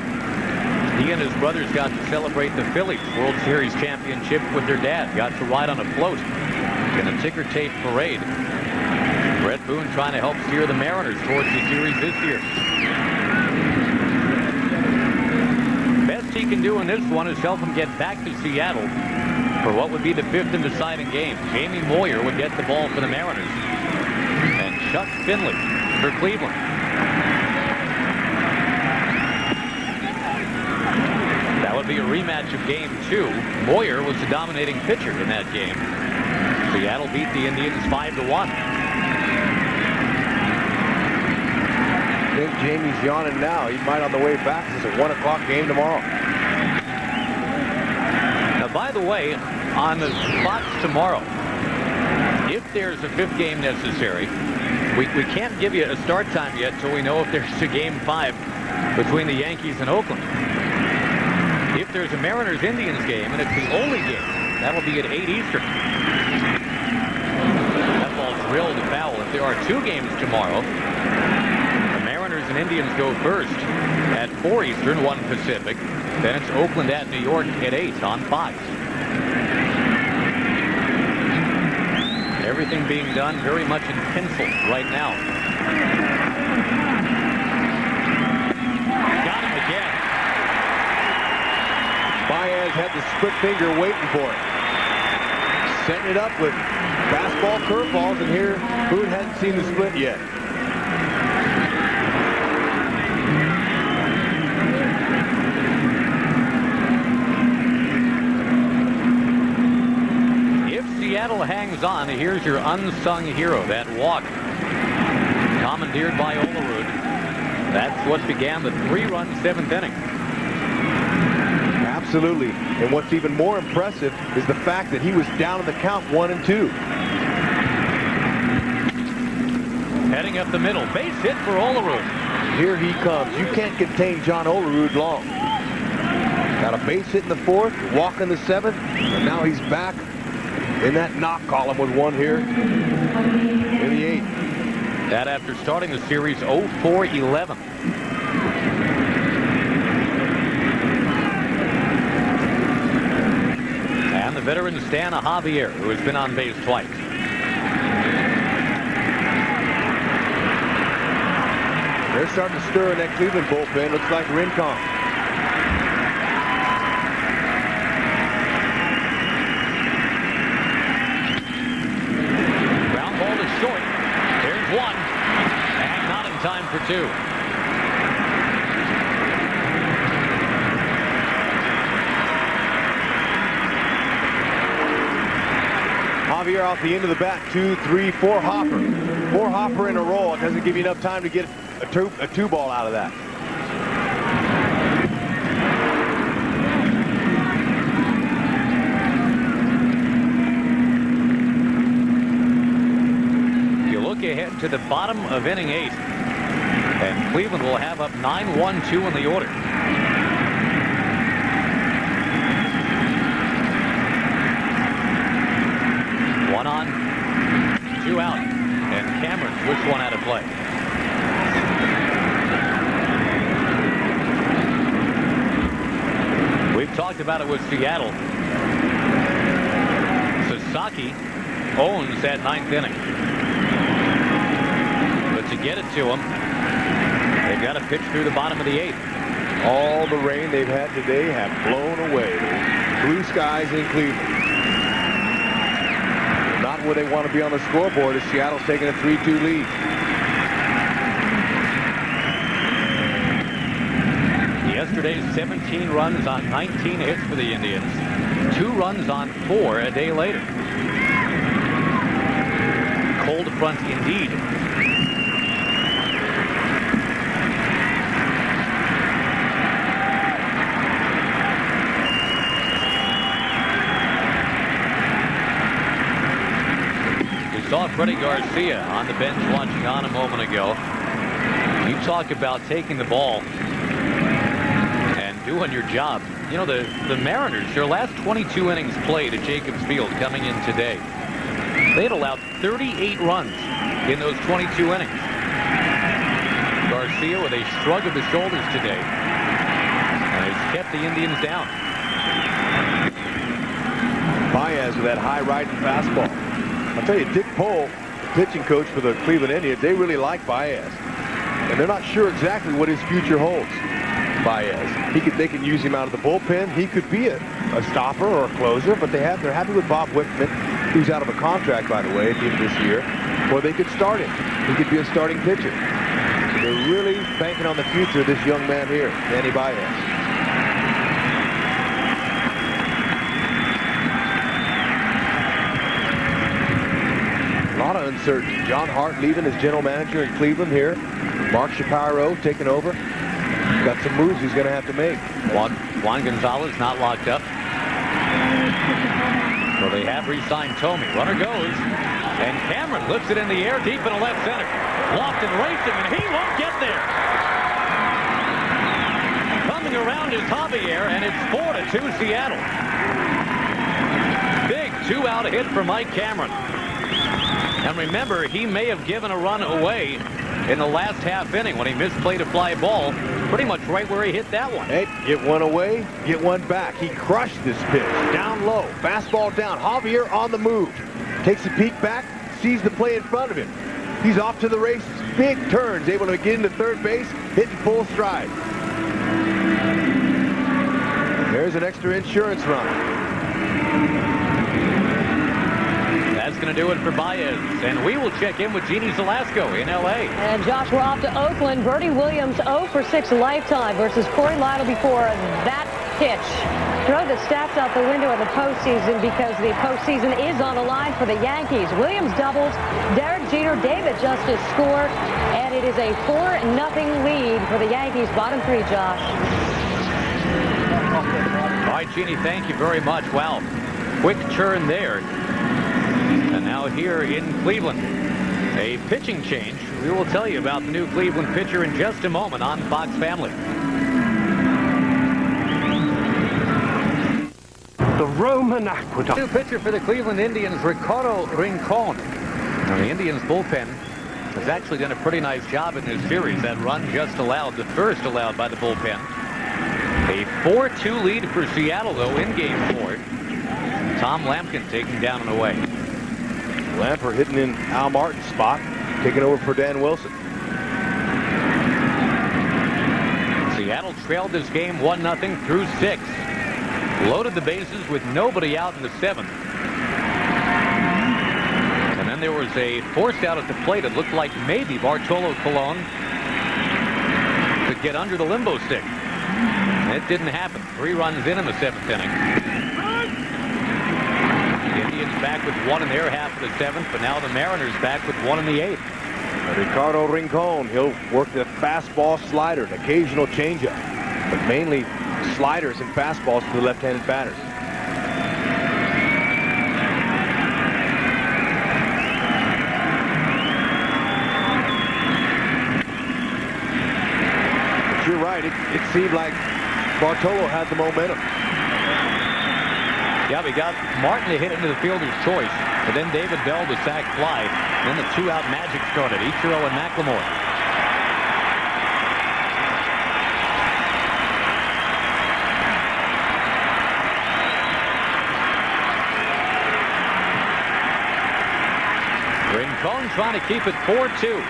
Speaker 11: He and his brothers got to celebrate the Phillies World Series championship with their dad. Got to ride on a float in a ticker tape parade. Brett Boone trying to help steer the Mariners towards the series this year. Best he can do in this one is help him get back to Seattle for what would be the 5th and deciding game. Jamie Moyer would get the ball for the Mariners. And Chuck Finley for Cleveland. That would be a rematch of Game 2. Moyer was the dominating pitcher in that game. Seattle beat the Indians 5-1.
Speaker 10: I think Jamie's yawning now. He might on the way back. It's a 1 o'clock game tomorrow.
Speaker 11: Now, by the way, on the Fox tomorrow, if there's a 5th game necessary, we can't give you a start time yet till we know if there's a Game 5 between the Yankees and Oakland. If there's a Mariners-Indians game, and it's the only game, that'll be at 8 Eastern. That ball's drilled foul. If there are 2 games tomorrow, the Mariners and Indians go first at 4 Eastern, 1 Pacific. Then it's Oakland at New York at 8 on Fox. Everything being done very much in pencil right now. Got him again.
Speaker 10: Baez had the split finger waiting for it. Setting it up with fastball curveballs, and here Boone hasn't seen the split yet.
Speaker 11: If Seattle hangs on, here's your unsung hero, that walk commandeered by Olerud. That's what began the 3-run 7th inning.
Speaker 10: Absolutely. And what's even more impressive is the fact that he was down in the count 1-2.
Speaker 11: Heading up the middle. Base hit for Olerud.
Speaker 10: Here he comes. You can't contain John Olerud long. Got a base hit in the 4th, walk in the 7th, and now he's back in that knock column with one here in the 8th.
Speaker 11: That after starting the series 0-4-11. And the veteran Stan Javier, who has been on base twice.
Speaker 10: They're starting to stir in that Cleveland bullpen. Looks like Rincon.
Speaker 11: Ground ball is short. There's one. And not in time for 2.
Speaker 10: Javier off the end of the bat. 2, 3, 4 hopper. 4 hopper in a row. It doesn't give you enough time to get a two ball out of that.
Speaker 11: You look ahead to the bottom of inning 8. And Cleveland will have up 9-1-2 in the order. One on, 2 out, and Cameron switched one out of play. We've talked about it with Seattle. Sasaki owns that 9th inning. But to get it to him, they've got to pitch through the bottom of the 8th.
Speaker 10: All the rain they've had today have blown away. Blue skies in Cleveland. Not where they want to be on the scoreboard as Seattle's taking a 3-2 lead.
Speaker 11: Yesterday's 17 runs on 19 hits for the Indians. 2 runs on 4 a day later. Cold front indeed. Saw Freddy Garcia on the bench watching on a moment ago. You talk about taking the ball and doing your job. You know, the Mariners, their last 22 innings played at Jacobs Field coming in today. They had allowed 38 runs in those 22 innings. Garcia with a shrug of the shoulders today has kept the Indians down.
Speaker 10: Baez with that high riding fastball. I'll tell you, Dick Pohl, pitching coach for the Cleveland Indians, they really like Baez. And they're not sure exactly what his future holds. Baez. They can use him out of the bullpen. He could be a stopper or a closer, but they're happy with Bob Wickman, who's out of a contract, by the way, at the end of this year. Or they could start him. He could be a starting pitcher. So they're really banking on the future of this young man here, Danny Baez. A lot of uncertainty. John Hart leaving as general manager in Cleveland here. Mark Shapiro taking over. Got some moves he's going to have to make.
Speaker 11: Juan Gonzalez not locked up. So they have re-signed Tomey. Runner goes. And Cameron lifts it in the air deep in the left center. Lofton racing, and he won't get there. Coming around is Javier, and it's 4-2 Seattle. Big 2-out hit for Mike Cameron. And remember, he may have given a run away in the last half inning when he misplayed a fly ball, pretty much right where he hit that one.
Speaker 10: Hey, get one away, get one back. He crushed this pitch. Down low, fastball down. Javier on the move. Takes a peek back, sees the play in front of him. He's off to the races. Big turns, able to get into third base, hitting full stride. There's an extra insurance run.
Speaker 11: That's going to do it for Baez. And we will check in with Jeannie Zelasco in L.A.
Speaker 1: And Josh, we're off to Oakland. Bertie Williams 0 for 6 lifetime versus Corey Lytle before that pitch. Throw the stats out the window in the postseason because the postseason is on the line for the Yankees. Williams doubles, Derek Jeter, David Justice score, and And it is a 4-0 lead for the Yankees. Bottom three, Josh.
Speaker 11: All right, Jeannie, thank you very much. Wow, quick turn there. And now here in Cleveland, a pitching change. We will tell you about the new Cleveland pitcher in just a moment on Fox Family.
Speaker 13: The Roman Aqueduct.
Speaker 11: New pitcher for the Cleveland Indians, Ricardo Rincon. Now, the Indians bullpen has actually done a pretty nice job in this series. That run just allowed, the first allowed by the bullpen. A 4-2 lead for Seattle, though, in Game 4. Tom Lampkin taking down and away.
Speaker 10: Lamper hitting in Al Martin's spot, taking over for Dan Wilson.
Speaker 11: Seattle trailed this game 1-0 through 6. Loaded the bases with nobody out in the 7th. And then there was a forced out at the plate. It looked like maybe Bartolo Colon could get under the limbo stick. It didn't happen. 3 runs in the 7th inning. The Indians back with 1 in their half of the 7th, but now the Mariners back with 1 in the 8th.
Speaker 10: Ricardo Rincon, he'll work the fastball, slider, an occasional changeup, but mainly sliders and fastballs to the left-handed batters. But you're right, it seemed like Bartolo had the momentum.
Speaker 11: Yeah, we got Martin to hit into the fielder's choice, but then David Bell to sac fly. Then the 2-out magic started, Ichiro and McLemore. Rincon trying to keep it 4-2.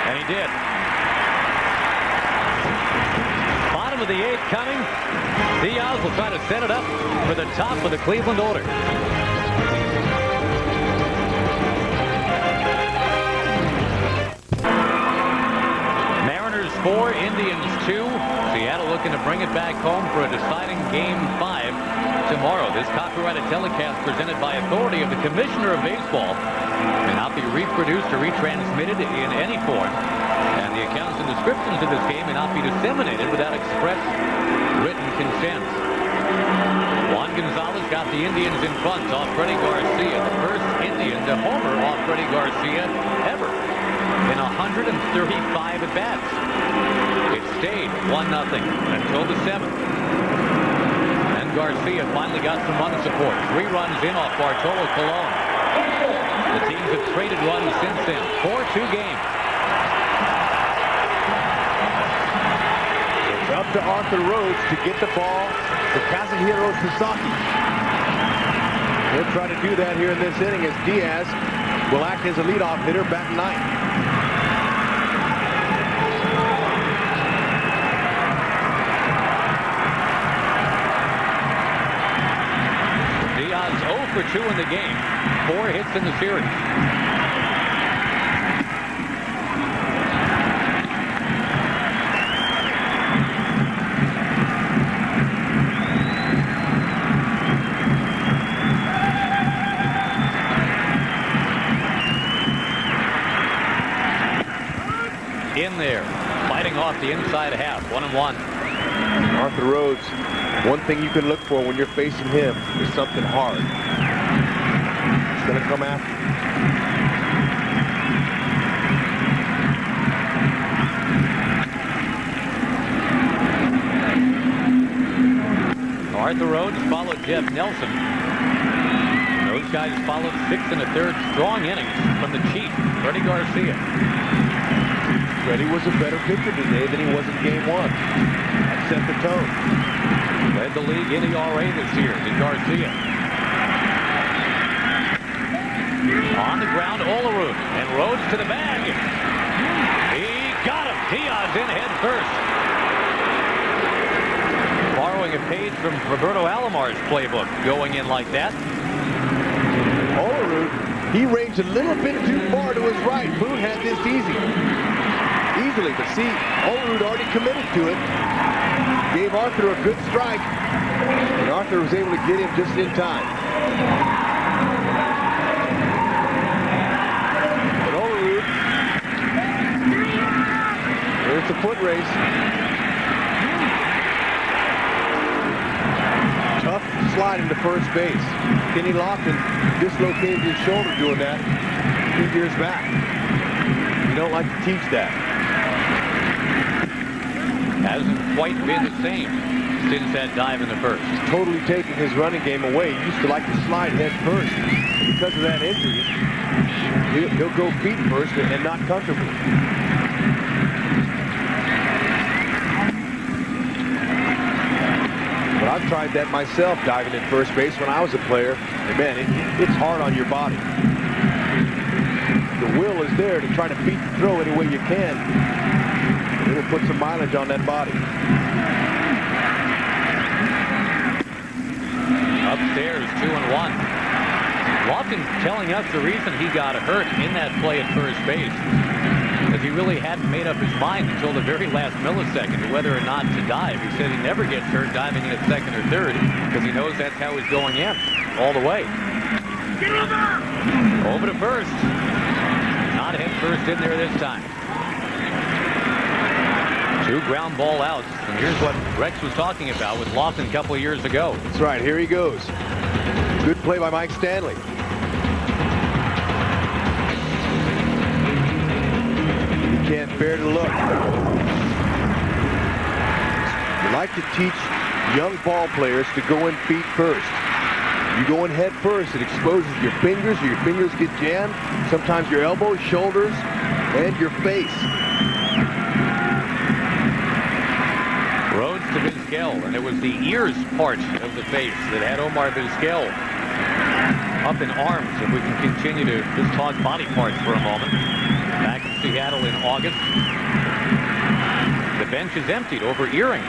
Speaker 11: And he did. Bottom of the 8th coming. Diaz will try to set it up for the top of the Cleveland order. Mariners 4, Indians 2. Seattle looking to bring it back home for a deciding Game 5 tomorrow. This copyrighted telecast presented by authority of the Commissioner of Baseball may not be reproduced or retransmitted in any form. And the accounts and descriptions of this game may not be disseminated without express written consent. Juan Gonzalez got the Indians in front off Freddy Garcia, the first Indian to homer off Freddy Garcia ever in 135 at-bats. It stayed 1-0 until the 7th. And Garcia finally got some run support. 3 runs in off Bartolo Colon. The teams have traded runs since then. 4-2 game.
Speaker 10: It's up to Arthur Rhodes to get the ball to Kazuhiro Sasaki. He'll try to do that here in this inning as Diaz will act as a leadoff hitter, batting 9th.
Speaker 11: Diaz 0 for 2 in the game. 4 hits in the series. In there, fighting off the inside half, 1-1.
Speaker 10: Arthur Rhodes, one thing you can look for when you're facing him is something hard. It's going to come after.
Speaker 11: Arthur Rhodes followed Jeff Nelson. Those guys followed 6 1/3 strong innings from the Chief, Freddy Garcia.
Speaker 10: Freddy was a better pitcher today than he was in Game 1. That set the tone.
Speaker 11: Led the league in ERA this year to Garcia. On the ground, Olerud, and Rhodes to the bag. He got him. Diaz in head first. Borrowing a page from Roberto Alomar's playbook, going in like that.
Speaker 10: Olerud, he ranged a little bit too far to his right. Boone had this easily, but see, Olerud already committed to it. Gave Arthur a good strike, and Arthur was able to get him just in time. sliding to first base. Kenny Lofton dislocated his shoulder doing that a few years back. You don't like to teach that.
Speaker 11: Hasn't quite been the same since that dive in the first.
Speaker 10: He's totally taking his running game away. He used to like to slide head first. Because of that injury, he'll go feet first and not comfortably. But I've tried that myself, diving at first base when I was a player. And man, it's hard on your body. The will is there to try to beat the throw any way you can. It'll put some mileage on that body.
Speaker 11: Upstairs, 2-1. Lofton telling us the reason he got hurt in that play at first base is he really hadn't made up his mind until the very last millisecond whether or not to dive. He said he never gets hurt diving in at second or third because he knows that's how he's going in all the way. Over to first. Not head first in there this time. 2 ground ball outs. And here's what Rex was talking about with Lofton a couple of years ago.
Speaker 10: That's right. Here he goes. Good play by Mike Stanley. He can't bear to look. You like to teach young ball players to go in feet first. You go in head first, it exposes your fingers, or your fingers get jammed, sometimes your elbows, shoulders, and your face.
Speaker 11: Rhodes to Vizquel, and it was the ears part of the face that had Omar Vizquel up in arms. If we can continue to just talk body parts for a moment. Back in Seattle in August. The bench is emptied over earrings.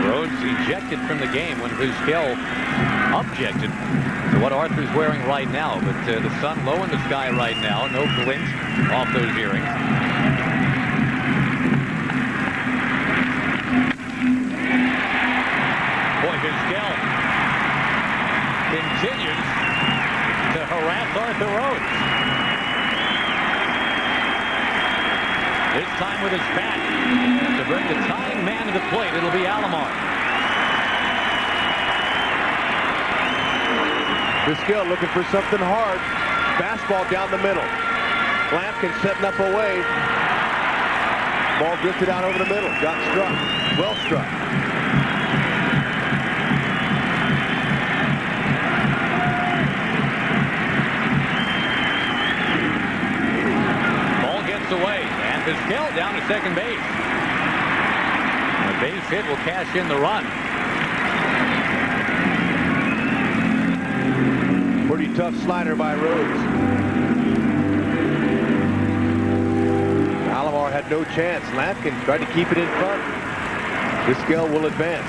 Speaker 11: Rhodes ejected from the game when Vizquel objected to what Arthur's wearing right now. But the sun low in the sky right now. No glint off those earrings. Boy, Vizquel continues to harass Arthur Rhodes. This time with his bat to bring the tying man to the plate. It'll be Alomar.
Speaker 10: Vizquel looking for something hard. Fastball down the middle. Lampkin setting up away. Ball drifted out over the middle. Got struck. Well struck.
Speaker 11: Ball gets away. And Vizquel down to second base. A base hit will cash in the run.
Speaker 10: Pretty tough slider by Rhodes. Alomar had no chance. Lampkin tried to keep it in front. Vizquel will advance.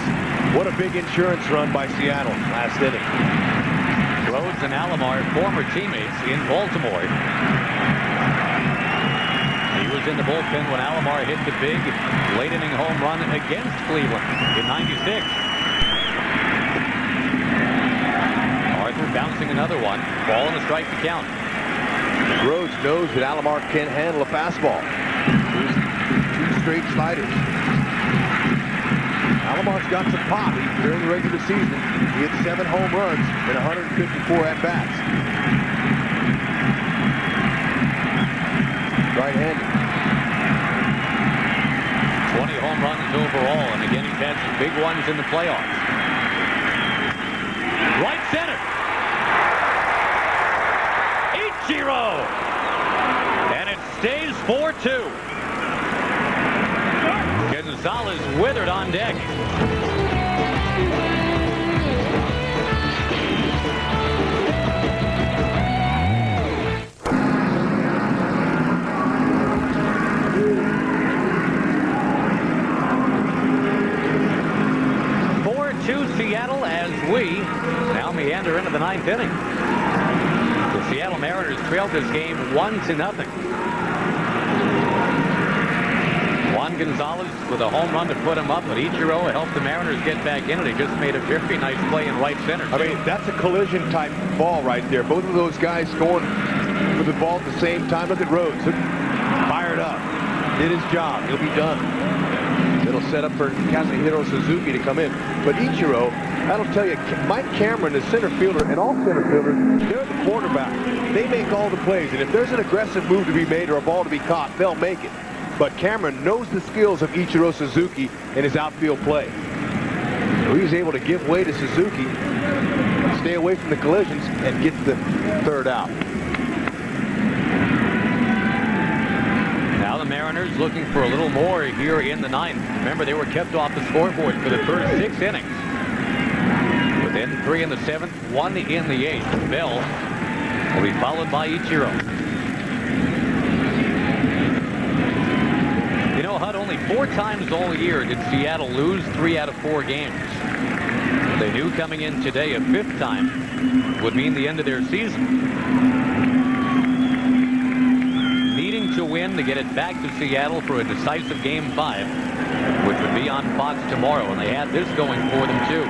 Speaker 10: What a big insurance run by Seattle last inning.
Speaker 11: Rhodes and Alomar, former teammates in Baltimore. He was in the bullpen when Alomar hit the big late inning home run against Cleveland in '96. Arthur bouncing another one. Ball and a strike to count.
Speaker 10: Rhodes knows that Alomar can't handle a fastball. Two straight sliders. Alomar's got some pop. During the regular season, he hit 7 home runs in 154 at-bats. Right-handed.
Speaker 11: 20 home runs overall, and again, he's had some big ones in the playoffs. Right center. Ichiro. And it stays 4-2. Gonzalez withered on deck. Seattle as we now meander into the 9th inning. The Seattle Mariners trailed this game 1-0. Juan Gonzalez with a home run to put him up, but Ichiro helped the Mariners get back in it. He just made a very nice play in right center.
Speaker 10: I mean, that's a collision type ball right there. Both of those guys going with the ball at the same time. Look at Rhodes. Fired up. Did his job. He'll be done. It'll set up for Kazuhiro Suzuki to come in. But Ichiro, that'll tell you, Mike Cameron, the center fielder, and all center fielders, they're the quarterback. They make all the plays. And if there's an aggressive move to be made or a ball to be caught, they'll make it. But Cameron knows the skills of Ichiro Suzuki in his outfield play. So he's able to give way to Suzuki, stay away from the collisions, and get the third out.
Speaker 11: Now the Mariners looking for a little more here in the ninth. Remember, they were kept off the scoreboard for the first 6 innings. Within 3 in the 7th, 1 in the 8th. Bell will be followed by Ichiro. You know, Hud, only 4 times all year did Seattle lose 3 out of 4 games. They knew coming in today a 5th time would mean the end of their season. Needing to win to get it back to Seattle for a decisive Game 5, which would be on Fox tomorrow, and they had this going for them too.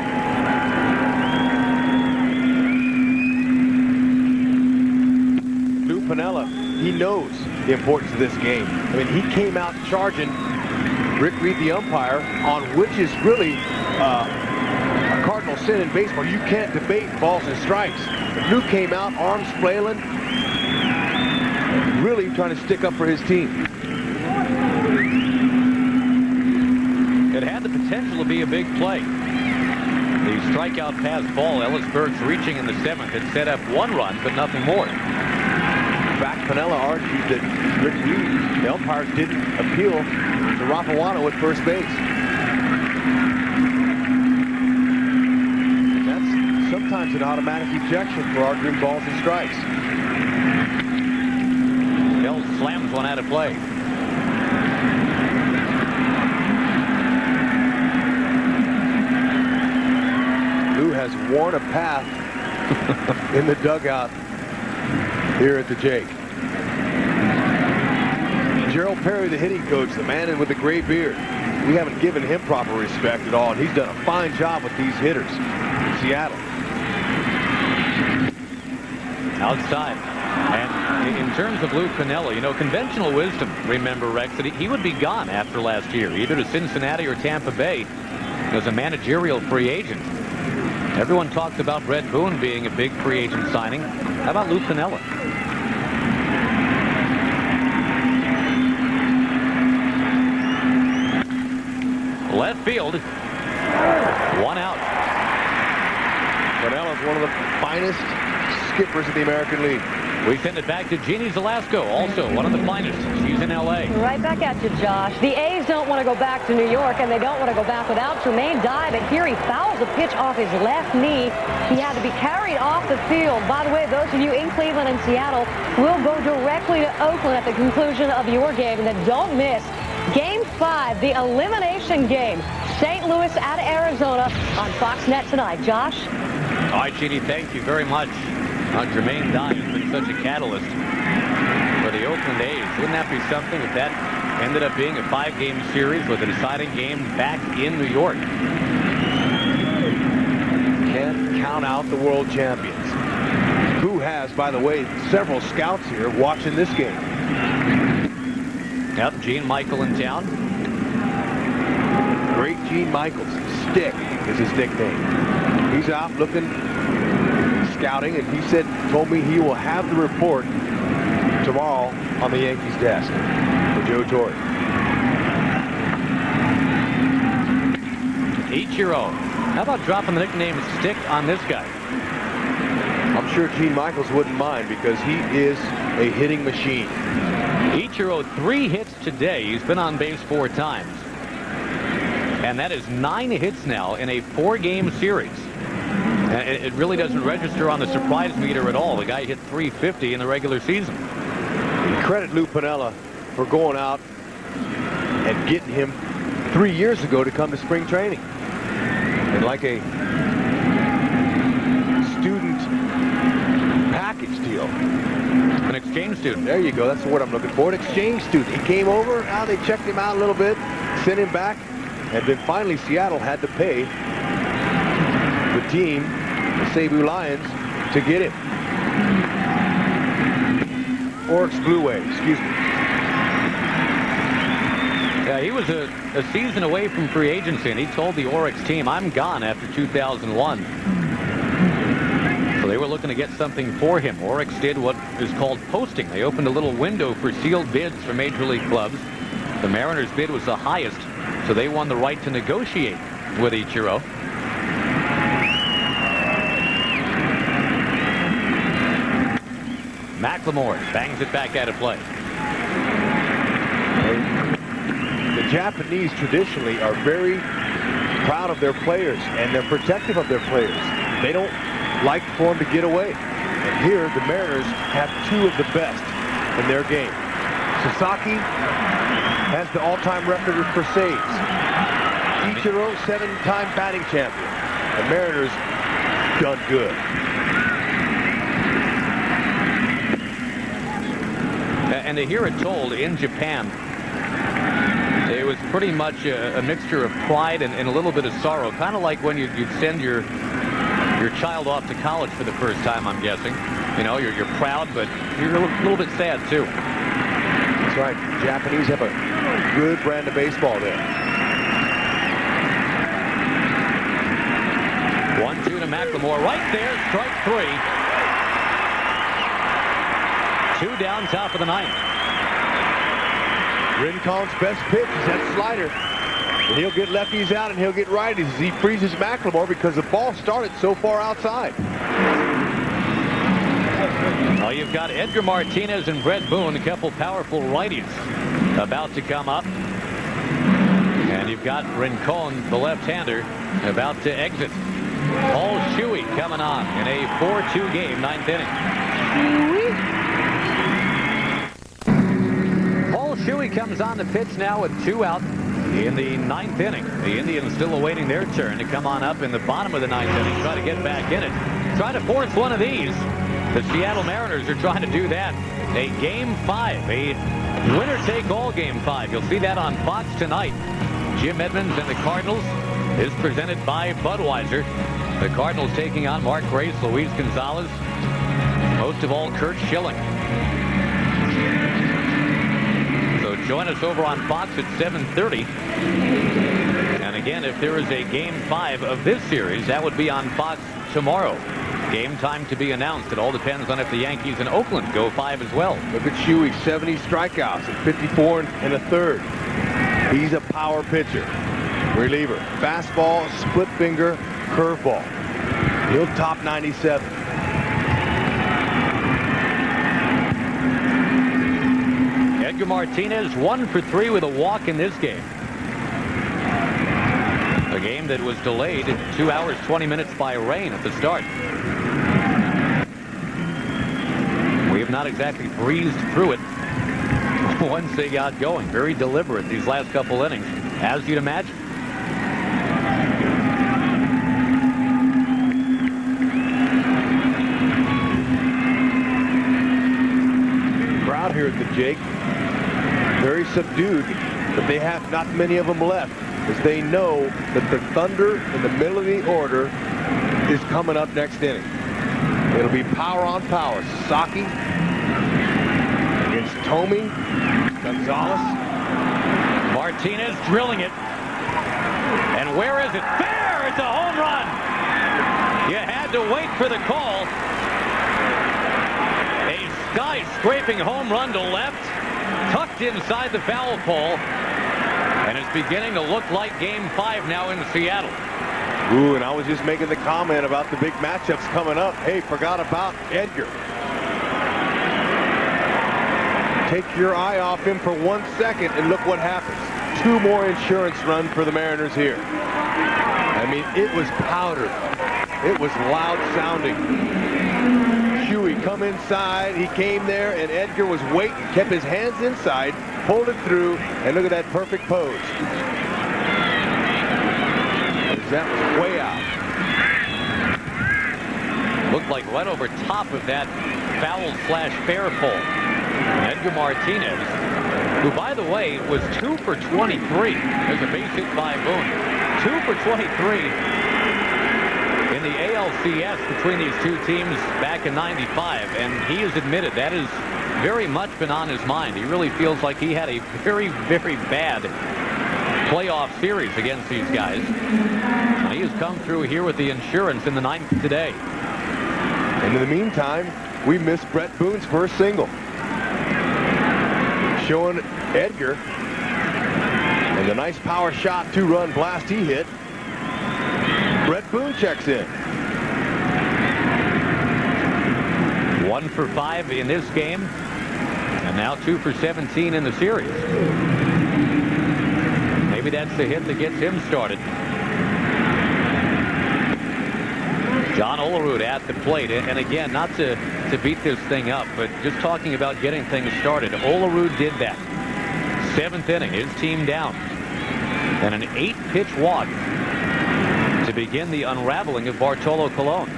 Speaker 10: Lou Piniella, he knows the importance of this game. I mean, he came out charging Rick Reed, the umpire, on which is really a cardinal sin in baseball. You can't debate balls and strikes. But Lou came out, arms flailing, really trying to stick up for his team.
Speaker 11: It had the potential to be a big play. The strikeout pass ball, Ellis Burks reaching in the 7th, had set up 1 run, but nothing more.
Speaker 10: In fact, Piniella argued that Rick Reed, the umpires, didn't appeal to Rapawano at first base. And that's sometimes an automatic ejection for arguing balls and strikes.
Speaker 11: Bell slams one out of play.
Speaker 10: Lou has worn a path in the dugout here at the Jake. Gerald Perry, the hitting coach, the man with the gray beard. We haven't given him proper respect at all, and he's done a fine job with these hitters in Seattle.
Speaker 11: Outside. And in terms of Lou Piniella, you know, conventional wisdom, remember, Rex, that he would be gone after last year, either to Cincinnati or Tampa Bay as a managerial free agent. Everyone talks about Brett Boone being a big free agent signing. How about Lou Piniella? Left field. 1 out.
Speaker 10: Piniella's one of the finest skippers in the American League.
Speaker 11: We send it back to Jeannie Zelasco, also one of the finest. She's in L.A.
Speaker 1: Right back at you, Josh. The A's don't want to go back to New York, and they don't want to go back without Tremaine Dye, but here he fouls a pitch off his left knee. He had to be carried off the field. By the way, those of you in Cleveland and Seattle will go directly to Oakland at the conclusion of your game. And then don't miss Game 5, the elimination game. St. Louis at Arizona on Fox Net tonight. Josh?
Speaker 11: All right, Jeannie, thank you very much. Jermaine Dye has been such a catalyst for the Oakland A's. Wouldn't that be something if that ended up being a 5-game series with a deciding game back in New York?
Speaker 10: Can't count out the world champions. Who has, by the way, several scouts here watching this game.
Speaker 11: Yep, Gene Michael in town.
Speaker 10: Great Gene Michaels. Stick is his nickname. He's out looking, scouting, and he told me he will have the report tomorrow on the Yankees desk for Joe Torre.
Speaker 11: Ichiro. How about dropping the nickname Stick on this guy?
Speaker 10: I'm sure Gene Michaels wouldn't mind because he is a hitting machine.
Speaker 11: Ichiro, 3 hits today. He's been on base 4 times. And that is 9 hits now in a 4-game series. And it really doesn't register on the surprise meter at all. The guy hit .350 in the regular season.
Speaker 10: Credit Lou Piniella for going out and getting him 3 years ago to come to spring training. And like a student package deal.
Speaker 11: An exchange student.
Speaker 10: There you go. That's the word I'm looking for. An exchange student. He came over. Now they checked him out a little bit, sent him back, and then finally Seattle had to pay the team, the Cebu Lions, to get him. Oryx Blue Wave, excuse me.
Speaker 11: Yeah, he was a season away from free agency, and he told the Oryx team, I'm gone after 2001. So they were looking to get something for him. Oryx did what is called posting. They opened a little window for sealed bids for Major League clubs. The Mariners' bid was the highest, so they won the right to negotiate with Ichiro. McLemore bangs it back out of play.
Speaker 10: The Japanese traditionally are very proud of their players, and they're protective of their players. They don't like for them to get away. And here, the Mariners have two of the best in their game. Sasaki has the all-time record for saves. Ichiro, 7-time batting champion. The Mariners done good.
Speaker 11: And to hear it told in Japan, it was pretty much a mixture of pride and a little bit of sorrow. Kind of like when you'd send your child off to college for the first time, I'm guessing. You know, you're proud, but you're a little bit sad, too.
Speaker 10: That's right. The Japanese have a good brand of baseball there.
Speaker 11: 1-2 to McLemore. Right there, strike 3. 2 down, top of the 9th.
Speaker 10: Rincon's best pitch is that slider. And he'll get lefties out and he'll get righties as he freezes McLemore because the ball started so far outside.
Speaker 11: Oh, you've got Edgar Martinez and Brett Boone, a couple powerful righties about to come up. And you've got Rincon, the left-hander, about to exit. Paul Shuey coming on in a 4-2 game, 9th inning. Paul Shuey comes on the pitch now with 2 out in the 9th inning. The Indians still awaiting their turn to come on up in the bottom of the 9th inning, try to get back in it. Try to force one of these. The Seattle Mariners are trying to do that. A Game 5, a winner-take-all Game 5. You'll see that on Fox tonight. Jim Edmonds and the Cardinals is presented by Budweiser. The Cardinals taking on Mark Grace, Luis Gonzalez, most of all, Curt Schilling. So join us over on Fox at 7:30. And again, if there is a Game 5 of this series, that would be on Fox tomorrow. Game time to be announced. It all depends on if the Yankees in Oakland go 5 as well.
Speaker 10: Look at Shuey, 70 strikeouts and 54 and a third. He's a power pitcher. Reliever. Fastball, split finger, curveball. He'll top 97.
Speaker 11: Edgar Martinez 1 for 3 with a walk in this game. A game that was delayed 2 hours, 20 minutes by rain at the start. We have not exactly breezed through it once they got going. Very deliberate these last couple innings, as you'd imagine.
Speaker 10: Crowd here at the Jake, very subdued, but they have not many of them left, as they know that the thunder in the middle of the order is coming up next inning. It'll be power on power. Sasaki against Tomey, Gonzalez.
Speaker 11: Martinez drilling it. And where is it? Fair! It's a home run! You had to wait for the call. A sky-scraping home run to left, tucked inside the foul pole, and it's beginning to look like Game 5 now in Seattle.
Speaker 10: Ooh, and I was just making the comment about the big matchups coming up. Hey, forgot about Edgar. Take your eye off him for 1 second, and look what happens. 2 more insurance runs for the Mariners here. I mean, it was powdered. It was loud sounding. Shuey come inside. He came there, and Edgar was waiting, kept his hands inside, pulled it through, and look at that perfect pose. That was way out.
Speaker 11: Looked like right over top of that foul/fair pole. Edgar Martinez, who, by the way, was 2 for 23. There's a base hit by Boone. 2 for 23 in the ALCS between these two teams back in '95, and he has admitted that has very much been on his mind. He really feels like he had a very, very bad playoff series against these guys. And he has come through here with the insurance in the 9th today.
Speaker 10: And in the meantime, we missed Brett Boone's first single. Showing Edgar. And the nice power shot, 2-run blast he hit. Brett Boone checks in.
Speaker 11: 1 for 5 in this game. And now 2 for 17 in the series. Maybe that's the hit that gets him started. John Olerud at the plate. And again, not to beat this thing up, but just talking about getting things started. Olerud did that. 7th inning, his team down. And an 8-pitch walk to begin the unraveling of Bartolo Colon.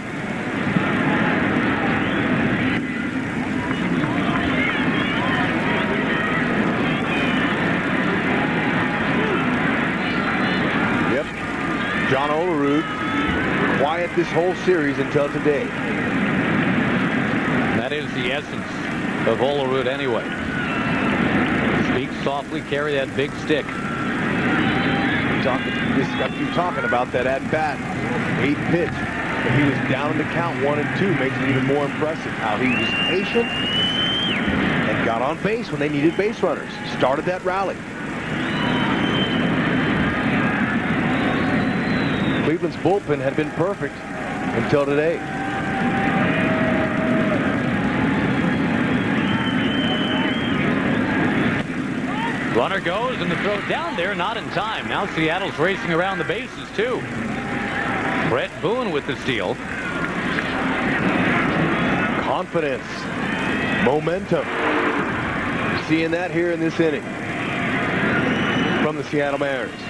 Speaker 10: Yep. John Olerud quiet this whole series until today.
Speaker 11: That is the essence of Olerud anyway. Speak softly, carry that big stick.
Speaker 10: Just got you talking about that at bat. 8 pitch. But he was down in the count 1 and 2. Makes it even more impressive how he was patient and got on base when they needed base runners. Started that rally. Cleveland's bullpen had been perfect until today.
Speaker 11: Runner goes, and the throw down there, not in time. Now Seattle's racing around the bases, too. Brett Boone with the steal.
Speaker 10: Confidence. Momentum. Seeing that here in this inning from the Seattle Mariners.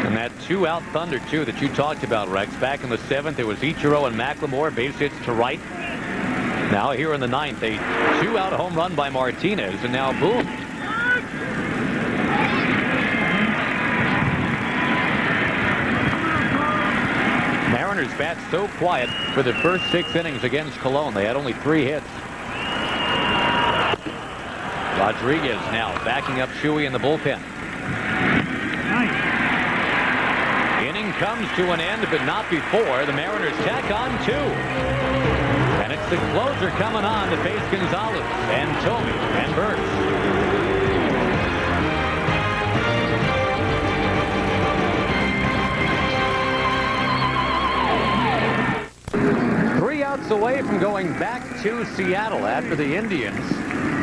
Speaker 11: And that 2-out thunder, too, that you talked about, Rex. Back in the 7th, it was Ichiro and McLemore, base hits to right. Now here in the 9th, a 2-out home run by Martinez, and now Boone. Mariners bat so quiet for the first 6 innings against Cologne. They had only 3 hits. Rodriguez now backing up Shuey in the bullpen. Inning comes to an end, but not before. The Mariners tack on 2. And it's the closer coming on to face Gonzalez and Toby and Burks. 3 outs away from going back to Seattle after the Indians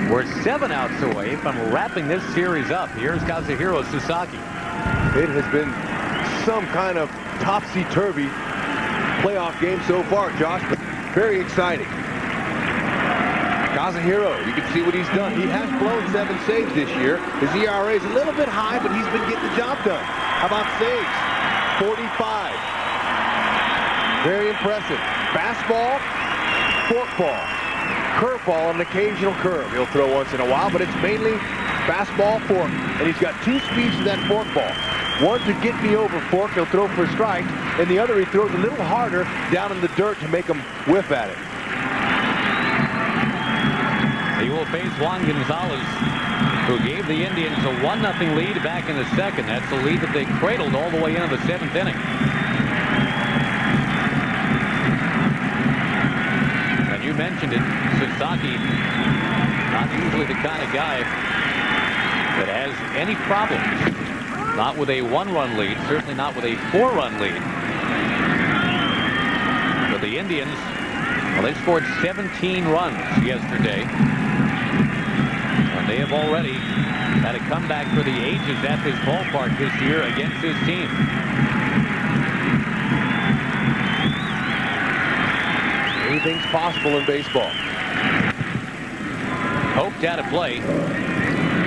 Speaker 11: were 7 outs away from wrapping this series up. Here's Kazuhiro Sasaki.
Speaker 10: It has been some kind of topsy-turvy playoff game so far, Josh, but very exciting. Kazuhiro, you can see what he's done. He has blown 7 saves this year. His ERA is a little bit high, but he's been getting the job done. How about saves? 45. Very impressive. Fastball, forkball, curveball, and an occasional curve. He'll throw once in a while, but it's mainly fastball, fork. And he's got 2 speeds to that forkball. One to get me over fork, he'll throw for a strike, and the other he throws a little harder down in the dirt to make him whiff at it.
Speaker 11: He will face Juan Gonzalez, who gave the Indians a 1-0 lead back in the 2nd. That's the lead that they cradled all the way into the 7th inning. And you mentioned it, Sasaki, not usually the kind of guy that has any problems. Not with a 1-run lead, certainly not with a 4-run lead. But the Indians, well, they scored 17 runs yesterday. And they have already had a comeback for the ages at this ballpark this year against his team.
Speaker 10: Anything's possible in baseball.
Speaker 11: Hoped out of play.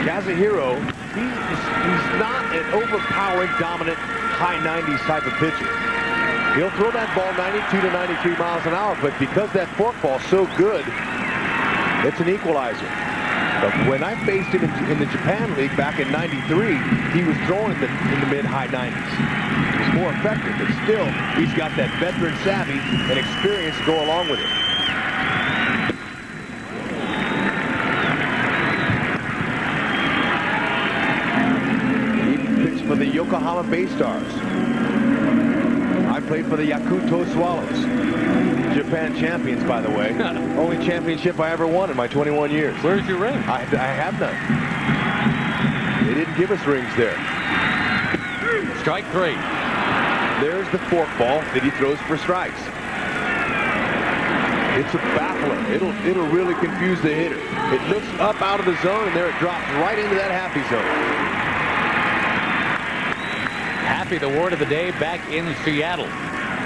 Speaker 10: Kazuhiro, he's not an overpowering, dominant, high 90s type of pitcher. He'll throw that ball 92 to 93 miles an hour, but because that forkball's so good, it's an equalizer. But when I faced him in the Japan League back in 93, he was throwing in the mid-high 90s. He was more effective, but still, he's got that veteran savvy and experience to go along with it. Holland Bay Stars. I played for the Yakuto Swallows. Japan champions, by the way. Only championship I ever won in my 21 years.
Speaker 11: Where's your ring?
Speaker 10: I have none. They didn't give us rings there.
Speaker 11: Strike 3.
Speaker 10: There's the forkball that he throws for strikes. It's a baffler. It'll really confuse the hitter. It looks up out of the zone, and there it drops right into that happy zone.
Speaker 11: Happy, the word of the day, back in Seattle.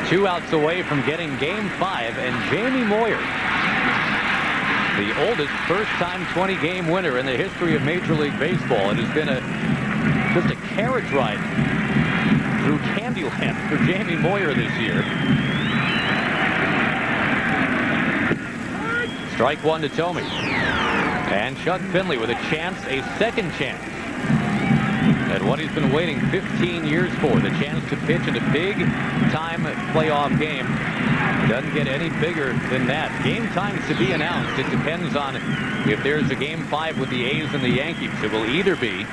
Speaker 11: 2 outs away from getting Game 5, and Jamie Moyer, the oldest first-time 20-game winner in the history of Major League Baseball. It has been just a carriage ride through Candyland for Jamie Moyer this year. Strike 1 to Tomey. And Chuck Finley with a chance, a second chance, at what he's been waiting 15 years for, the chance to pitch in a big-time playoff game. Doesn't get any bigger than that. Game time's to be announced. It depends on if there's a Game 5 with the A's and the Yankees. It will either be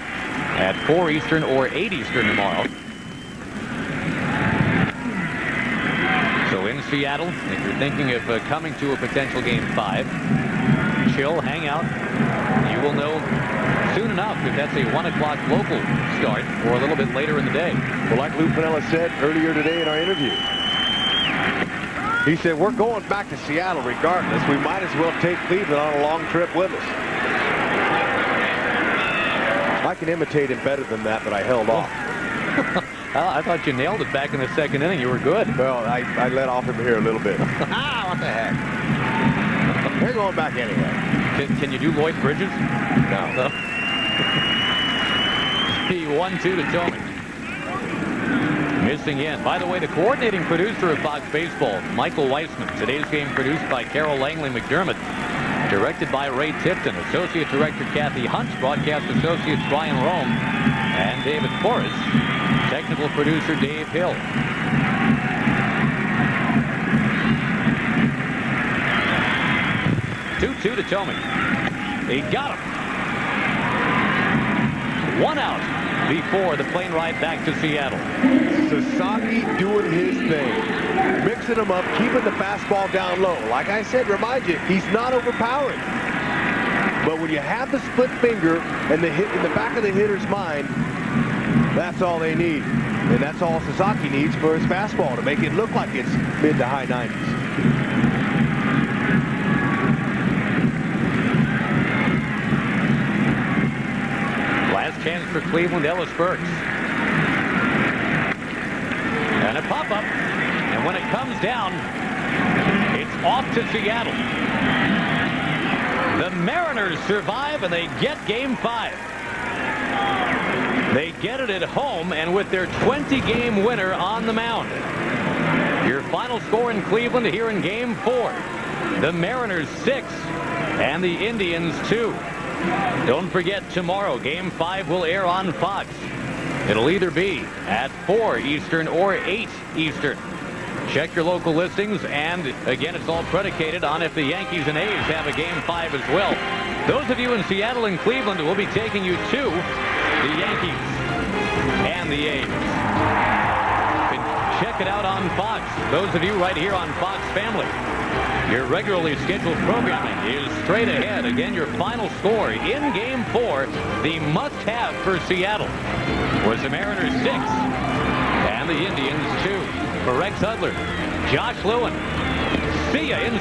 Speaker 11: at 4 Eastern or 8 Eastern tomorrow. So in Seattle, if you're thinking of coming to a potential Game 5, chill, hang out. You will know soon enough if that's a 1 o'clock local start or a little bit later in the day.
Speaker 10: Well, like Lou Piniella said earlier today in our interview, he said, we're going back to Seattle regardless. We might as well take Cleveland on a long trip with us. I can imitate him better than that, but I held off.
Speaker 11: I thought you nailed it back in the second inning. You were good.
Speaker 10: Well, I let off him here a little bit. What the heck? They're going back anyway.
Speaker 11: Can you do Lloyd Bridges?
Speaker 10: No.
Speaker 11: He 1-2 to Tomey. Missing in. By the way, the coordinating producer of Fox Baseball, Michael Weissman. Today's game produced by Carol Langley McDermott. Directed by Ray Tipton. Associate Director Kathy Hunt. Broadcast Associates Brian Rome and David Forrest. Technical producer Dave Hill. 2-2 to Tomey. He got him. 1 out before the plane ride back to Seattle.
Speaker 10: Sasaki doing his thing. Mixing them up, keeping the fastball down low. Like I said, remind you, he's not overpowering. But when you have the split finger and the hit in the back of the hitter's mind, that's all they need. And that's all Sasaki needs for his fastball to make it look like it's mid to high 90s.
Speaker 11: Last chance for Cleveland, Ellis Burks. And a pop-up. And when it comes down, it's off to Seattle. The Mariners survive and they get Game 5. They get it at home and with their 20-game winner on the mound. Your final score in Cleveland here in Game 4. The Mariners 6 and the Indians 2. Don't forget, tomorrow, Game 5 will air on Fox. It'll either be at 4 Eastern or 8 Eastern. Check your local listings, and again, it's all predicated on if the Yankees and A's have a Game 5 as well. Those of you in Seattle and Cleveland will be taking you to the Yankees and the A's. You can check it out on Fox. Those of you right here on Fox Family. Your regularly scheduled programming is straight ahead. Again, your final score in Game 4, the must-have for Seattle, was the Mariners 6 and the Indians 2. For Rex Hudler, Josh Lewin. See ya in